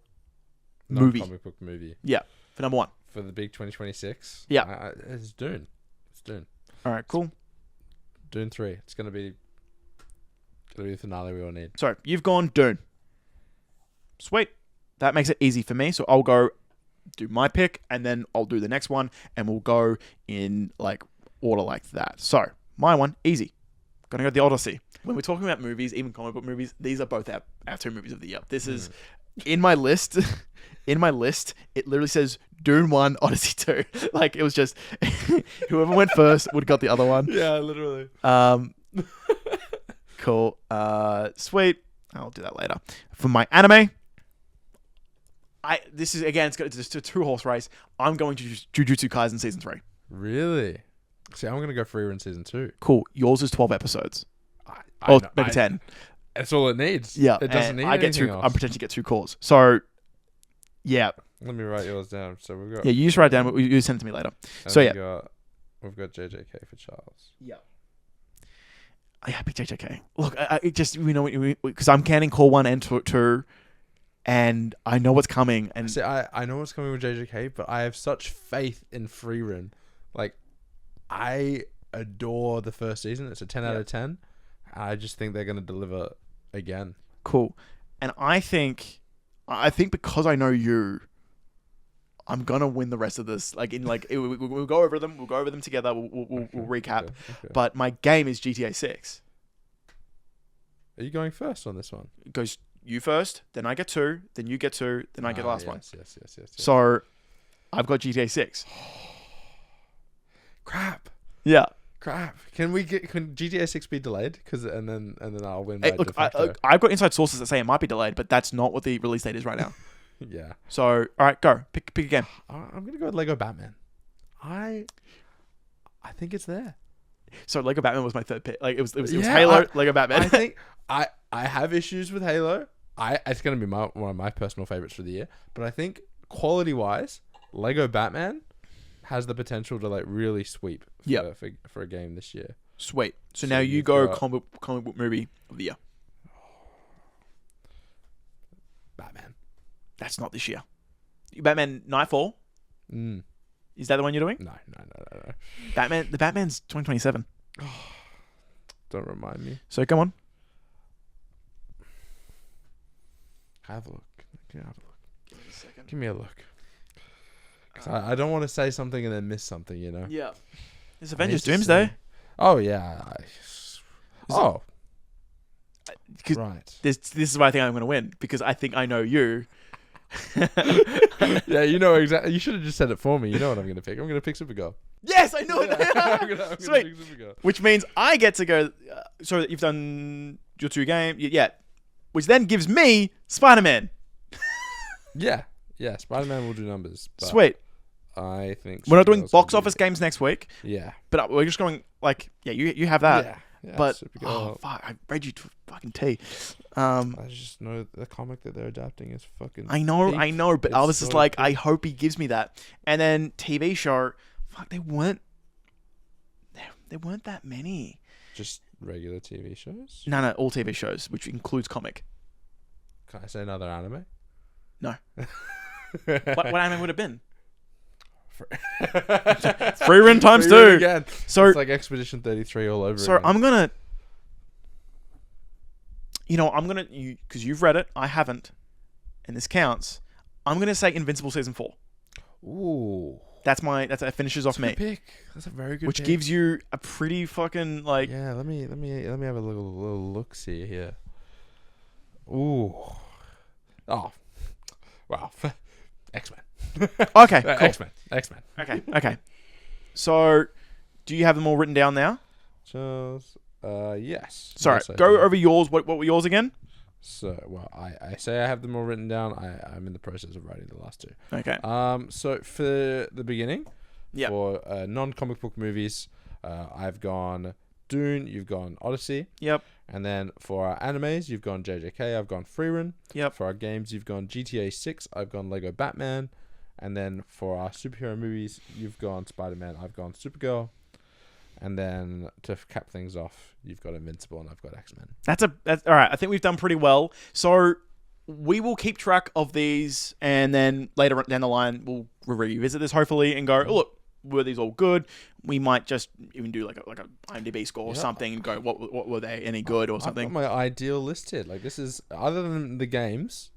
A: movie?
B: Non-comic book movie.
A: Yeah, for number 1.
B: For the big 2026?
A: Yeah.
B: It's Dune.
A: All right, cool.
B: Dune 3. It's going to be the finale we all need.
A: So you've gone Dune. Sweet. That makes it easy for me. So I'll go do my pick, and then I'll do the next one, and we'll go in like order like that. So my one, easy. Gonna go The Odyssey. When we're talking about movies, even comic book movies, these are both our 2 movies of the year. This is in my list. In my list, it literally says Dune 1, Odyssey 2. Like, it was just whoever went first would have got the other one.
B: Yeah, literally.
A: Cool. Sweet. I'll do that later. For my anime, this is again, it's just a 2-horse race. I'm going to Jujutsu Kaisen season 3.
B: Really? See, I'm going to go Frieren season 2.
A: Cool. Yours is 12 episodes. Maybe 10.
B: That's all it needs.
A: Yeah.
B: It doesn't need anything else.
A: I'm potentially get 2 calls. So, yeah.
B: Let me write yours down. So we've got.
A: Yeah, you just write it down. You send it to me later. So yeah.
B: We've got JJK for Charles.
A: Yeah. I picked JJK. Look, it just because I'm counting call 1 and 2, and I know what's coming. And
B: see, I know what's coming with JJK, but I have such faith in Frieren. Like, I adore the first season. It's a 10 out of 10. I just think they're going to deliver again.
A: Cool. And I think because I know you, I'm gonna win the rest of this. Like we'll go over them. We'll go over them together. We'll recap. Okay. But my game is GTA 6.
B: Are you going first on this one?
A: It goes you first, then I get 2, then you get 2, then I get the last one.
B: Yes.
A: So I've got GTA 6.
B: Crap.
A: Yeah.
B: Crap. Can GTA 6 be delayed? And then I'll win.
A: Hey, look, I've got inside sources that say it might be delayed, but that's not what the release date is right now.
B: Yeah.
A: So, all right, go pick a game.
B: I'm gonna go with Lego Batman. I think it's there.
A: So Lego Batman was my third pick. Like it was
B: Yeah,
A: Halo, Lego Batman.
B: I think I have issues with Halo. It's gonna be one of my personal favorites for the year. But I think quality wise, Lego Batman has the potential to like really sweep for a game this year.
A: Sweet. So now you go comic book movie of the year.
B: Batman.
A: That's not this year. Batman Nightfall. Is that the one you're doing?
B: No.
A: The Batman's 2027.
B: Don't remind me.
A: So come on.
B: Have a look. Give me a look. I don't want to say something and then miss something, you know?
A: Yeah. It's Avengers Doomsday.
B: Oh, yeah. Right.
A: This is why I think I'm going to win, because I think I know you.
B: Yeah, you know exactly. You should have just said it for me. You know what I'm going to pick. I'm going to pick Supergirl.
A: Yes, I know it.
B: I'm gonna
A: Sweet.
B: pick Supergirl.
A: Which means I get to go. So you've done your 2 games. Yeah. Which then gives me Spider-Man.
B: Yeah. Spider-Man will do numbers.
A: Sweet.
B: I think
A: we're not doing box office games next week.
B: Yeah.
A: But we're just going like, you have that.
B: Yeah.
A: But
B: Supergirl.
A: Fuck, I read you to fucking tea.
B: I just know the comic that they're adapting is fucking.
A: I know, but I was just like, I hope he gives me that. And then TV show, fuck, they weren't that many.
B: Just regular TV shows?
A: No, all TV shows, which includes comic.
B: Can I say another anime?
A: No. what anime would have been? Frieren times 2
B: again. So it's like Expedition 33 all over.
A: So
B: again.
A: I'm gonna, because you've read it, I haven't, and this counts. I'm gonna say Invincible season 4.
B: Ooh,
A: that finishes off me.
B: Pick. That's a very good.
A: Which
B: pick.
A: gives you a pretty fucking like.
B: Yeah, let me have a little look see here. Ooh, oh, wow, X-Men.
A: Okay, cool.
B: X-Men.
A: Okay. So, do you have them all written down now?
B: Just, yes.
A: Sorry,
B: yes,
A: go over yours. What were yours again?
B: So, well, I say I have them all written down. I'm in the process of writing the last 2.
A: Okay.
B: So for the beginning,
A: yep.
B: For non-comic book movies, I've gone Dune. You've gone Odyssey.
A: Yep.
B: And then for our animes, you've gone JJK. I've gone Frieren.
A: Yep.
B: For our games, you've gone GTA 6. I've gone Lego Batman. And then for our superhero movies, you've gone Spider-Man. I've gone Supergirl. And then to cap things off, you've got Invincible and I've got X-Men. That's
A: all right. I think we've done pretty well. So we will keep track of these, and then later down the line, we'll revisit this hopefully and go, oh, look, were these all good? We might just even do like a IMDb score or something and go, what were they any good or something?
B: I've got my ideal list here. Like this is, other than the games,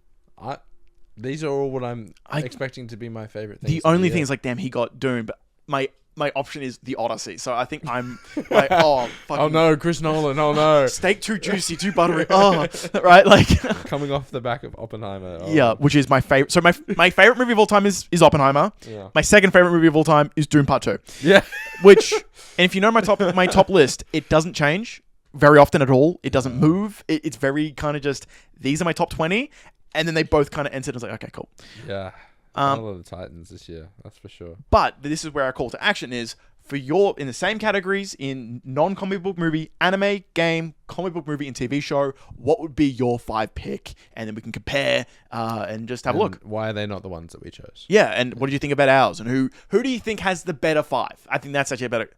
B: these are all what I'm expecting to be my favorite things.
A: The only thing is like, damn, he got Dune, but my option is the Odyssey. So I think I'm like, oh, fucking...
B: Oh no, Chris Nolan, oh no.
A: Steak too juicy, too buttery. Oh, right? Like...
B: Coming off the back of Oppenheimer. Oh.
A: Yeah, which is my favorite. So my favorite movie of all time is Oppenheimer.
B: Yeah.
A: My second favorite movie of all time is Dune Part 2.
B: Yeah.
A: Which, and if you know my top list, it doesn't change very often at all. It doesn't move. It's very kind of just, these are my top 20. And then they both kind of entered. I was like, okay, cool.
B: Yeah. A lot of the Titans this year, that's for sure.
A: But this is where our call to action is for in the same categories in non-comic book movie, anime, game, comic book movie, and TV show. What would be your 5 pick? And then we can compare and just have a look.
B: Why are they not the ones that we chose?
A: Yeah, and what do you think about ours? And who do you think has the better 5? I think that's actually a better.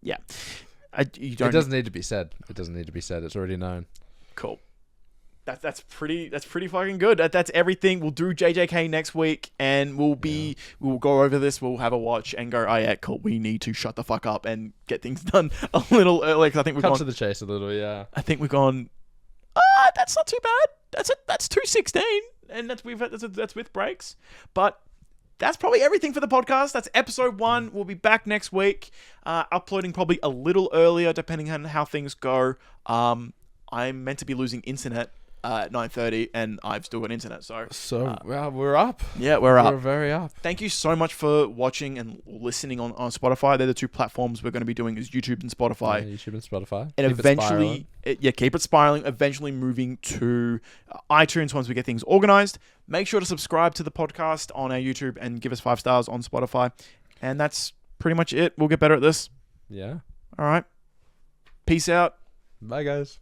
A: Yeah,
B: it doesn't need to be said. It's already known.
A: Cool. That's pretty fucking good. That's everything. We'll do JJK next week, and we'll go over this. We'll have a watch and go, oh yeah, cool. We need to shut the fuck up and get things done a little early. Cause I think we've
B: cut to the chase a little. Yeah.
A: I think we've gone. That's not too bad. That's 2:16, and that's with breaks. But that's probably everything for the podcast. That's episode 1. We'll be back next week, uploading probably a little earlier depending on how things go. I'm meant to be losing internet at 9:30, and I've still got internet. So
B: well, we're up.
A: yeah, we're up.
B: We're very up.
A: Thank you so much for watching and listening on Spotify. They're the two platforms we're going to be doing is YouTube and Spotify.
B: Yeah, YouTube and Spotify.
A: And
B: Keep it
A: eventually, keep it spiraling. Eventually moving to iTunes once we get things organized. Make sure to subscribe to the podcast on our YouTube and give us 5 stars on Spotify. And that's pretty much it. We'll get better at this.
B: Yeah.
A: All right. Peace out.
B: Bye, guys.